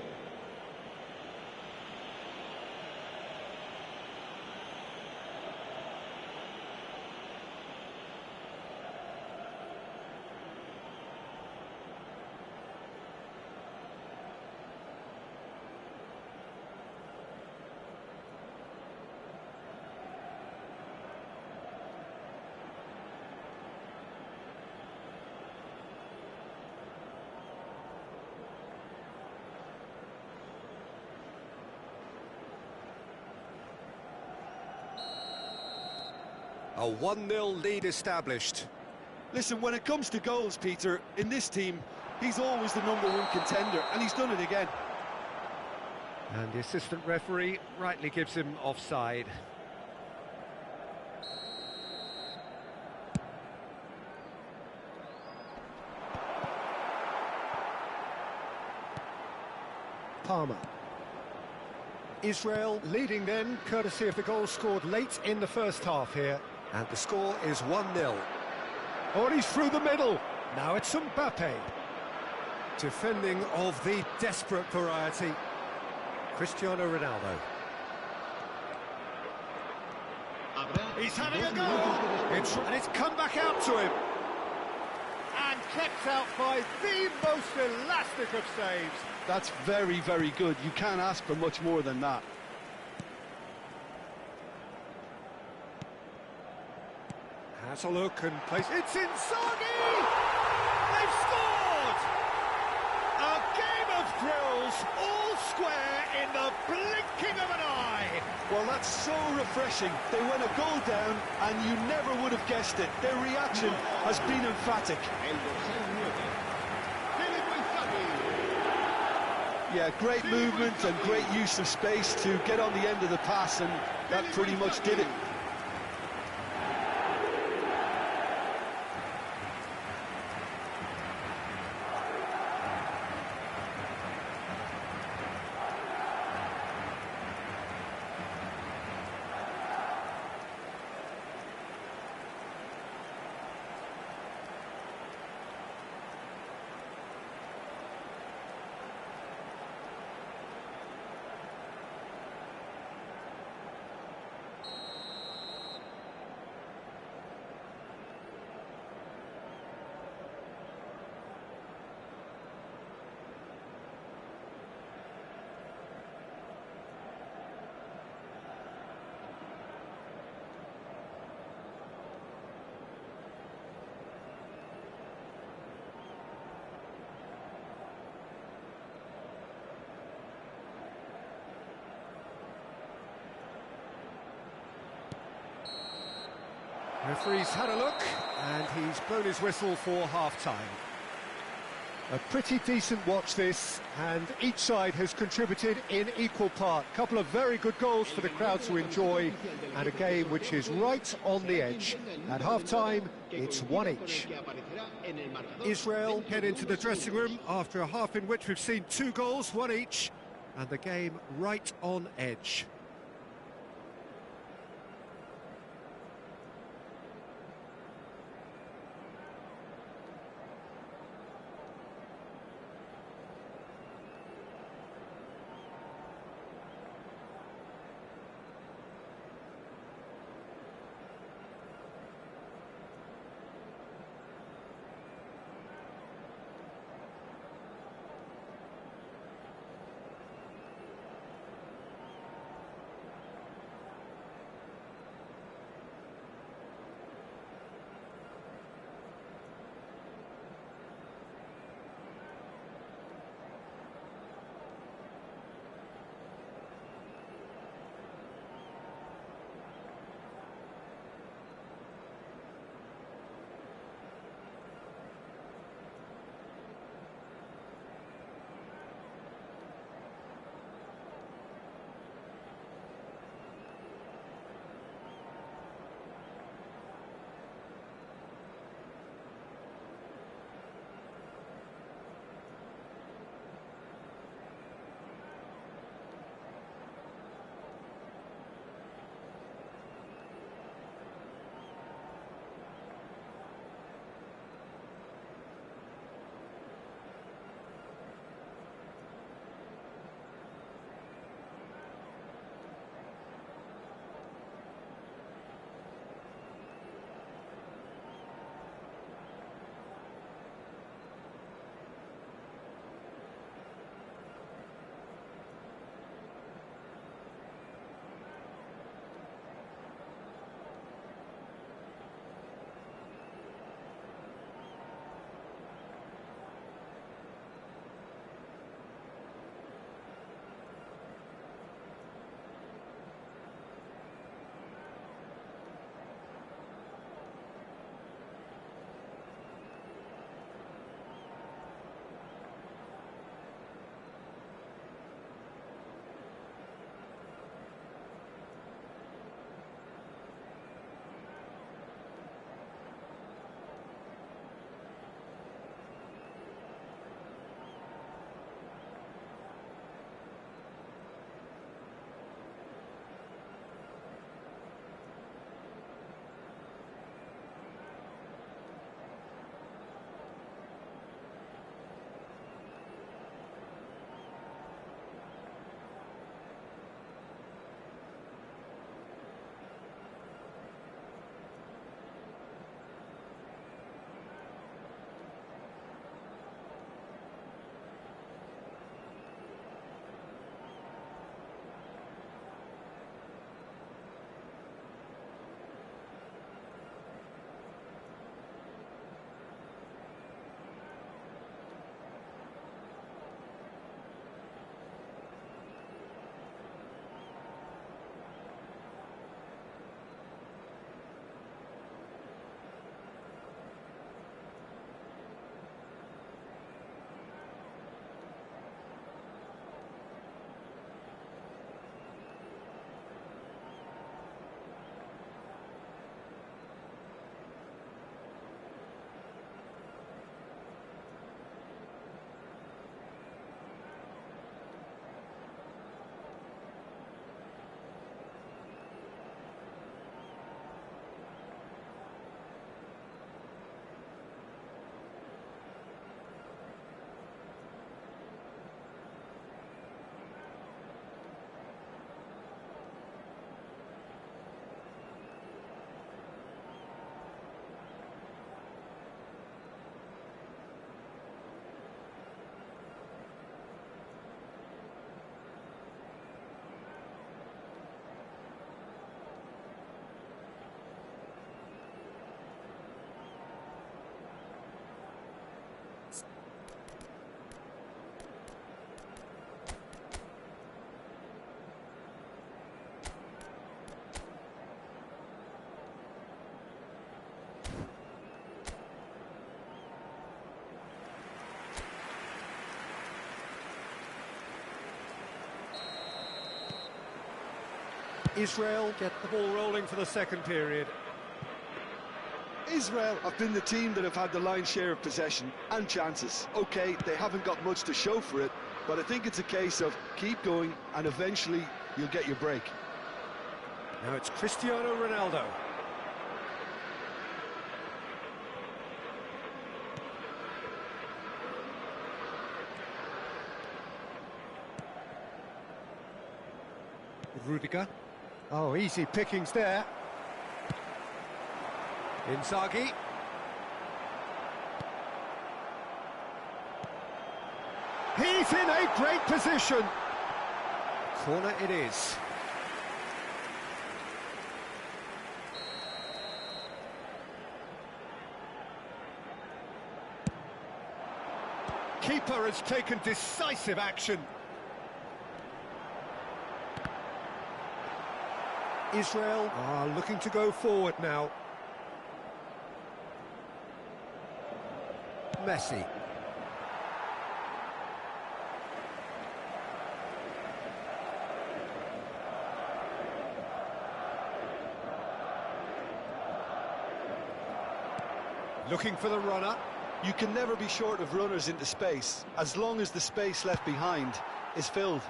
A: A 1-0 lead established.
B: Listen, when it comes to goals, Peter, in this team, he's always the #1 contender, and he's done it again.
A: And the assistant referee rightly gives him offside. Palmer. Israel leading then, courtesy of the goal scored late in the first half here. And the score is 1-0. Oh, and he's through the middle. Now it's Mbappe. Defending of the desperate variety. Cristiano Ronaldo. He's having a go! And it's come back out to him. And kept out by the most elastic of saves.
B: That's very, very good. You can't ask for much more than that.
A: Has a look and plays. It's Inzaghi! They've scored! A game of thrills, all square in the blinking of an eye.
B: Well, that's so refreshing. They went a goal down, and you never would have guessed it. Their reaction has been emphatic.
E: El dorsal 9.
B: Yeah, great movement and great use of space to get on the end of the pass, and that pretty much did it.
A: Referee's had a look, and he's blown his whistle for half-time. A pretty decent watch this, and each side has contributed in equal part. A couple of very good goals for the crowd to enjoy, and a game which is right on the edge. At half-time, it's one each. Israel head into the dressing room after a half in which we've seen 2 goals, one each, and the game right on edge. Israel get the ball rolling for the second period.
B: Israel have been the team that have had the lion's share of possession and chances. OK, they haven't got much to show for it, but I think it's a case of keep going and eventually you'll get your break.
A: Now it's Cristiano Ronaldo. Rudiger. Oh, easy pickings there. Inzaghi. He's in a great position. Corner it is. Keeper has taken decisive action. Israel are looking to go forward now. Messi. Looking for the runner.
B: You can never be short of runners into space, as long as the space left behind is filled.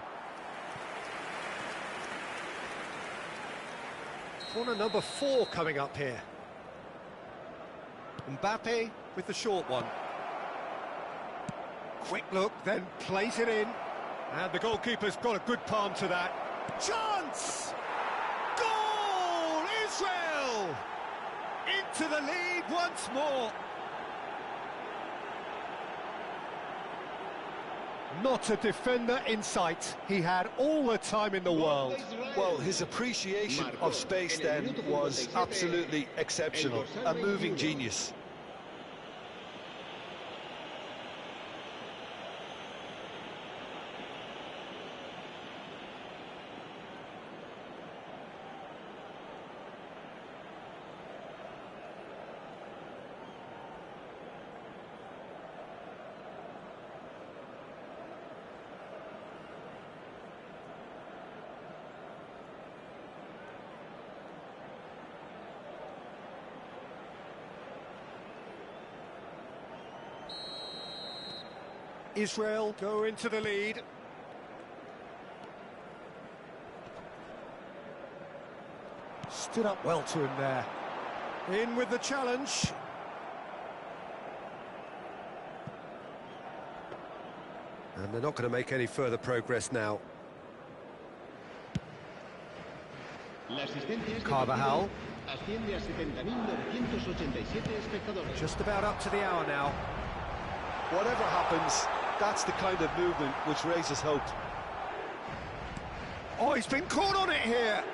A: Corner number 4 coming up here. Mbappe with the short one. Quick look, then plays it in. And the goalkeeper's got a good palm to that. Chance! Goal! Israel! Into the lead once more. Not a defender in sight. He had all the time in the world.
B: Well, his appreciation of space then was absolutely exceptional. A moving genius.
A: Israel go into the lead. Stood up well to him there. In with the challenge. And they're not going to make any further progress now. Carvajal. Just about up to the hour now.
B: Whatever happens, that's the kind of movement which raises hope.
A: Oh, he's been caught on it here.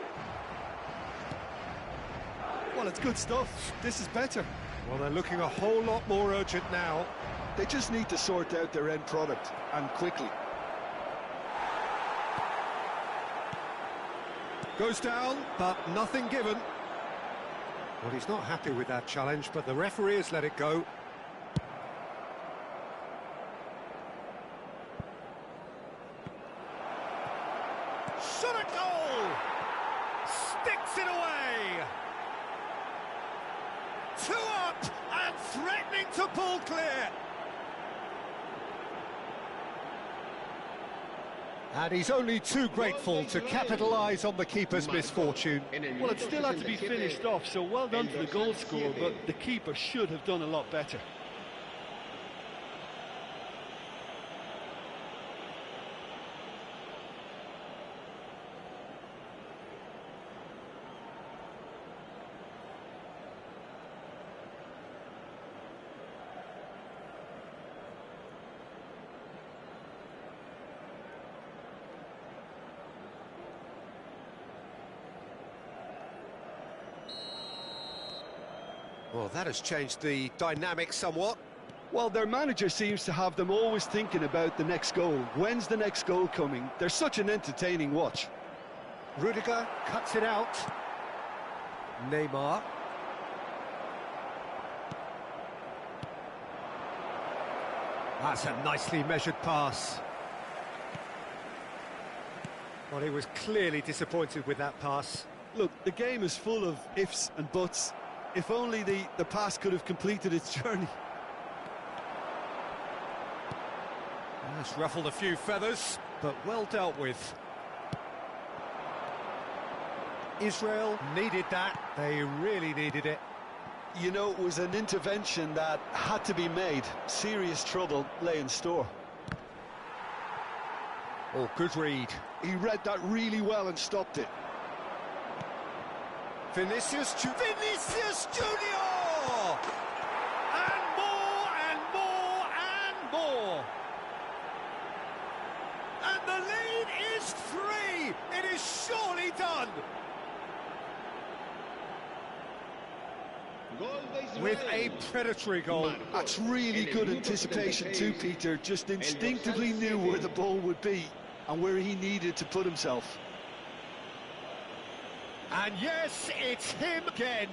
B: Well, it's good stuff. This is better.
A: Well, they're looking a whole lot more urgent now.
B: They just need to sort out their end product, and quickly.
A: Goes down, but nothing given. Well, he's not happy with that challenge, but the referee has let it go. Shot a goal! Sticks it away! 2 up and threatening to pull clear. And he's only too grateful to capitalise on the keeper's misfortune.
D: Well, it still had to be finished off, so well done to the goal scorer, but the keeper should have done a lot better.
A: Well, that has changed the dynamic somewhat.
B: Well, their manager seems to have them always thinking about the next goal. When's the next goal coming? They're such an entertaining watch.
A: Rudiger cuts it out. Neymar. That's a nicely measured pass. Well, he was clearly disappointed with that pass.
B: Look, the game is full of ifs and buts. If only the pass could have completed its journey.
A: That's ruffled a few feathers, but well dealt with. Israel needed that. They really needed it.
B: You know, it was an intervention that had to be made. Serious trouble lay in store.
A: Oh, good read.
B: He read that really well and stopped it.
A: Vinicius Junior! And more, and more, and more! And the lead is 3! It is surely done! With a predatory goal.
B: That's really good anticipation too, Peter. Just instinctively knew where the ball would be and where he needed to put himself.
A: And yes, it's him again.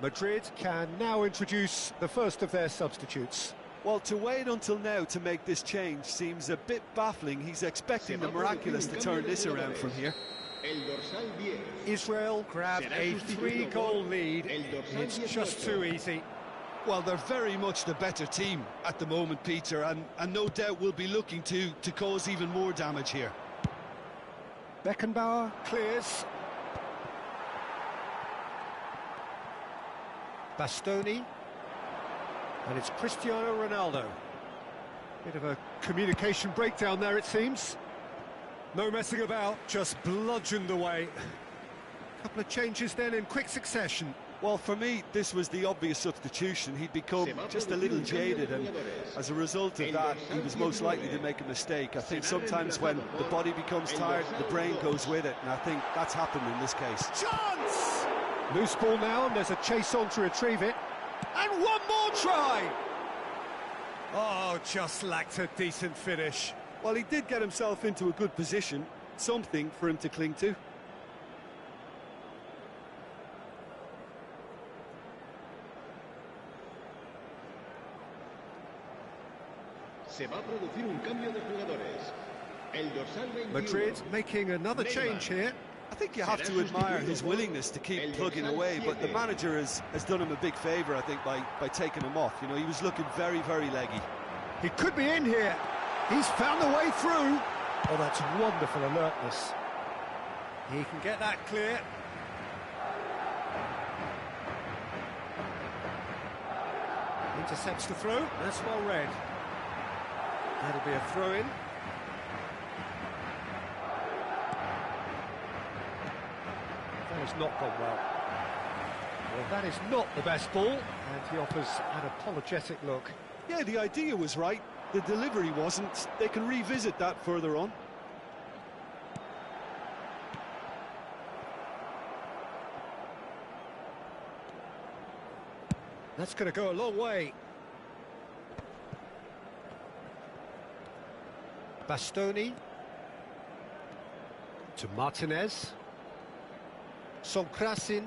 A: Madrid can now introduce the first of their substitutes.
B: Well, to wait until now to make this change seems a bit baffling. He's expecting the miraculous to turn this around from here.
A: Israel grab a 3-goal lead. It's just too easy.
B: Well, they're very much the better team at the moment, Peter, and no doubt will be looking to cause even more damage here.
A: Beckenbauer clears. Bastoni, and it's Cristiano Ronaldo. Bit of a communication breakdown there, it seems. No messing about, just bludgeoned away. Couple of changes then in quick succession.
B: Well, for me, this was the obvious substitution. He'd become just a little jaded, and as a result of that, he was most likely to make a mistake. I think sometimes when the body becomes tired, the brain goes with it, and I think that's happened in this case.
A: Chance! Loose ball now, and there's a chase on to retrieve it. And one more try! Oh, just lacked a decent finish.
B: Well, he did get himself into a good position, something for him to cling to.
A: Madrid making another change here.
B: I think you have to admire his willingness to keep plugging away, but the manager has done him a big favour, I think, by taking him off. You know, he was looking very, very leggy.
A: He could be in here. He's found the way through. Oh, that's wonderful alertness. He can get that clear. Intercepts the throw. That's well read. That'll be a throw-in. That has not gone well. Well, that is not the best ball, and he offers an apologetic look.
B: Yeah, the idea was right. The delivery wasn't. They can revisit that further on.
A: That's going to go a long way. Bastoni to Martinez. Sonkrasin.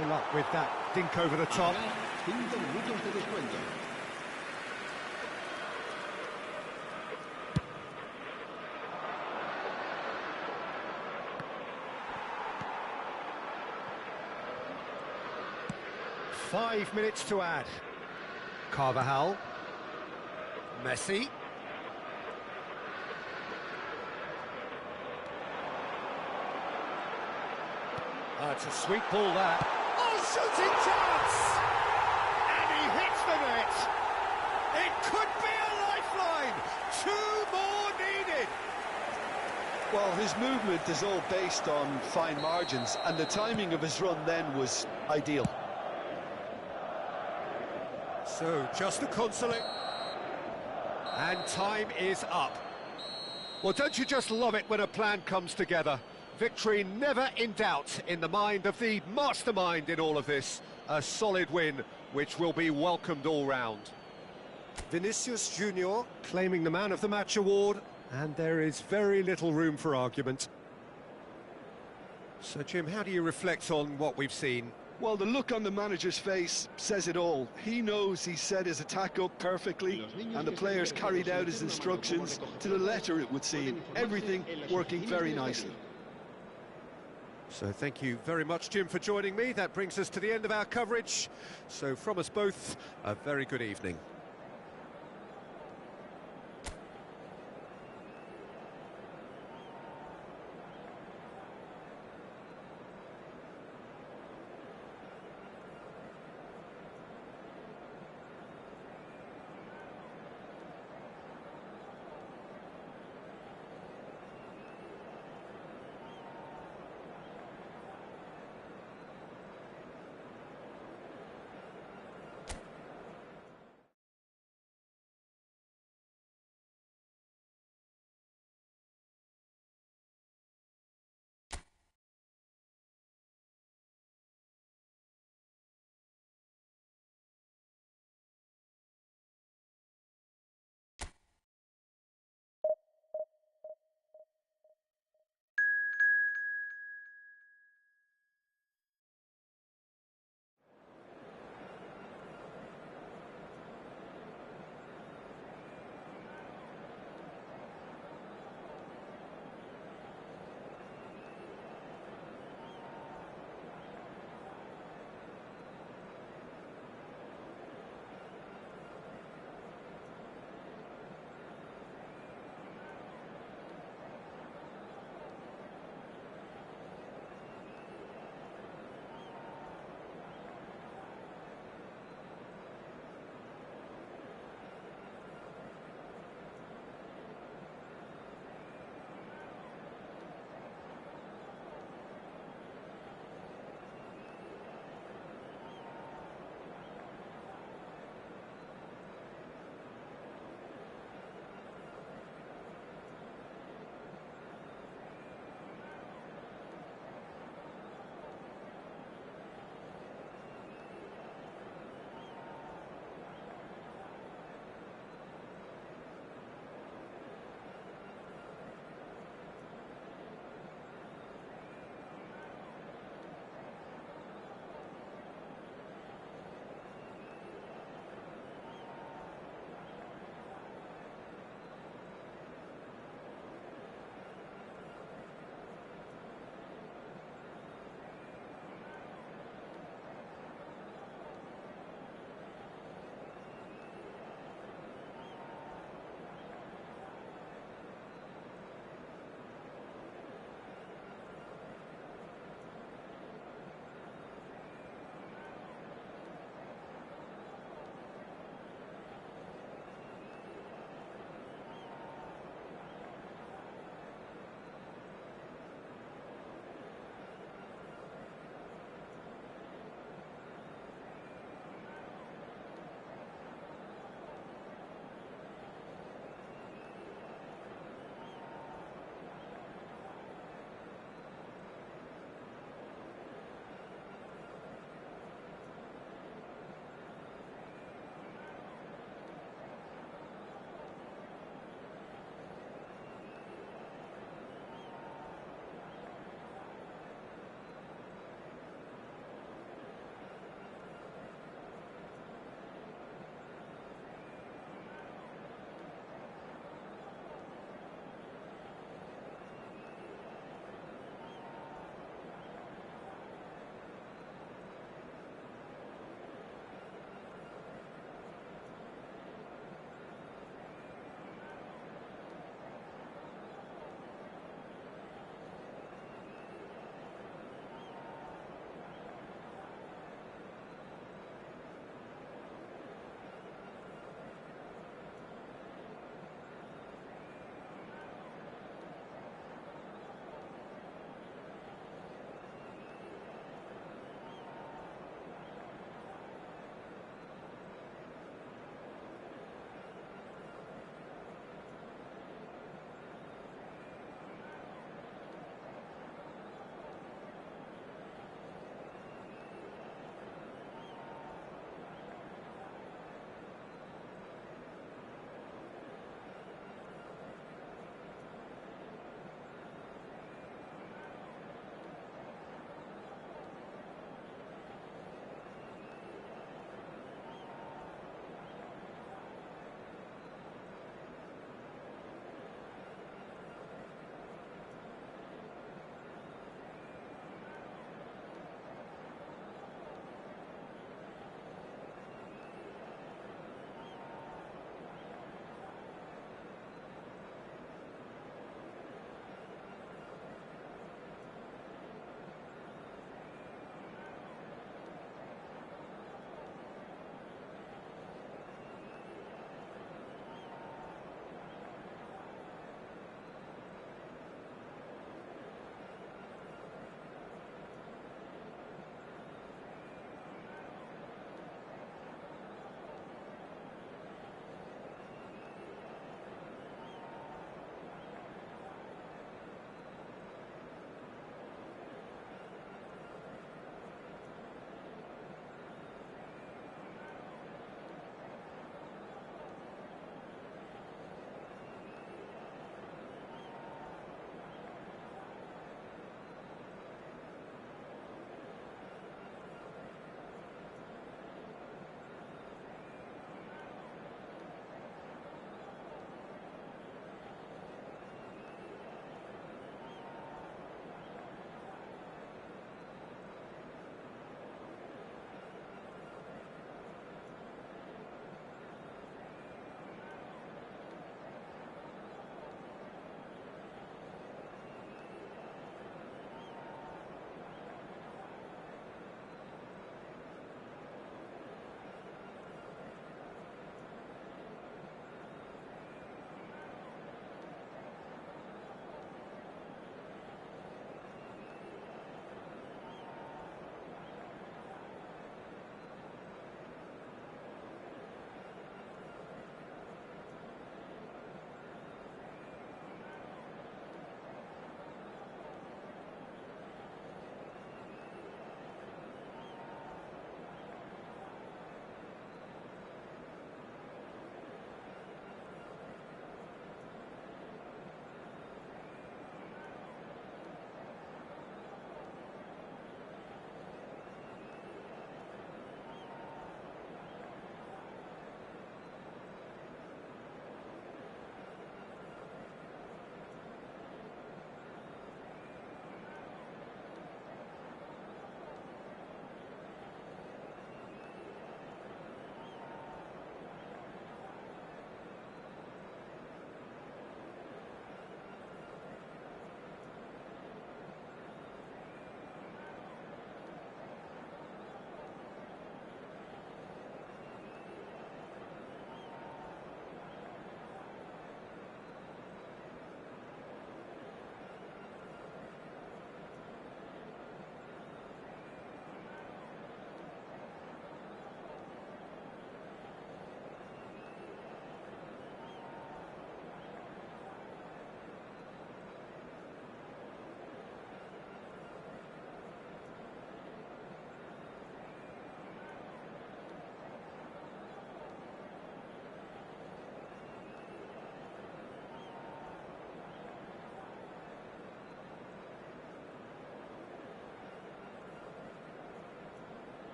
A: No luck with that dink over the top.
E: 5 minutos de descuento.
A: Five minutes to add. Carvajal. Messi. It's a sweet ball, that. Oh, shooting chance! And he hits the net. It could be a lifeline. 2 more needed.
B: Well, his movement is all based on fine margins, and the timing of his run then was ideal.
A: So, just a consolate. And time is up. Well, don't you just love it when a plan comes together? Victory never in doubt in the mind of the mastermind in all of this. A solid win which will be welcomed all round. Vinicius Junior claiming the Man of the Match award, and there is very little room for argument. So, Jim, how do you reflect on what we've seen?
B: Well, the look on the manager's face says it all. He knows he set his attack up perfectly, and the players carried out his instructions to the letter, it would seem. Everything working very nicely.
A: So thank you very much, Jim, for joining me. That brings us to the end of our coverage. So from us both, a very good evening.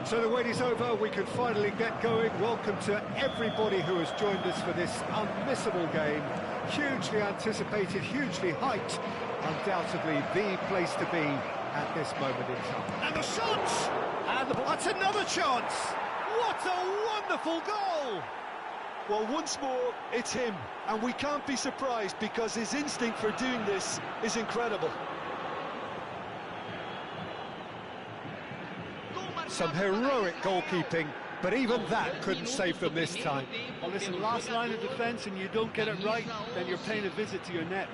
A: So the wait is over, we can finally get going. Welcome to everybody who has joined us for this unmissable game. Hugely anticipated, hugely hyped, undoubtedly the place to be at this moment in time. And the shots! And that's another chance! What a wonderful goal!
B: Well, once more, it's him, and we can't be surprised because his instinct for doing this is incredible.
A: Some heroic goalkeeping, but even that couldn't save them this time.
D: Well, listen, last line of defence and you don't get it right, then you're paying a visit to your net.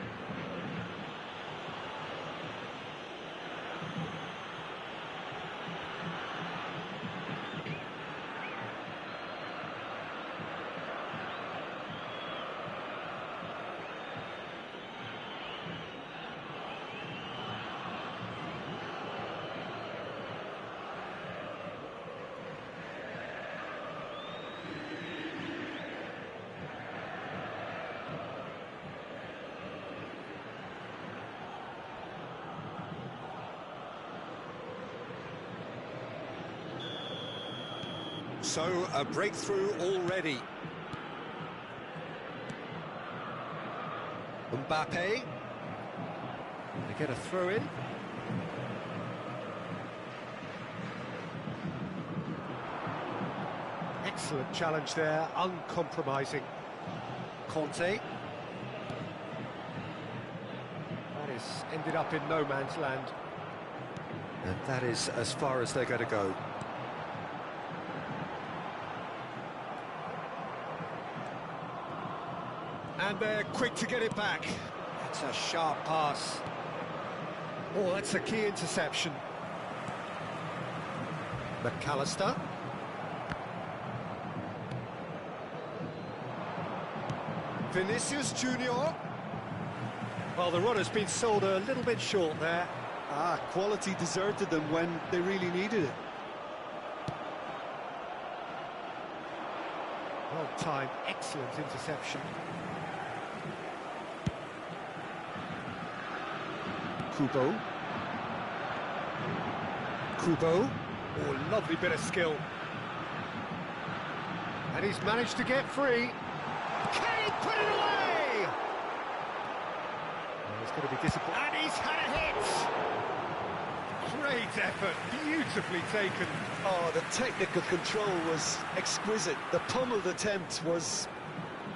A: So, a breakthrough already. Mbappe. They get a throw in. Excellent challenge there, uncompromising. Conte. That is ended up in no man's land. And that is as far as they're going to go. And they're quick to get it back. It's a sharp pass. Oh, that's a key interception. McAllister. Vinicius Junior. Well, the run has been sold a little bit short there.
B: Quality deserted them when they really needed it.
A: Well timed, excellent interception. Kubo. Oh, lovely bit of skill. And he's managed to get free. Can he put it away? Oh, he's going to be disappointed. And he's had a hit! Great effort, beautifully taken.
B: Oh, the technical control was exquisite. The pummeled attempt was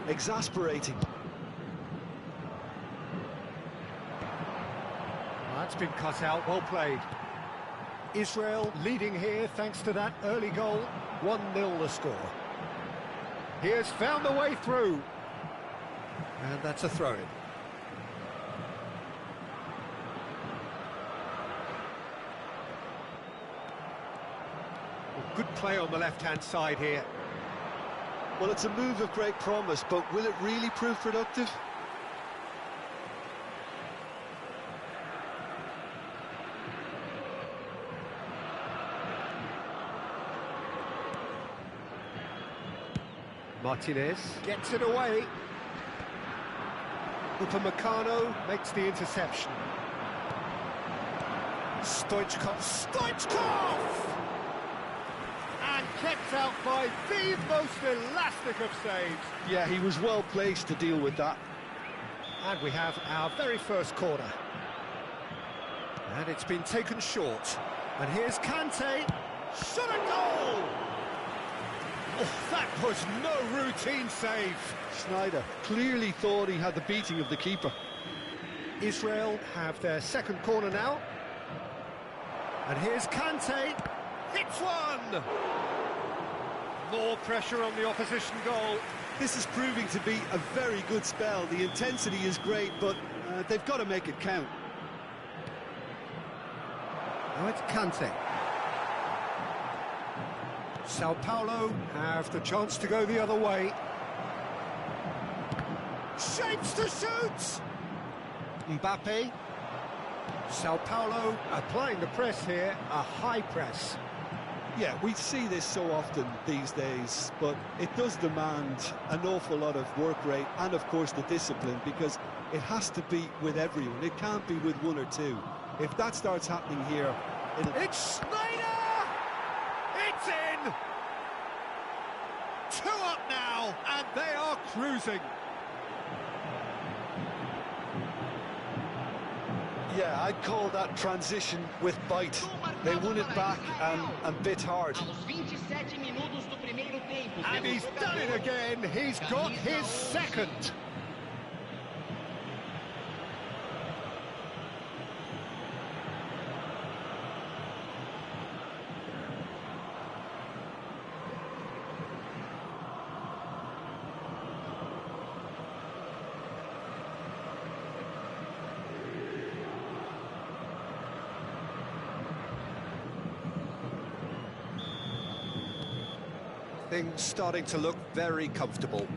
B: exasperating.
A: That's been cut out, well played. Israel leading here thanks to that early goal. 1-0 the score. He has found the way through. And that's a throw-in. Good play on the left-hand side here.
B: Well, it's a move of great promise, but will it really prove productive?
A: Martinez gets it away. Upamecano makes the interception. Stoichkov! And kept out by the most elastic of saves.
B: Yeah, he was well placed to deal with that.
A: And we have our very first corner. And it's been taken short. And here's Kante. Shot a goal! Oh, that was no routine save.
B: Schneider clearly thought he had the beating of the keeper.
A: Israel have their second corner now. And here's Kante. Hits one! More pressure on the opposition goal.
B: This is proving to be a very good spell. The intensity is great, but they've got to make it count.
A: Now it's Kante. Sao Paulo have the chance to go the other way. Shapes to shoot! Mbappe. Sao Paulo applying the press here, a high press.
B: Yeah, we see this so often these days, but it does demand an awful lot of work rate and, of course, the discipline, because it has to be with everyone. It can't be with one or two. If that starts happening here...
A: It's Schneider! It's It's in! 2 up now, and they are cruising.
B: Yeah, I'd call that transition with bite. They won it back and bit hard.
C: Aos 27 minutos do primeiro tempo.
A: And he's done it again. He's got his second. Things starting to look very comfortable.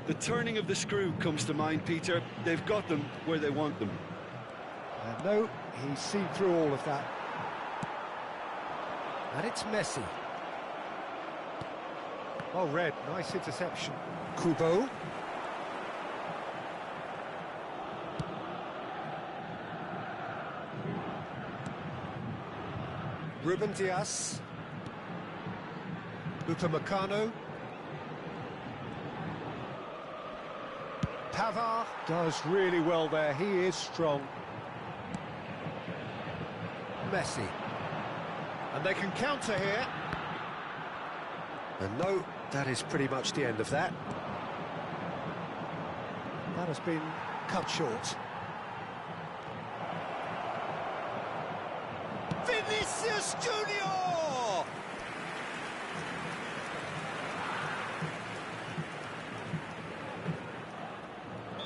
B: The turning of the screw comes to mind, Peter. They've got them where they want them.
A: And no, he's seen through all of that. And it's Messi. Oh, Red, nice interception. Kubo. Ruben Dias. Upamecano. Pavard does really well there. He is strong. Messi. And they can counter here. And no, that is pretty much the end of that. That has been cut short. Vinicius Junior!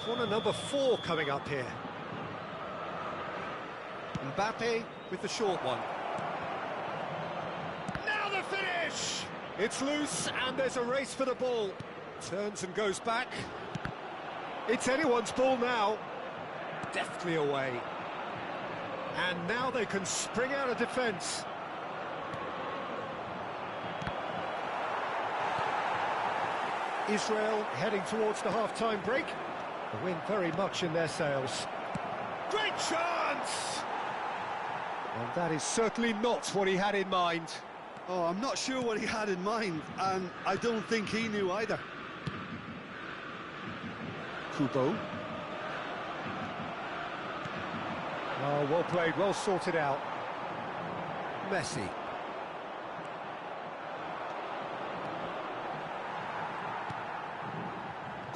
A: Corner number 4 coming up here. Mbappe with the short one. Now the finish! It's loose and there's a race for the ball. Turns and goes back. It's anyone's ball now. Deftly away. And now they can spring out of defence. Israel heading towards the half-time break. The wind very much in their sails. Great chance! And that is certainly not what he had in mind.
B: Oh, I'm not sure what he had in mind, and I don't think he knew either.
A: Kubo. Oh, well played, well sorted out. Messi.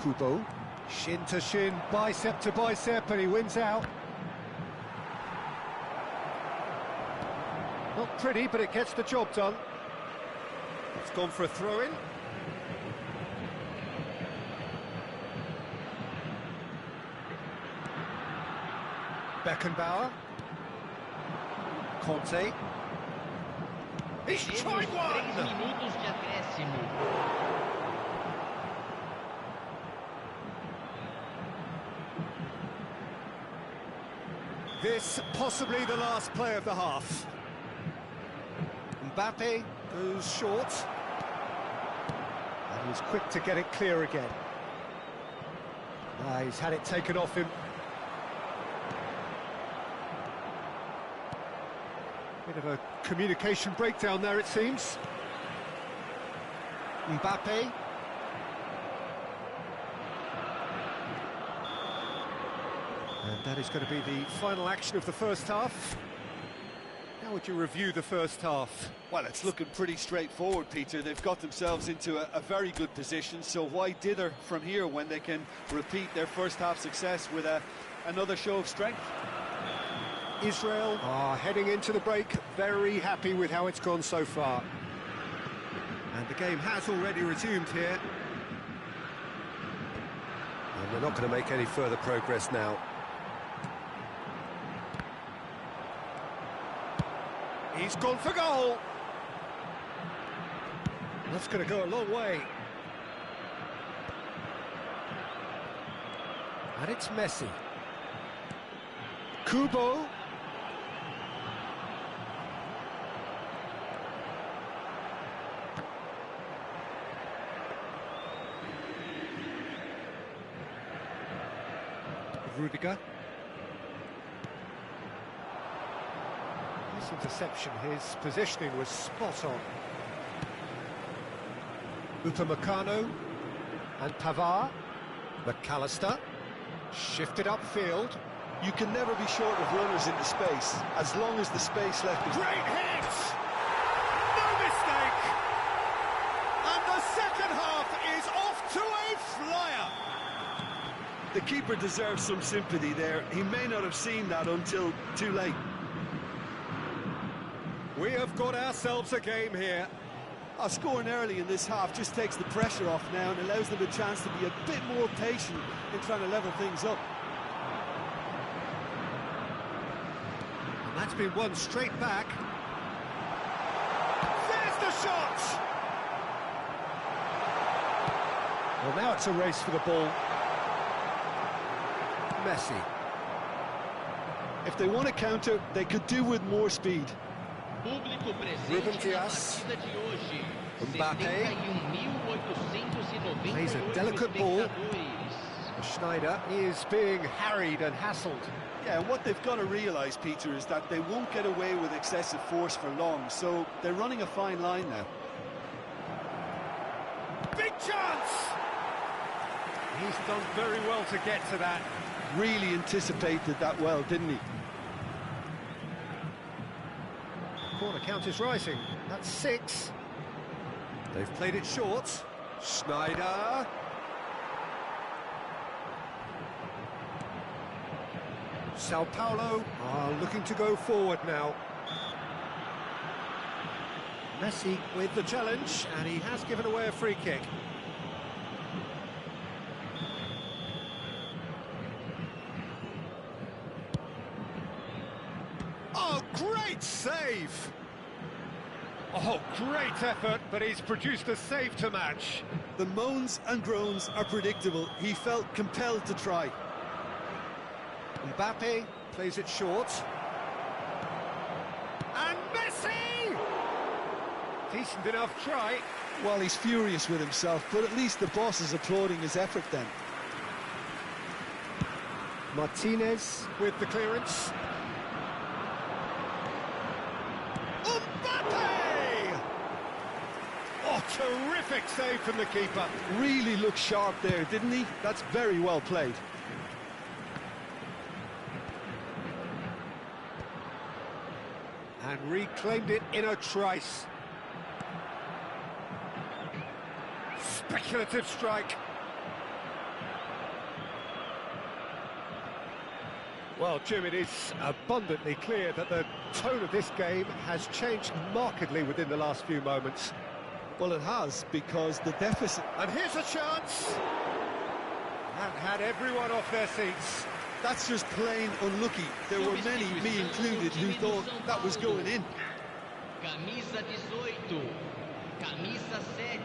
A: Kubo. Shin to shin, bicep to bicep, and he wins out. Not pretty, but it gets the job done. It's gone for a throw-in. Beckenbauer. Conte. He's tried
C: 3
A: one!
C: minutos de acréscimo.
A: This possibly the last play of the half. Mbappe goes short. And he's quick to get it clear again. He's had it taken off him. Bit of a communication breakdown there, it seems. Mbappe. And that is going to be the final action of the first half. How would you review the first half?
B: Well, it's looking pretty straightforward, Peter. They've got themselves into a very good position, so why dither from here when they can repeat their first half success with another show of strength?
A: Israel are heading into the break, very happy with how it's gone so far. And the game has already resumed here. And they're not going to make any further progress now. He's gone for goal. That's going to go a long way. And it's Messi. Kubo. Rudiger. This interception, his positioning was spot on. Upamecano and Pavard. McAllister, shifted upfield.
B: You can never be short of runners into space, as long as the space left is...
A: Great hit! No mistake! And the second half is off to a flyer!
B: The keeper deserves some sympathy there. He may not have seen that until too late.
A: We have got ourselves a game here.
B: Scoring early in this half just takes the pressure off now and allows them a chance to be a bit more patient in trying to level things up.
A: And that's been won straight back. There's the shot! Well, now it's a race for the ball. Messi.
B: If they want to counter, they could do with more speed.
C: Público
A: Ruben
C: presente na
A: Dias.
C: partida de hoje.
A: Mbappé.
C: 71.892
A: Plays a delicate ball.
C: espectadores.
A: Schneider is being harried and hassled.
B: Yeah, and what they've got to realise, Peter, is that they won't get away with excessive force for long, so they're running a fine line now.
A: Big chance! He's done very well to get to that.
B: Really anticipated that well, didn't he?
A: Corner count is rising. That's 6. They've played it short. Schneider. Sao Paulo are looking to go forward now. Messi with the challenge, and he has given away a free kick. Oh, great save! Oh, great effort, but he's produced a save to match.
B: The moans and groans are predictable. He felt compelled to try.
A: Mbappé plays it short. And Messi! Decent enough try.
B: Well, he's furious with himself, but at least the boss is applauding his effort then.
A: Martinez with the clearance. Mbappé! Oh, terrific save from the keeper.
B: Really looked sharp there, didn't he? That's very well played.
A: And reclaimed it in a trice. Speculative strike. Well, Jim, it is abundantly clear that the tone of this game has changed markedly within the last few moments.
B: Well, it has, because the deficit...
A: And here's a chance! That had everyone off their seats.
B: That's just plain unlucky. There were many, me included, who thought that was going in.
C: Camisa 18, camisa 7,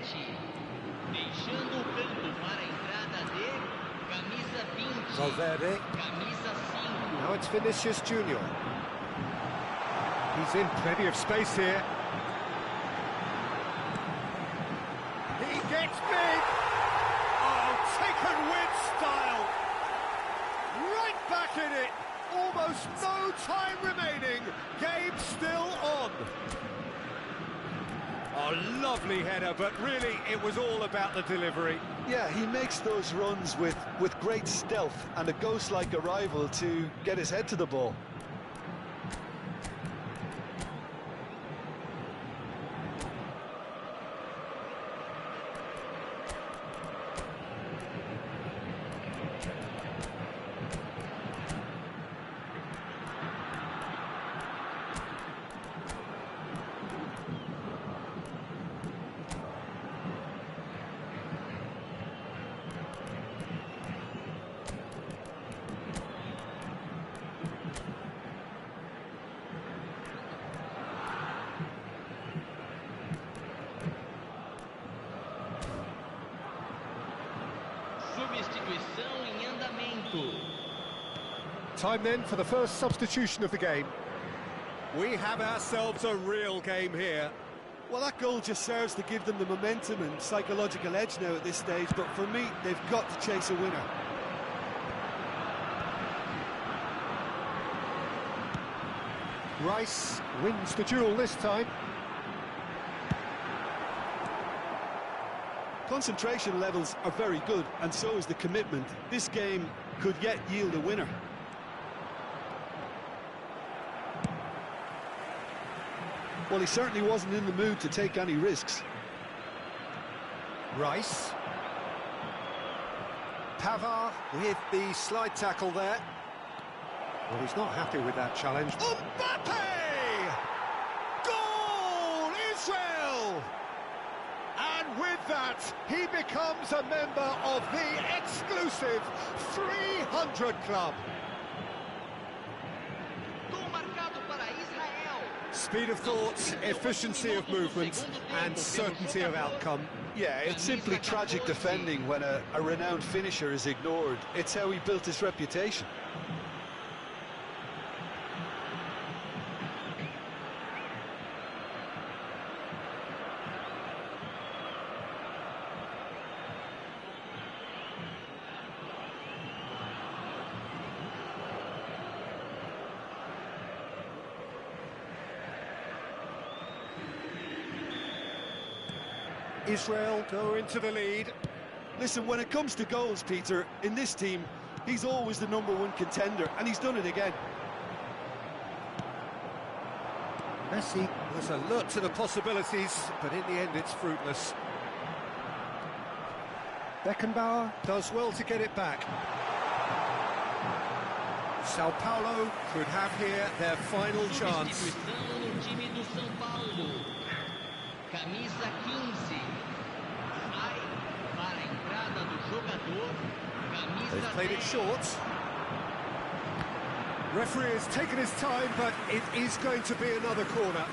C: deixando o campo para a entrada de camisa 20,
A: Valverde.
C: camisa 5.
A: Now it's Vinicius Junior. He's in plenty of space here. He gets big! Oh, taken with style! Right back in it! Almost no time remaining. Game still on. Oh, lovely header, but really it was all about the delivery.
B: Yeah, he makes those runs with great stealth and a ghost-like arrival to get his head to the ball.
C: Substituição em andamento.
A: Time then for the first substitution of the game. We have ourselves a real game here.
B: Well, that goal just serves to give them the momentum and psychological edge now at this stage, but for me, they've got to chase a winner.
A: Rice wins the duel this time.
B: Concentration levels are very good, and so is the commitment. This game could yet yield a winner. Well, he certainly wasn't in the mood to take any risks.
A: Rice. Pavard with the slide tackle there. Well, he's not happy with that challenge. Mbappe! Goal! Israel! And with that, he becomes a member of the exclusive 300 Club. Speed of thought, efficiency of movement, and certainty of outcome.
B: Yeah, it's simply tragic defending when a renowned finisher is ignored. It's how he built his reputation.
A: Israel go into the lead.
B: Listen, when it comes to goals, Peter, in this team, he's always the #1 contender, and he's done it again.
A: Messi was alert to the possibilities, but in the end it's fruitless. Beckenbauer does well to get it back. Sao Paulo could have here their final chance.
C: Camisa 15. Sai para a entrada do jogador.
A: They've
C: Camisa
A: played it
C: 10.
A: short. Referee has taken his time, but it is going to be another corner.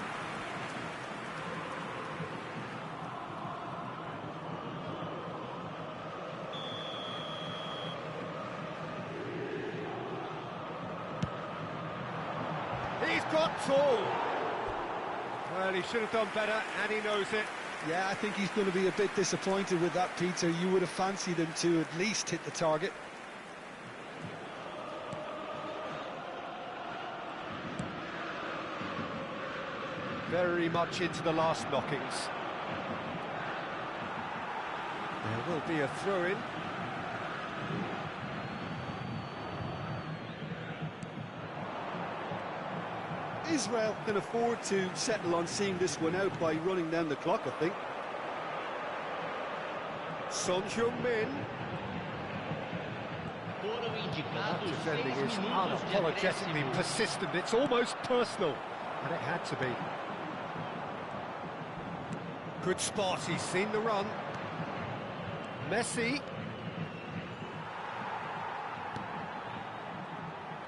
A: He's got tall. Well, he should have done better, and he knows it.
B: Yeah, I think he's going to be a bit disappointed with that, Peter. You would have fancied him to at least hit the target.
A: Very much into the last knockings. There will be a throw-in.
B: Israel can afford to settle on seeing this one out by running down the clock, I think.
A: Son Heung-min.
C: Foram indicados
A: Defending
C: 6
A: is
C: minutos de
A: unapologetically
C: acréscimo.
A: persistent. It's almost personal, and it had to be. Good spot, he's seen the run. Messi.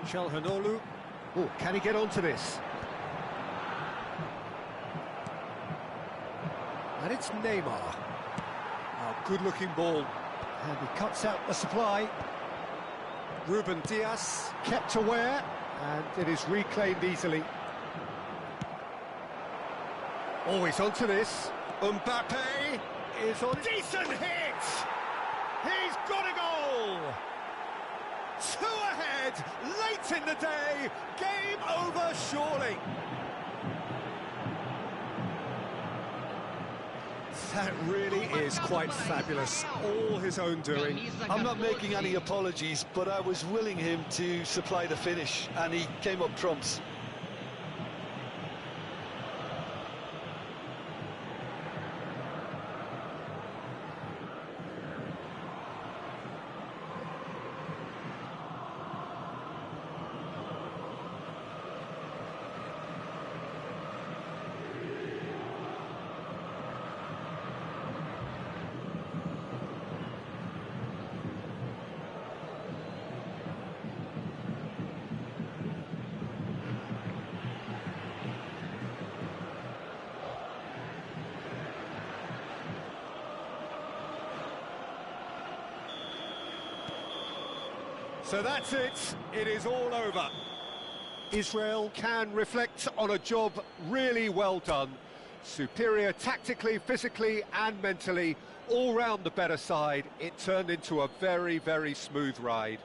A: Çalhanoğlu. Oh, can he get onto this? And it's Neymar. Oh, good-looking ball. And he cuts out the supply. Ruben Dias kept aware, and it is reclaimed easily. Always onto this. Mbappe is on. Decent hit! He's got a goal! 2 ahead, late in the day, game over surely. That really is quite fabulous, all his own doing.
B: I'm not making any apologies, but I was willing him to supply the finish, and he came up trumps.
A: So that's it, it is all over. Israel can reflect on a job really well done. Superior tactically, physically and mentally, all round the better side. It turned into a very, very smooth ride.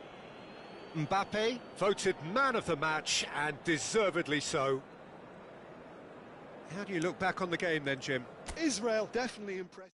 A: Mbappe voted man of the match, and deservedly so. How do you look back on the game then, Jim?
B: Israel definitely impressed.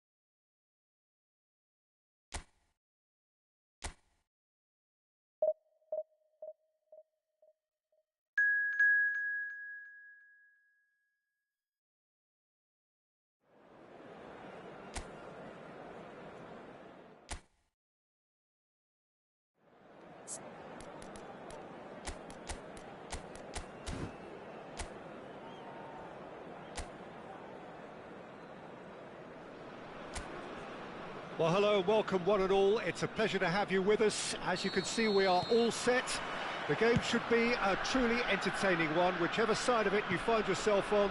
A: Well, hello, welcome one and all. It's a pleasure to have you with us. As you can see, we are all set. The game should be a truly entertaining one, whichever side of it you find yourself on.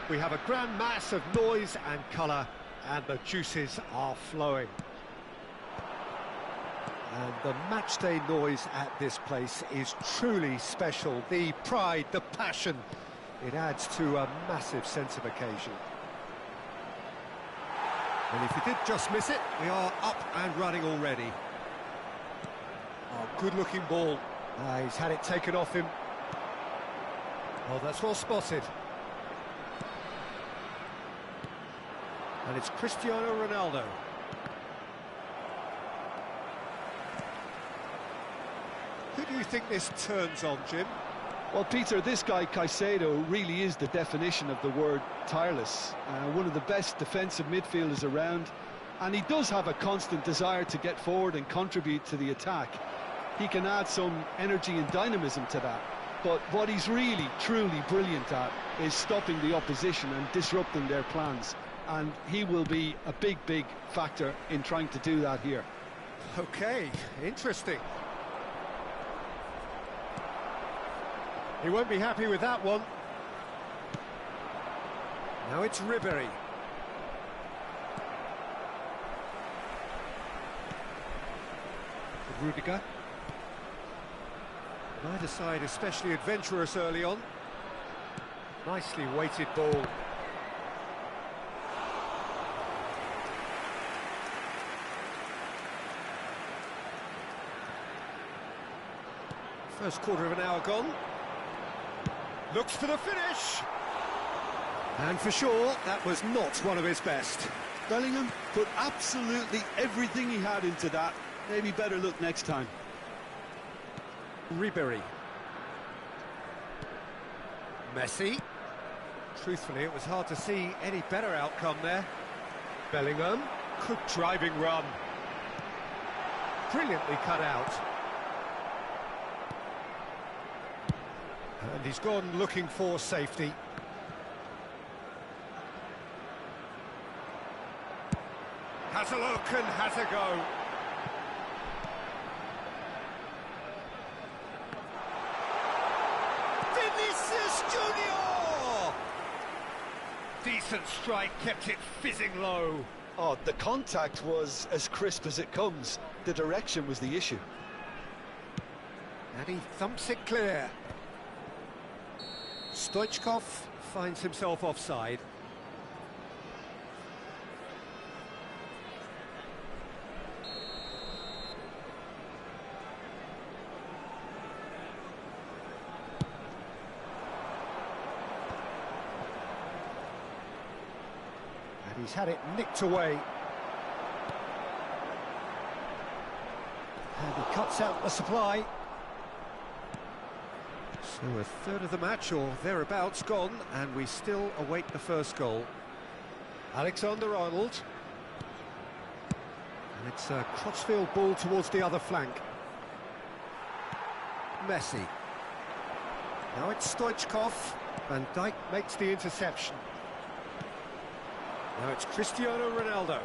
A: We have a grand mass of noise and colour, and the juices are flowing. And the matchday noise at this place is truly special. The pride, the passion, it adds to a massive sense of occasion. And if you did just miss it, we are up and running already. Oh, good-looking ball. He's had it taken off him. Oh, that's well spotted. And it's Cristiano Ronaldo. Who do you think this turns on, Jim?
B: Well, Peter, this guy Caicedo really is the definition of the word tireless. One of the best defensive midfielders around, and he does have a constant desire to get forward and contribute to the attack. He can add some energy and dynamism to that, but what he's really, truly brilliant at is stopping the opposition and disrupting their plans, and he will be a big, big factor in trying to do that here.
A: Okay, interesting. He won't be happy with that one. Now it's Ribery. Rudiger. Neither side especially adventurous early on. Nicely weighted ball. First quarter of an hour gone. Looks for the finish. And for sure, that was not one of his best.
B: Bellingham put absolutely everything he had into that. Maybe better look next time.
A: Ribery. Messi. Truthfully, it was hard to see any better outcome there. Bellingham. Good driving run. Brilliantly cut out. And he's gone looking for safety. Has a look and has a go. Vinicius Junior! Decent strike, kept it fizzing low.
B: Oh, the contact was as crisp as it comes. The direction was the issue.
A: And he thumps it clear. Stoichkov finds himself offside. And he's had it nicked away. And he cuts out the supply. So a third of the match, or thereabouts, gone, and we still await the first goal. Alexander-Arnold. And it's a crossfield ball towards the other flank. Messi. Now it's Stoichkov. Van Dijk makes the interception. Now it's Cristiano Ronaldo.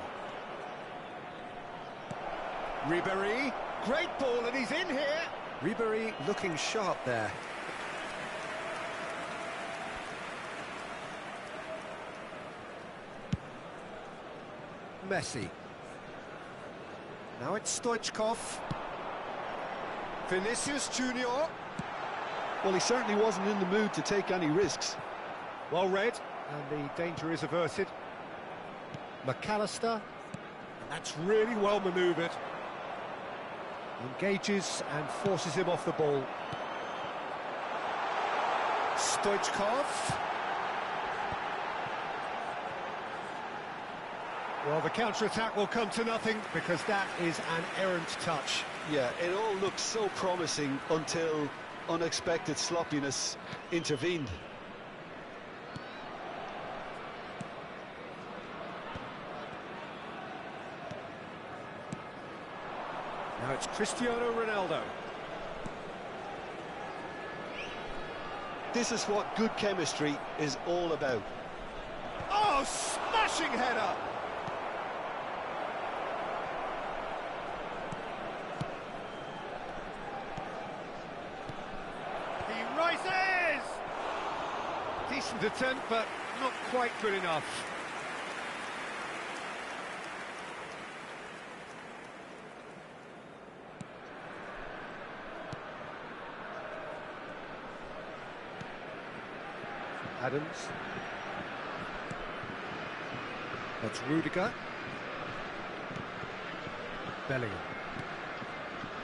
A: Ribery. Great ball, and he's in here. Ribery looking sharp there. Messi. Now it's Stoichkov. Vinicius Junior.
B: Well, he certainly wasn't in the mood to take any risks.
A: Well read, and the danger is averted. McAllister, and that's really well manoeuvred. Engages and forces him off the ball. Stoichkov. Well, the counter-attack will come to nothing because that is an errant touch.
B: Yeah, it all looked so promising until unexpected sloppiness intervened.
A: Now it's Cristiano Ronaldo.
B: This is what good chemistry is all about.
A: Oh, smashing header! Decent attempt, but not quite good enough. Adams. That's Rudiger. Bellingham.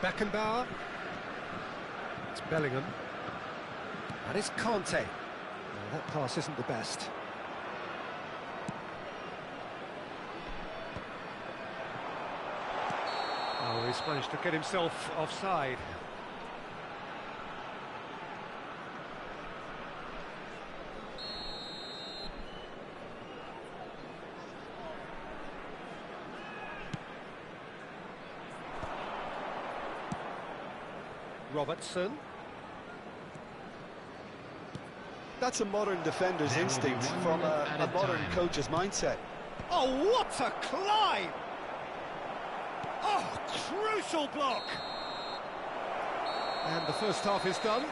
A: Beckenbauer. It's Bellingham. And it's Conte. Well, that pass isn't the best. Oh, he's managed to get himself offside. Robertson.
B: That's a modern defender's instinct from a modern coach's mindset.
A: Oh, what a climb! Oh, crucial block! And the first half is done.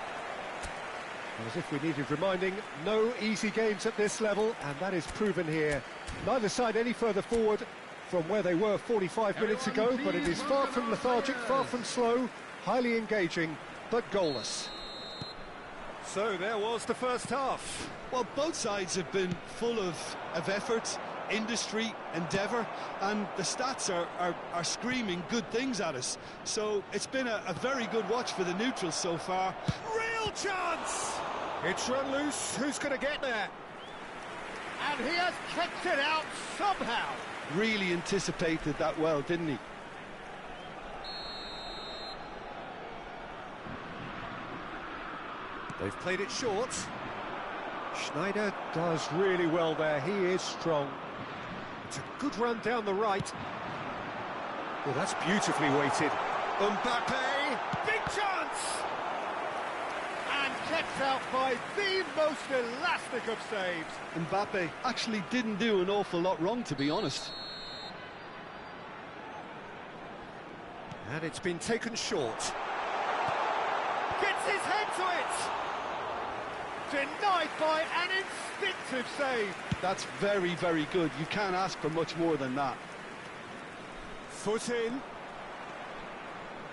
A: As if we needed reminding, no easy games at this level, and that is proven here. Neither side any further forward from where they were 45 minutes ago, but it is far from lethargic, far from slow, highly engaging, but goalless. So there was the first half.
B: Well, both sides have been full of effort, industry, endeavour, and the stats are screaming good things at us. So it's been a very good watch for the neutrals so far.
A: Real chance! It's run loose, who's going to get there? And he has kicked it out somehow.
B: Really anticipated that well, didn't he?
A: They've played it short. Schneider does really well there. He is strong. It's a good run down the right. Well, that's beautifully weighted. Mbappe, big chance! And kept out by the most elastic of saves.
B: Mbappe actually didn't do an awful lot wrong, to be honest.
A: And it's been taken short. Gets his head to it! Denied by an instinctive save.
B: That's very, very good. You can't ask for much more than that.
A: Foot in.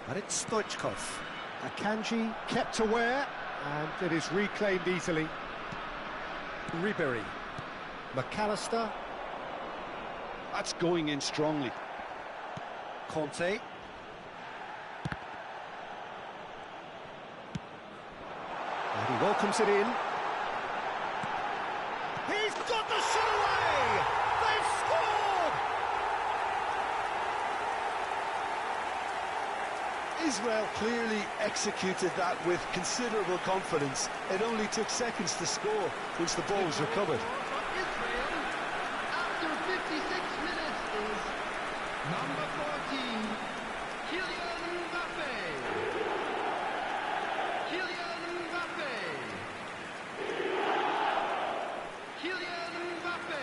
A: And it's Stoichkov. Akanji kept aware, and it is reclaimed easily. Ribery. McAllister.
B: That's going in strongly.
A: Conte. And he welcomes it in. He's got the shot away! They've scored!
B: Israel clearly executed that with considerable confidence. It only took seconds to score once the ball was recovered.
C: Israel, after 56 minutes, is number 14, Kylian Mbappe. Kylian Mbappe. Kylian Mbappe.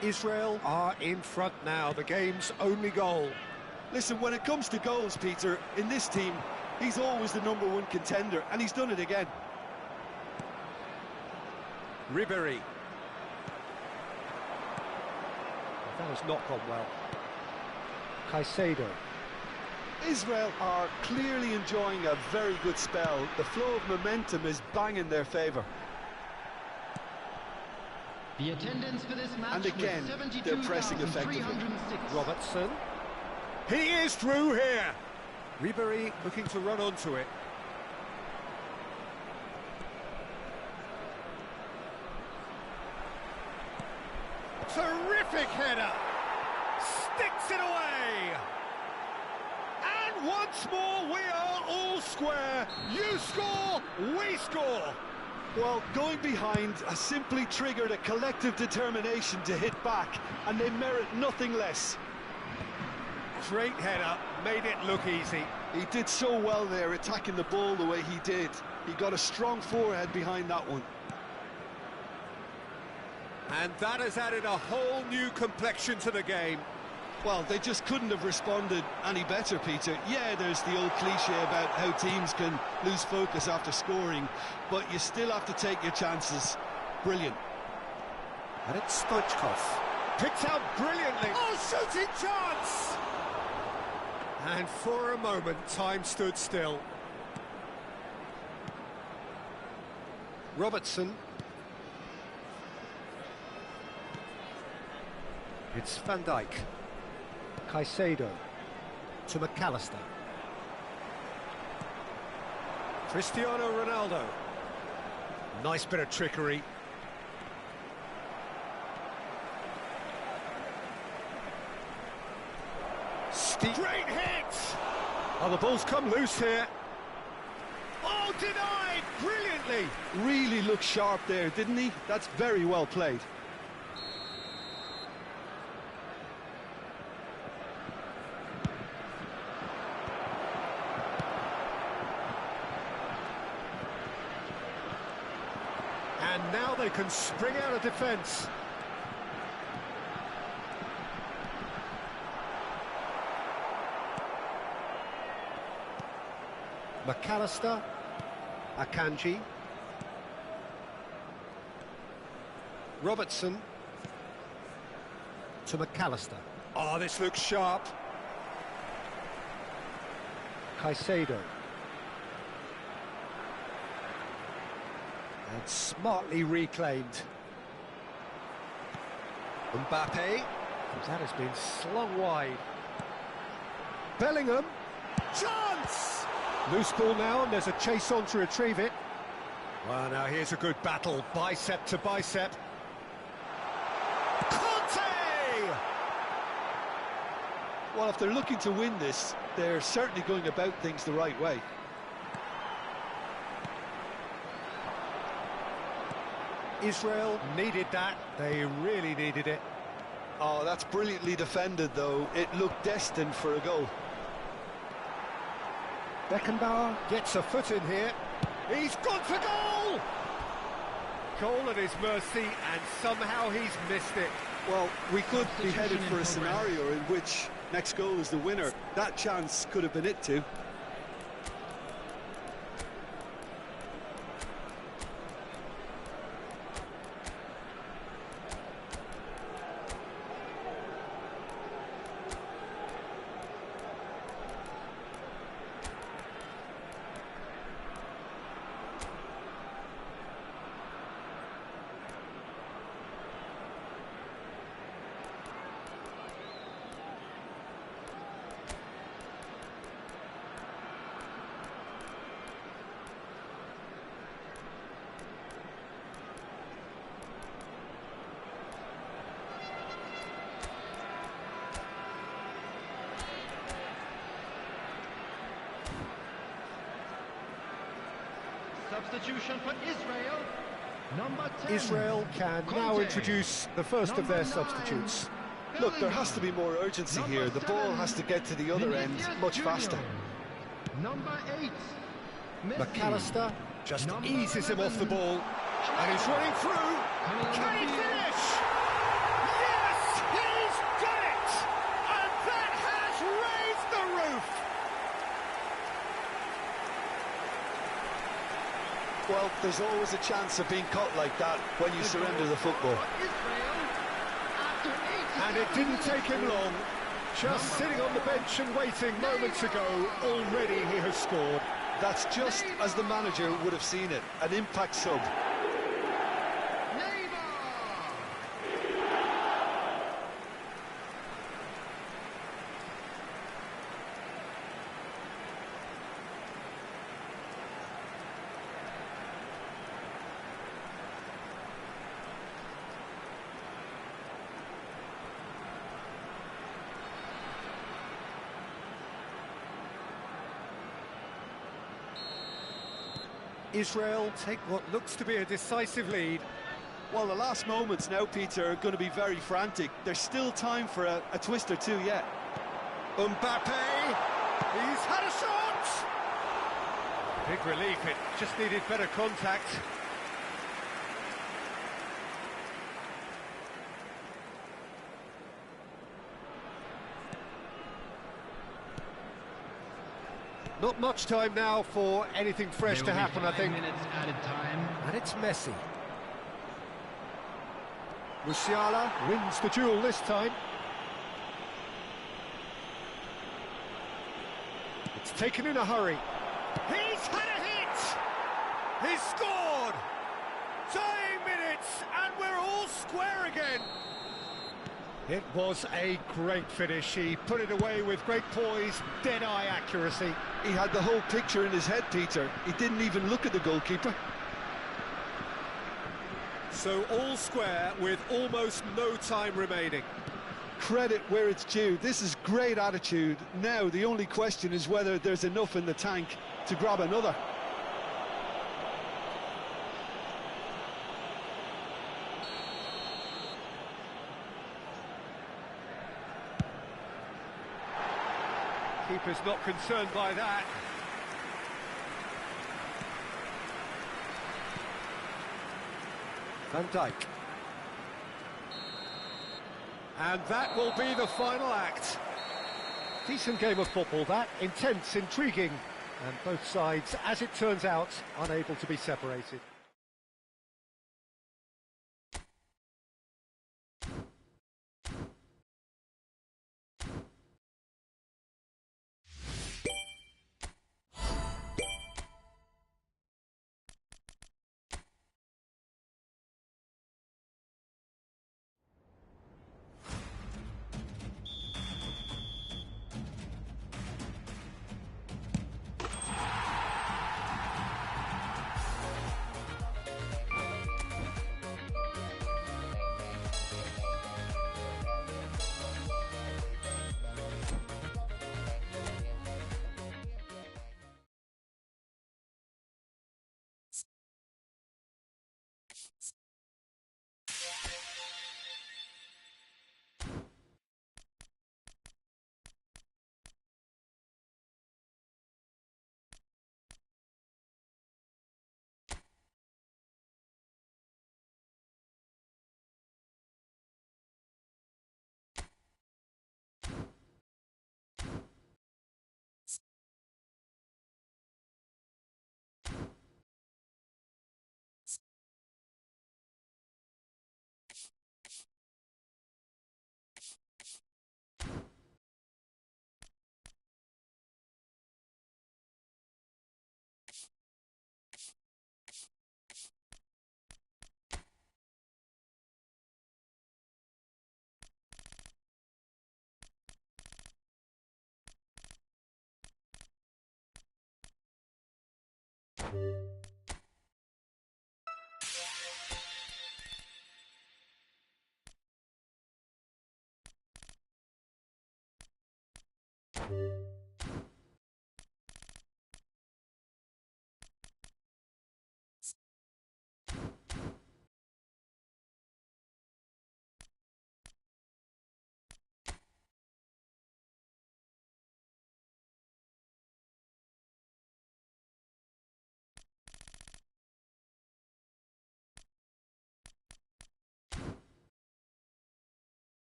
A: Israel are in front now, the game's only goal.
B: Listen, when it comes to goals, Peter, in this team, he's always the #1 contender, and he's done it again.
A: Ribery. That has not gone well. Caicedo.
B: Israel are clearly enjoying a very good spell. The flow of momentum is bang in their favour.
C: The attendance for this match
B: And again,
C: was
B: they're pressing effectively.
C: 72,306.
A: Robertson. He is through here. Ribery looking to run onto it. Terrific header. Sticks it away. And once more we are all square. You score, we score.
B: Well, going behind has simply triggered a collective determination to hit back, and they merit nothing less.
A: Straight header, made it look easy.
B: He did so well there, attacking the ball the way he did. He got a strong forehead behind that one.
A: And that has added a whole new complexion to the game.
B: Well, they just couldn't have responded any better, Peter. Yeah, there's the old cliche about how teams can lose focus after scoring, but you still have to take your chances. Brilliant.
A: And it's Stoichkov. Picked out brilliantly. Oh, shooting chance! And for a moment, time stood still. Robertson. It's Van Dijk. Caicedo to McAllister. Cristiano Ronaldo. Nice bit of trickery. Great hit! Oh, the ball's come loose here. Oh, denied! Brilliantly!
B: Really looked sharp there, didn't he? That's very well played.
A: And now they can spring out of defence. McAllister, Akanji, Robertson to McAllister. Oh, this looks sharp. Caicedo. And smartly reclaimed. Mbappe. That has been slung wide. Bellingham. Chance! Loose ball now, and there's a chase on to retrieve it. Well, now here's a good battle, bicep to bicep. Conte!
B: Well, if they're looking to win this, they're certainly going about things the right way.
A: Israel needed that, they really needed it.
B: Oh, that's brilliantly defended, though. It looked destined for a goal.
A: Beckenbauer gets a foot in here. He's gone for goal! Goal at his mercy, and somehow he's missed it.
B: Well, we could be headed for a scenario in which next goal is the winner. That chance could have been it too.
C: Substitution for Israel. Number 10.
A: Israel can now introduce the first of their substitutes.
B: Look, there has to be more urgency here. The ball has to get to the other end much faster.
C: Number 8.
A: McAllister just eases him off the ball. And he's running through. Can he finish? Yes, he's done it! And that has raised the roof!
B: Well, there's always a chance of being caught like that when you surrender the football.
A: And it didn't take him long. Just sitting on the bench and waiting moments ago, already he has scored.
B: That's just as the manager would have seen it, an impact sub.
A: Israel take what looks to be a decisive lead.
B: Well, the last moments now, Peter, are going to be very frantic. There's still time for a twist or two yet.
A: Mbappe, he's had a shot! Big relief, it just needed better contact. Not much time now for anything fresh to happen, I think.
C: 5 minutes added time.
A: And it's Messi. Musiala wins the duel this time. It's taken in a hurry. He's had a hit! He's scored! Dying minutes, and we're all square again. It was a great finish. He put it away with great poise, dead-eye accuracy.
B: He had the whole picture in his head, Peter. He didn't even look at the goalkeeper.
A: So all square with almost no time remaining.
B: Credit where it's due. This is great attitude. Now the only question is whether there's enough in the tank to grab another.
A: Keeper's not concerned by that. Van Dijk. And that will be the final act. Decent game of football, that. Intense, intriguing. And both sides, as it turns out, unable to be separated.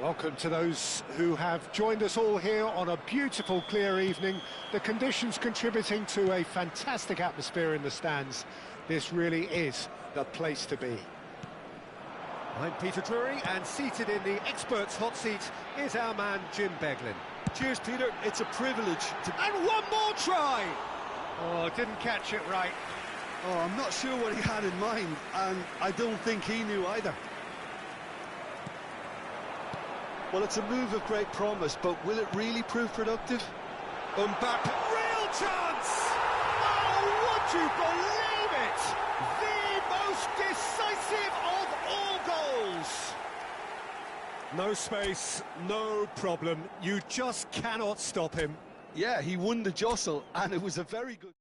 A: Welcome to those who have joined us all here on a beautiful, clear evening. The conditions contributing to a fantastic atmosphere in the stands. This really is the place to be. I'm Peter Drury, and seated in the experts' hot seat is our man Jim Beglin.
B: Cheers, Peter. It's a privilege to...
A: And one more try! Oh, didn't catch it right.
B: Oh, I'm not sure what he had in mind, and I don't think he knew either. Well, it's a move of great promise, but will it really prove productive?
A: Mbappe, real chance! Oh, would you believe it? The most decisive of all goals! No space, no problem. You just cannot stop him.
B: Yeah, he won the jostle, and it was a very good...